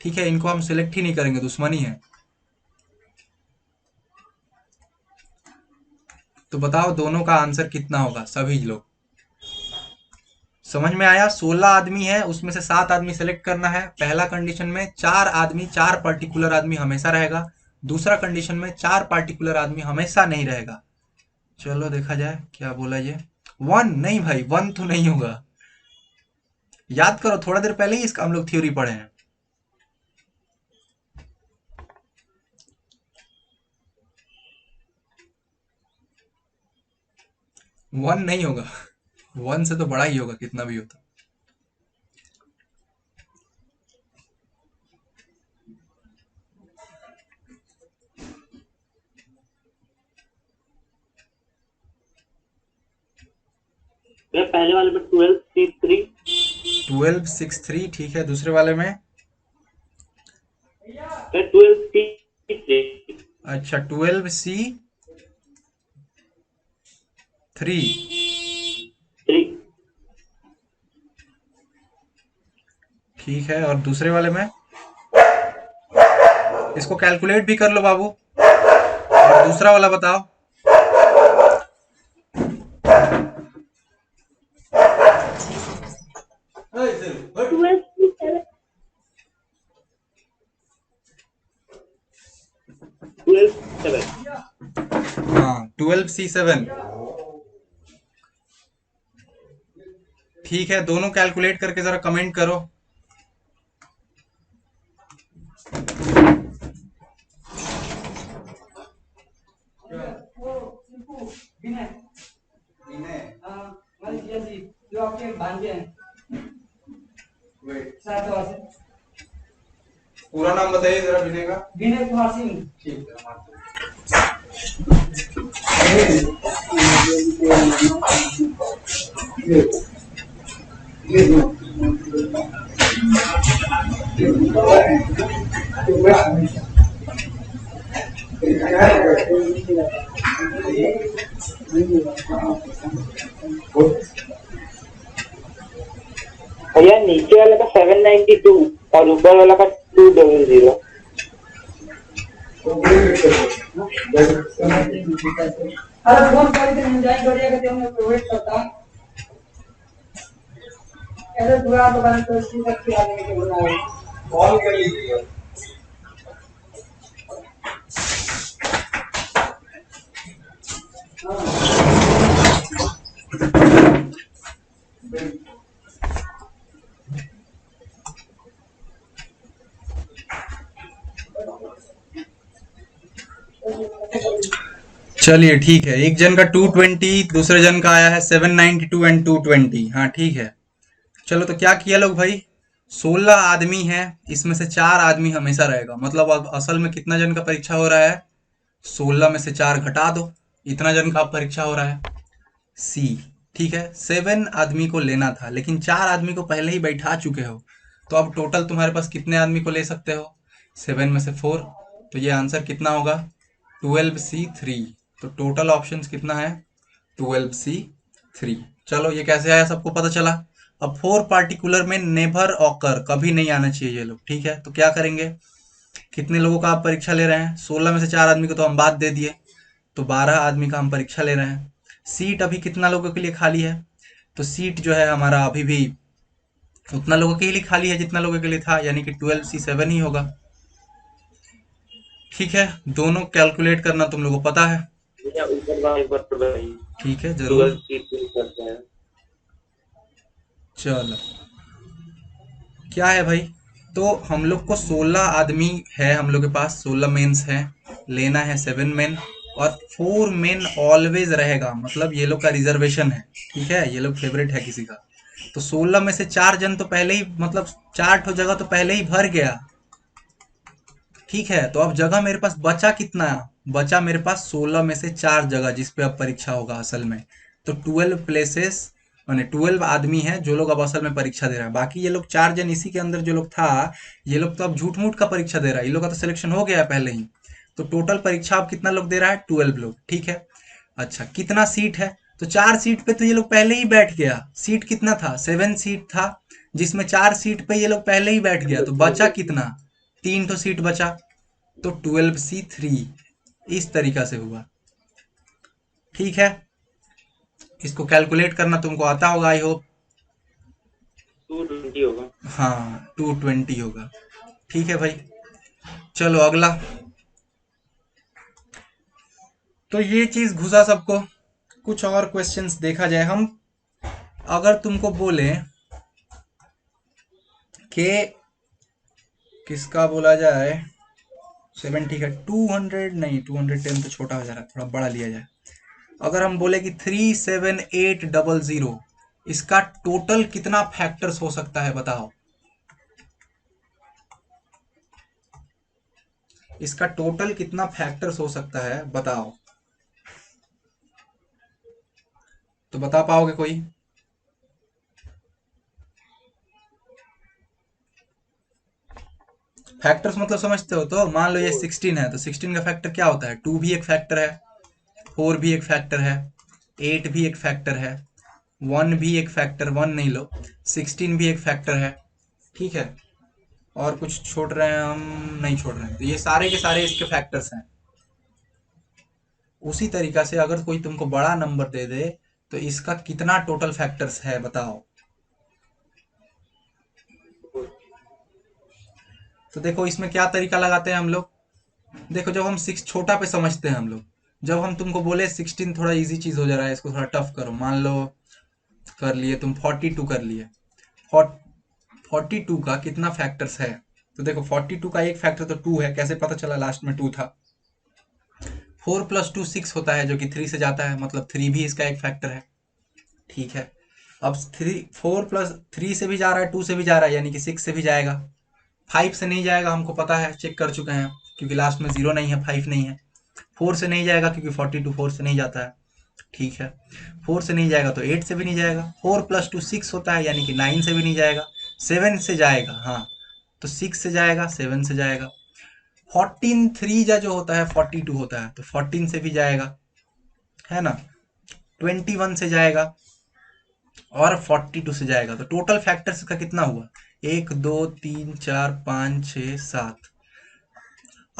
ठीक है, इनको हम सिलेक्ट ही नहीं करेंगे, दुश्मनी है। तो बताओ दोनों का आंसर कितना होगा सभी लोग? समझ में आया? 16 आदमी है, उसमें से 7 आदमी सेलेक्ट करना है। पहला कंडीशन में 4 आदमी, 4 पर्टिकुलर आदमी हमेशा रहेगा। दूसरा कंडीशन में 4 पार्टिकुलर आदमी हमेशा नहीं रहेगा। चलो देखा जाए क्या बोला ये। 1 नहीं भाई, 1 तो नहीं होगा। याद करो, थोड़ा देर पहले ही इसका हम लोग थ्योरी पढ़े हैं। वन नहीं होगा, 1 से तो बड़ा ही होगा कितना भी होता। पहले वाले में 12 6 3। ठीक है, दूसरे वाले में 12 C3। अच्छा 12C3। ठीक है, और दूसरे वाले में इसको कैलकुलेट भी कर लो बाबू। और दूसरा वाला बताओ। हाँ 12C7। ठीक है, दोनों कैलकुलेट करके जरा कमेंट करो। जो आपके भांजे हैं पूरा नाम बताइए जरा विनय का। विनय कुमार सिंह। ठीक है, भैया नीचे वाला का 792 और ऊपर वाला का 200। अरे फोन करी तो हम जाएंगे बढ़िया करते हम वेट करता ऐसे पूरा तो बन तो इसकी तक खिला देने के बोला है कॉल कर लीजिए चलिए ठीक है, एक जन का 220, दूसरे जन का आया है 792 एंड 220। हाँ ठीक है, चलो तो क्या किया लोग भाई, 16 आदमी है, इसमें से 4 आदमी हमेशा रहेगा, मतलब अब असल में कितना जन का परीक्षा हो रहा है, 16 में से 4 घटा दो, इतना जन का परीक्षा हो रहा है सी। ठीक है, 7 आदमी को लेना था लेकिन 4 आदमी को पहले ही बैठा चुके हो, तो अब टोटल तुम्हारे पास कितने आदमी को ले सकते हो, 7 में से 4, तो ये आंसर कितना होगा 12C3। तो टोटल ऑप्शंस कितना है 12C3। चलो ये कैसे आया सबको पता चला। अब 4 पार्टिकुलर में नेवर ऑकर, कभी नहीं आना चाहिए ये लोग। ठीक है, तो क्या करेंगे, कितने लोगों का आप परीक्षा ले रहे हैं, 16 में से 4 आदमी को तो हम बात दे दिए, तो 12 आदमी का हम परीक्षा ले रहे हैं। सीट अभी कितना लोगों के लिए खाली है, तो सीट जो है हमारा अभी भी उतना लोगों के लिए खाली है जितना लोगों के लिए था, यानी कि 12C7 ही होगा। ठीक है, दोनों कैलकुलेट करना तुम लोगों को पता है। भैया ऊपर वाला एक बार बताइए, ठीक है जरूर, 12C3 करता है। चलो क्या है भाई, तो हम लोग को 16 आदमी है, हम लोग के पास 16 मेंस हैं, लेना है 7 मेन, और 4 मेन ऑलवेज रहेगा, मतलब ये लोग का रिजर्वेशन है। ठीक है, ये लोग फेवरेट है किसी का, तो 16 में से 4 जन तो पहले ही, मतलब 4 ठो जगह तो पहले ही भर गया। ठीक है, तो अब जगह मेरे पास बचा कितना, बचा मेरे पास 16 में से 4 जगह जिस पे अब परीक्षा होगा असल में, तो 12 प्लेसेस, माने 12 आदमी हैं जो लोग अब असल में परीक्षा दे रहे हैं। बाकी ये लोग 4 जन इसी के अंदर जो लोग था, ये लोग तो अब झूठ मूठ का परीक्षा दे रहा है, ये लोग का तो सिलेक्शन हो गया है पहले ही। तो टोटल परीक्षा अब कितना लोग दे रहा है 12 लोग। ठीक है, अच्छा कितना सीट है, तो 4 सीट पे तो ये लोग पहले ही बैठ गया। सीट कितना था, 7 सीट था, जिसमें 4 सीट पे ये लोग पहले ही बैठ गया, तो बचा कितना, 3 तो सीट बचा, तो 12C3 इस तरीका से हुआ। ठीक है, इसको कैलकुलेट करना तुमको आता होगा आई होप। 220 होगा। हाँ 220 होगा। ठीक है भाई, चलो अगला, तो ये चीज घुसा सबको। कुछ और क्वेश्चंस देखा जाए, हम अगर तुमको बोले कि किसका बोला जाए 70 का 200 नहीं, 210 तो छोटा हो जा रहा है, थोड़ा बड़ा लिया जाए। अगर हम बोले कि 37800, इसका टोटल कितना फैक्टर्स हो सकता है बताओ, इसका टोटल कितना फैक्टर्स हो सकता है बताओ, तो बता पाओगे कोई, फैक्टर्स मतलब समझते हो, तो मान लो ये 16 है, तो 16 का फैक्टर क्या होता है, 2 भी एक फैक्टर है, 4 भी एक फैक्टर है, 8 भी एक फैक्टर है, 1 भी एक फैक्टर, 1 नहीं लो, 16 भी एक फैक्टर है। ठीक है, और कुछ छोड़ रहे हैं हम, नहीं छोड़ रहे हैं, तो ये सारे के सारे इसके फैक्टर्स हैं। उसी तरीका से अगर कोई तुमको बड़ा नंबर दे दे, तो इसका कितना टोटल फैक्टर्स है बताओ। तो देखो इसमें क्या तरीका लगाते हैं हम लोग, देखो जब हम 6 छोटा पे समझते हैं हम लोग, जब हम तुमको बोले 16 थोड़ा इजी चीज हो जा रहा है, इसको थोड़ा टफ करो, मान लो कर लिए तुम 42 कर लिए, 42 का कितना फैक्टर्स है, तो देखो 42 का एक फैक्टर तो 2 है, कैसे पता चला लास्ट में 2 था। 4 + 2 6 होता है, जो कि 3 से जाता है, मतलब 3 भी इसका एक फैक्टर है। ठीक है, अब 4 + 3 से भी जा रहा है, 2 से भी जा रहा है, यानी कि 6 से भी जाएगा, 5 से नहीं जाएगा, हमको पता है, चेक कर चुके हैं, क्योंकि लास्ट में 0 नहीं है, 5 नहीं है। 4 से नहीं जाएगा क्योंकि 42 4 से नहीं जाता है। ठीक है, 4 से नहीं जाएगा तो 8 से भी नहीं जाएगा, 4 + 2 6 होता है, यानी कि 9 से भी नहीं जाएगा, 7 से जाएगा, हाँ तो 6 से जाएगा, 7 से जाएगा, 14 3 जो होता है 42 होता है, तो 14 से भी जाएगा, है ना, 21 से जाएगा, और 42 से जाएगा, तो टोटल फैक्टर्स का कितना हुआ, 1 2 3 4 5 6 7।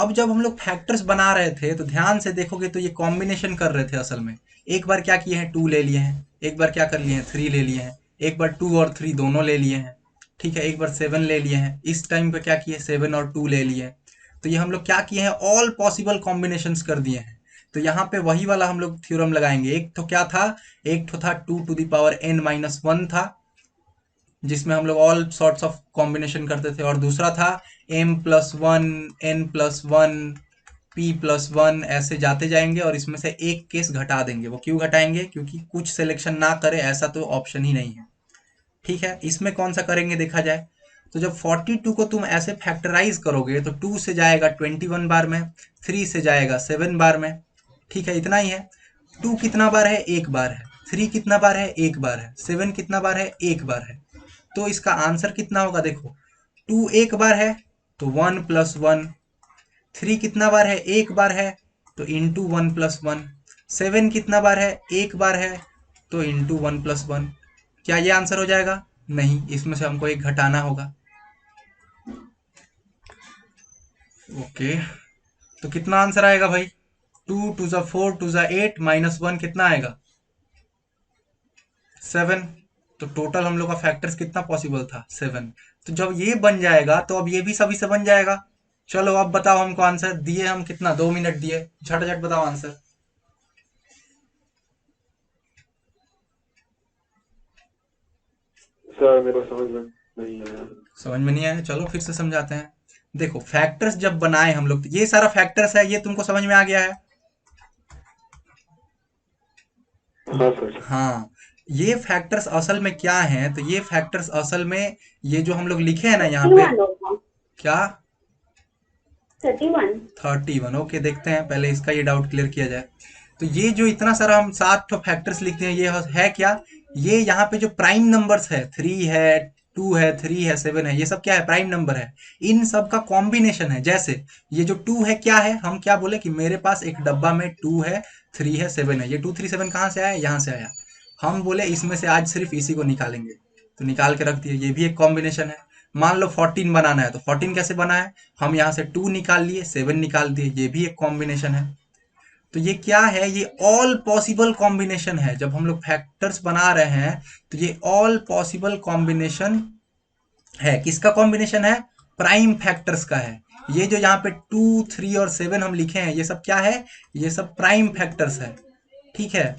अब जब हम लोग फैक्टर्स बना रहे थे तो ध्यान से देखोगे तो ये कॉम्बिनेशन कर रहे थे असल में। एक बार क्या किए हैं, 2 ले लिए हैं, एक बार क्या कर लिए हैं, 3 ले लिए हैं, एक बार 2 और 3 दोनों ले लिए हैं, ठीक है, एक बार 7 ले लिए हैं, इस टाइम पे क्या किए, 7 और 2 ले लिए हैं। तो ये हम लोग क्या किए हैं, ऑल पॉसिबल कॉम्बिनेशंस कर दिए हैं। तो यहाँ पे वही वाला हम लोग थ्योरम लगाएंगे। एक तो क्या था, एक तो था 2 टू द पावर n-1 था, जिसमें हम लोग ऑल सॉर्ट्स ऑफ कॉम्बिनेशन करते थे, और दूसरा था m+1 n+1 p+1, ऐसे जाते जाएंगे और इसमें से एक केस घटा देंगे। वो क्यों घटाएंगे, क्योंकि कुछ सिलेक्शन ना करे ऐसा तो ऑप्शन ही नहीं है, ठीक है। इसमें कौन सा करेंगे देखा जाए तो जब 42 को तुम ऐसे फैक्टराइज करोगे तो 2 से जाएगा 21 बार में, 3 से जाएगा 7 बार में, ठीक है, इतना ही है। 2 कितना बार है, एक बार है। 3 कितना बार है, एक बार है। 7 कितना बार है, एक बार है। तो इसका आंसर कितना होगा, देखो 2 एक बार है तो 1+1, 3 कितना बार है, एक बार है तो इंटू 1+1, 7 कितना बार है, एक बार है तो इंटू 1+1। क्या ये आंसर हो जाएगा, नहीं, इसमें से हमको एक घटाना होगा। ओके, तो कितना आंसर आएगा भाई, 2 टू ज़ा 4 टू ज़ा 8 -1 कितना आएगा, 7। तो टोटल हम लोग का फैक्टर्स कितना पॉसिबल था, 7। तो जब ये बन जाएगा तो अब ये भी सभी से बन जाएगा। चलो अब बताओ हमको आंसर, दिए हम कितना, 2 मिनट दिए, झट बताओ आंसर। सर मेरे को समझ में नहीं आया। समझ में नहीं आया, चलो फिर से समझाते हैं। देखो फैक्टर्स जब बनाए हम लोग, तो ये सारा फैक्टर्स है, ये तुमको समझ में आ गया है। हाँ सर। हाँ, ये फैक्टर्स असल में क्या हैं, तो ये फैक्टर्स असल में ये जो हम लोग लिखे हैं ना यहाँ पे, 31 होगा, क्या 31। 31, ओके, देखते हैं पहले इसका ये डाउट क्लियर किया जाए। तो ये जो इतना सारा हम 7 ठो फैक्टर्स लिखते हैं, ये है क्या, ये यहाँ पे जो प्राइम नंबर्स है, 3 है, 2 है, 3 है, 7 है, ये सब क्या है, प्राइम नंबर है। इन सब का कॉम्बिनेशन है। जैसे ये जो 2 है, क्या है, हम क्या बोले कि मेरे पास एक डब्बा में 2 है, 3 है, 7 है। ये 2 3 7 कहाँ से आया, यहाँ से आया। हम बोले इसमें से आज सिर्फ इसी को निकालेंगे, तो निकाल के रख दिए, ये भी एक कॉम्बिनेशन है। मान लो 14 बनाना है, तो 14 कैसे बना है, हम यहाँ से 2 निकाल लिए, 7 निकाल दिए, ये भी एक कॉम्बिनेशन है। तो ये क्या है, ये ऑल पॉसिबल कॉम्बिनेशन है। जब हम लोग फैक्टर्स बना रहे हैं तो ये ऑल पॉसिबल कॉम्बिनेशन है। किसका कॉम्बिनेशन है, प्राइम फैक्टर्स का है। ये जो यहाँ पे 2 3 और 7 हम लिखे हैं, ये सब क्या है, ये सब प्राइम फैक्टर्स है, ठीक है।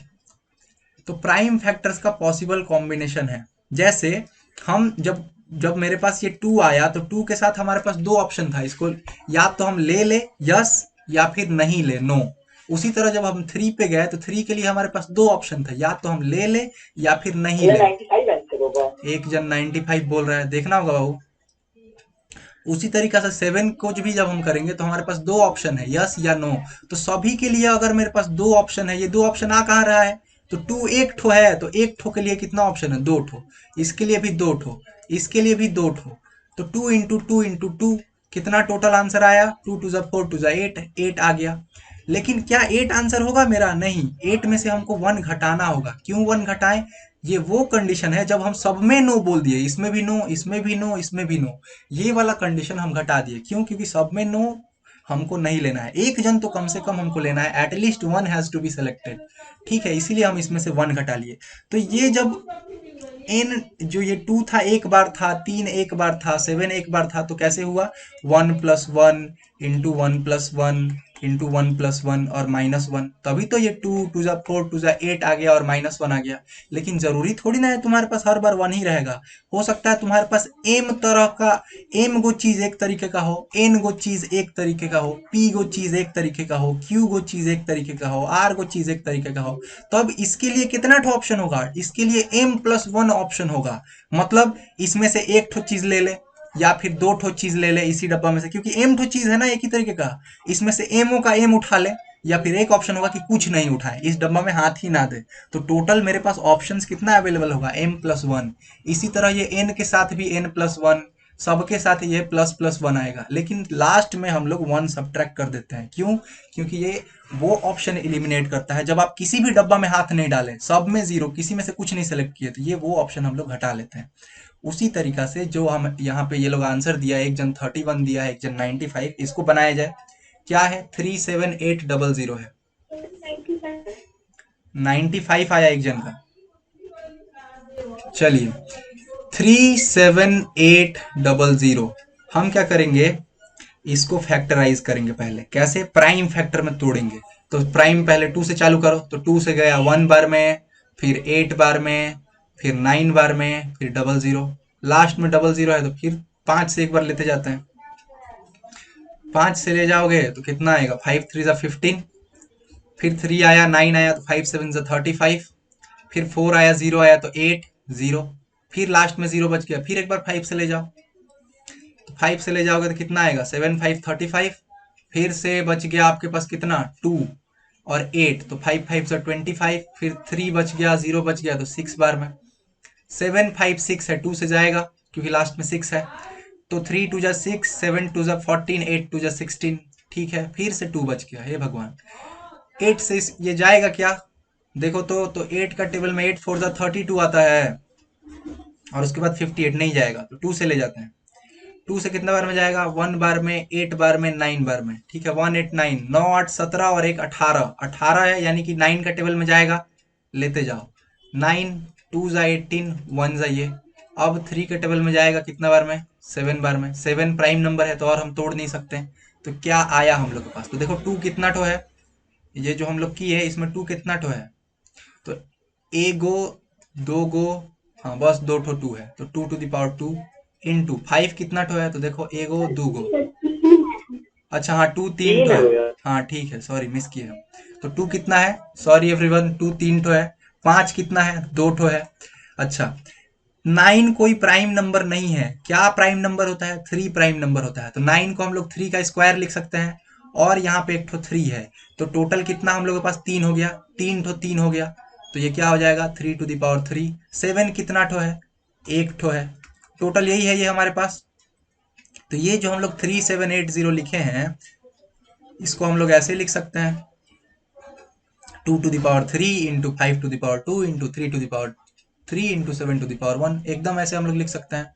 तो प्राइम फैक्टर्स का पॉसिबल कॉम्बिनेशन है। जैसे हम जब जब मेरे पास ये 2 आया तो 2 के साथ हमारे पास 2 ऑप्शन था, इसको या तो हम ले यस, या फिर नहीं ले, नो। उसी तरह जब हम 3 पे गए तो 3 के लिए हमारे पास 2 ऑप्शन था, या तो हम ले या फिर नहीं ले। एक जन 95 बोल रहा है, देखना होगा बाबू। उसी तरीका से 7 को भी जब हम करेंगे तो हमारे पास 2 ऑप्शन है, यस या नो। तो सभी के लिए अगर मेरे पास 2 ऑप्शन है, ये 2 ऑप्शन आ कहाँ रहा है, तो 2 एक ठो है, तो एक ठो के लिए कितना ऑप्शन है, 2 ठो। इसके लिए भी 2 ठो, इसके लिए भी 2 ठो। तो 2 इंटू 2 इंटू 2 कितना टोटल आंसर आया, 2 टू ज़ा 4 टू ज़ा 8, 8 आ गया। लेकिन क्या 8 आंसर होगा मेरा, नहीं, 8 में से हमको 1 घटाना होगा। क्यों 1 घटाएं, ये वो कंडीशन है जब हम सब में नो बोल दिए, इसमें भी नो, इसमें भी नो, इसमें भी नो, ये वाला कंडीशन हम घटा दिए। क्यों, क्योंकि सब में नो हमको नहीं लेना है, एक जन तो कम से कम हमको लेना है, at least 1 has to be selected, ठीक है, इसीलिए हम इसमें से 1 घटा लिए। तो ये जब n जो ये 2 था एक बार था, 3 एक बार था, 7 एक बार था, तो कैसे हुआ, 1+1 इंटू 1+1 इंटू 1+1 और -1, तभी तो ये 2 टू ज़ा 4 टू ज़ा 8 आ गया और -1 आ गया। लेकिन जरूरी थोड़ी ना है तुम्हारे पास हर बार 1 ही रहेगा। हो सकता है तुम्हारे पास m तरह का, m गो चीज एक तरीके का हो, n गो चीज एक तरीके का हो, p गो चीज एक तरीके का हो, q गो चीज एक तरीके का हो, r गो चीज एक तरीके का हो। तब इसके लिए कितना ठो ऑप्शन होगा, इसके लिए m+1 ऑप्शन होगा। मतलब इसमें से एक ठो चीज ले ले या फिर 2 ठो चीज ले ले इसी डब्बा में से, क्योंकि m ठो चीज है ना एक ही तरीके का, इसमें से m का m उठा ले, या फिर एक ऑप्शन होगा कि कुछ नहीं उठाए, इस डब्बा में हाथ ही ना दे। तो टोटल मेरे पास ऑप्शंस कितना अवेलेबल होगा, m+1। इसी तरह ये n के साथ भी n+1, सबके साथ ये ++1 आएगा। लेकिन लास्ट में हम लोग 1 सब्ट्रैक्ट कर देते हैं। क्यों, क्योंकि ये वो ऑप्शन एलिमिनेट करता है जब आप किसी भी डब्बा में हाथ नहीं डालें, सब में 0, किसी में से कुछ नहीं सेलेक्ट किए, तो ये वो ऑप्शन हम लोग हटा लेते हैं। उसी तरीका से जो हम यहाँ पे ये लोग आंसर दिया, एक जन 31 दिया है, एक जन 95, इसको बनाया जाए। क्या है 37800 है, 95 आया एक जन का। चलिए 37800 हम क्या करेंगे, इसको फैक्टराइज करेंगे। पहले कैसे, प्राइम फैक्टर में तोड़ेंगे। तो प्राइम पहले 2 से चालू करो, तो 2 से गया 1 बार में, फिर 8 बार में, फिर 9 बार में, फिर 00, लास्ट में 00 है तो फिर 5 से एक बार लेते जाते हैं। 5 से ले जाओगे तो कितना आएगा, 5 3 जा 15, फिर 3 आया, 9 आया तो 5 7 जा 35, फिर 4 आया, 0 आया तो 8 0, फिर लास्ट में 0 बच गया, फिर एक बार 5 से ले जाओ, तो 5 से ले जाओगे तो कितना आएगा 7 5 35, फिर से बच गया आपके पास कितना 2 और 8, तो 5 5 से 25, फिर 3 बच गया, 0 बच गया तो 6 बार में, 7 5 6 है, 2 से जाएगा क्योंकि लास्ट में 6 है, तो 3 2 जा 6, 7 2 जा 14, 8 2 जा 16, ठीक है, फिर से 2 बच गया। हे भगवान, 8 से ये जाएगा क्या, देखो तो 8 का टेबल में 8 4 जा 32 आता है, और उसके बाद 58 नहीं जाएगा, तो 2 से ले जाते हैं। 2 से कितना बार में जाएगा, 1 बार में, 8 बार में, 9 बार में, ठीक है, 1 8 9, 9 8 17 और एक 18, 18 है यानी कि 9 का टेबल में जाएगा, लेते जाओ, 9 2 जा 18, 1 जा ये, अब 3 के टेबल में जाएगा कितना बार में, 7 बार में, 7 प्राइम नंबर है तो और हम तोड़ नहीं सकते, तो क्या आया हम लोग के पास, तो देखो 2 कितना ठो है, ये जो हम लोग किए इसमें 2 कितना ठो है, तो ए गो 2 गो, हाँ बस 2 ठो 2 है, तो 2 टू द पावर 2 इंटू 5 कितना ठो है, तो देखो एगो 2 गो, अच्छा हाँ 2 3 तीन ठो है है, यार। हाँ ठीक है, सॉरी मिस किए हम, तो 2 कितना है, सॉरी एवरीवन, 2 3 ठो है, 5 कितना है, 2 ठो है। अच्छा 9 कोई प्राइम नंबर नहीं है, क्या प्राइम नंबर होता है, 3 प्राइम नंबर होता है, तो 9 को हम लोग 3 का स्क्वायर लिख सकते हैं, और यहाँ पे एक ठो 3 है, तो टोटल कितना हम लोग के पास 3 हो गया, 3 ठो 3 हो गया, तो ये क्या हो जाएगा 3 टू द पावर 3। 7 कितना ठो है, एक ठो है, टोटल यही है ये हमारे पास। तो ये जो हम लोग 3780 लिखे हैं, इसको हम लोग ऐसे लिख सकते हैं 2 to the power 3 into 5 to the power 2 into 3 to the power 3 into 7 to the power 1, एकदम ऐसे हम लोग लिख सकते हैं।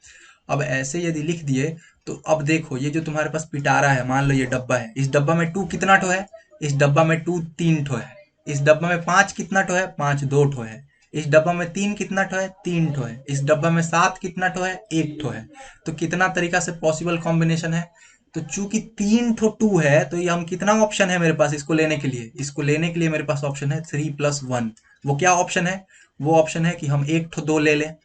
अब ऐसे यदि लिख दिए तो अब देखो ये जो तुम्हारे पास पिटारा है, मान लो ये डब्बा है, इस डब्बा में 2 कितना ठो है, इस डब्बा में 2 3 ठो है, इस डब्बा में 5 कितना ठो है, 5 2 ठो है, इस डब्बा में 3 कितना ठो है, 3 ठो है, इस डब्बा में 7 कितना ठो है, 1 ठो है, तो कितना तरीका से पॉसिबल कॉम्बिनेशन है, तो चूंकि 3 ठो 2 है तो ये हम कितना ऑप्शन है मेरे पास इसको लेने के लिए, इसको लेने के लिए मेरे पास ऑप्शन है 3 + 1। वो क्या ऑप्शन है, वो ऑप्शन है कि हम 1 ठो 2 ले लें,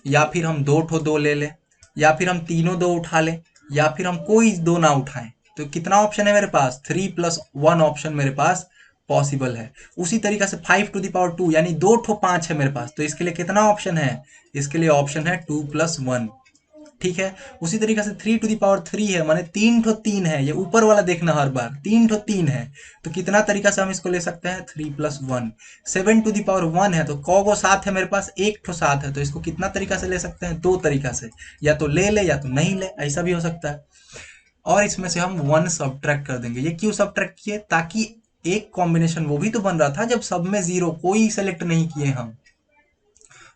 या फिर हम 2 ठो 2 ले लें, या फिर हम तीनों 2 उठा लें, या फिर हम कोई 2 ना उठाएं। तो कितना ऑप्शन है मेरे पास, 3 + 1 ऑप्शन मेरे पास पॉसिबल है। उसी तरीका से 5 टू द पावर 2 यानी 2 ठो 5 है मेरे पास, तो इसके लिए कितना ऑप्शन है, इसके लिए ऑप्शन है 2 + 1, ठीक है। उसी तरीके से 3 टू द पावर 3 है, माने 3 ठो 3 है, ये ऊपर वाला देखना हर बार 3 ठो 3 है, तो कितना तरीका से हम इसको ले सकते हैं 3 + 1। 7 टू द पावर 1 है, तो कौगो 7 है मेरे पास, एक ठो 7 है, तो इसको कितना तरीका से ले सकते हैं, 2 तरीका से, या तो ले ले या तो नहीं ले, ऐसा भी हो सकता है। और इसमें से हम 1 सब्ट्रैक्ट कर देंगे। ये क्यों सब्ट्रैक्ट किए, ताकि एक कॉम्बिनेशन वो भी तो बन रहा था जब सब में 0 कोई सेलेक्ट नहीं किए हम,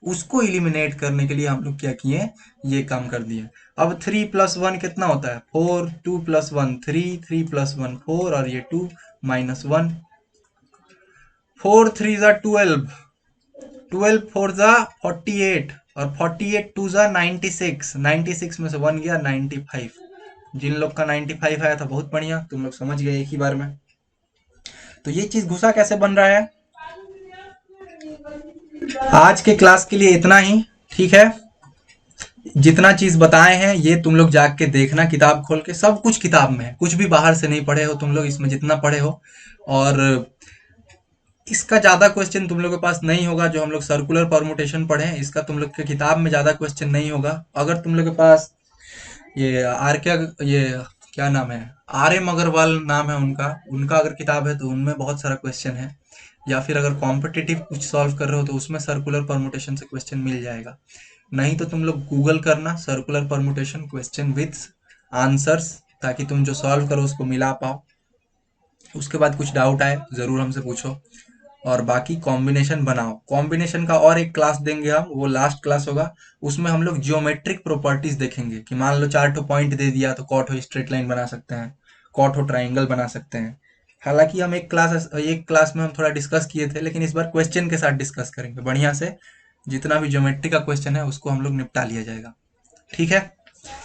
उसको इलिमिनेट करने के लिए हम लोग क्या किए, ये काम कर दिए। अब 3 + 1 कितना होता है 4, 2 + 1 3, 3 + 1 4, और ये 2 - 1, 4 3 जा 12, 12 4 जा 48, और 48 2 जा 96, 96 में से 1 गया 95। जिन लोग का 95 आया था बहुत बढ़िया, तुम लोग समझ गए एक ही बार में। तो ये चीज घुसा कैसे बन रहा है। आज के क्लास के लिए इतना ही, ठीक है। जितना चीज बताए हैं ये तुम लोग जाग के देखना, किताब खोल के, सब कुछ किताब में है, कुछ भी बाहर से नहीं पढ़े हो तुम लोग, इसमें जितना पढ़े हो। और इसका ज्यादा क्वेश्चन तुम लोग के पास नहीं होगा, जो हम लोग सर्कुलर परमुटेशन पढ़े हैं इसका तुम लोग के किताब में ज्यादा क्वेश्चन नहीं होगा। अगर तुम लोग के पास ये ये क्या नाम है, RM अग्रवाल नाम है उनका उनका अगर किताब है तो उनमें बहुत सारा क्वेश्चन है, या फिर अगर कॉम्पिटिटिव कुछ सॉल्व कर रहे हो तो उसमें सर्कुलर परमुटेशन से क्वेश्चन मिल जाएगा। नहीं तो तुम लोग गूगल करना circular permutation question with answers, ताकि तुम जो सॉल्व करो उसको मिला पाओ। उसके बाद कुछ डाउट आए जरूर हमसे पूछो, और बाकी कॉम्बिनेशन बनाओ। कॉम्बिनेशन का और एक क्लास देंगे हम, वो लास्ट क्लास होगा, उसमें हम लोग जियोमेट्रिक प्रॉपर्टीज देखेंगे कि मान लो 4 ठो पॉइंट दे दिया तो कौ ठो स्ट्रेट लाइन बना सकते हैं, कॉट और ट्राइंगल बना सकते हैं। हालांकि हम एक क्लास में हम थोड़ा डिस्कस किए थे, लेकिन इस बार क्वेश्चन के साथ डिस्कस करेंगे बढ़िया से। जितना भी ज्योमेट्री का क्वेश्चन है उसको हम लोग निपटा लिया जाएगा। ठीक है,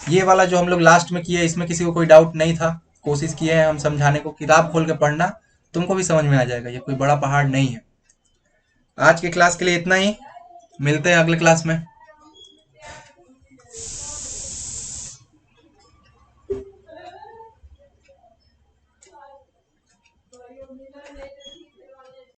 ये वाला जो हम लोग लास्ट में किए इसमें किसी को कोई डाउट नहीं था। कोशिश किए हैं हम समझाने को, किताब खोल के पढ़ना, तुमको भी समझ में आ जाएगा, ये कोई बड़ा पहाड़ नहीं है। आज के क्लास के लिए इतना ही, मिलते हैं अगले क्लास में।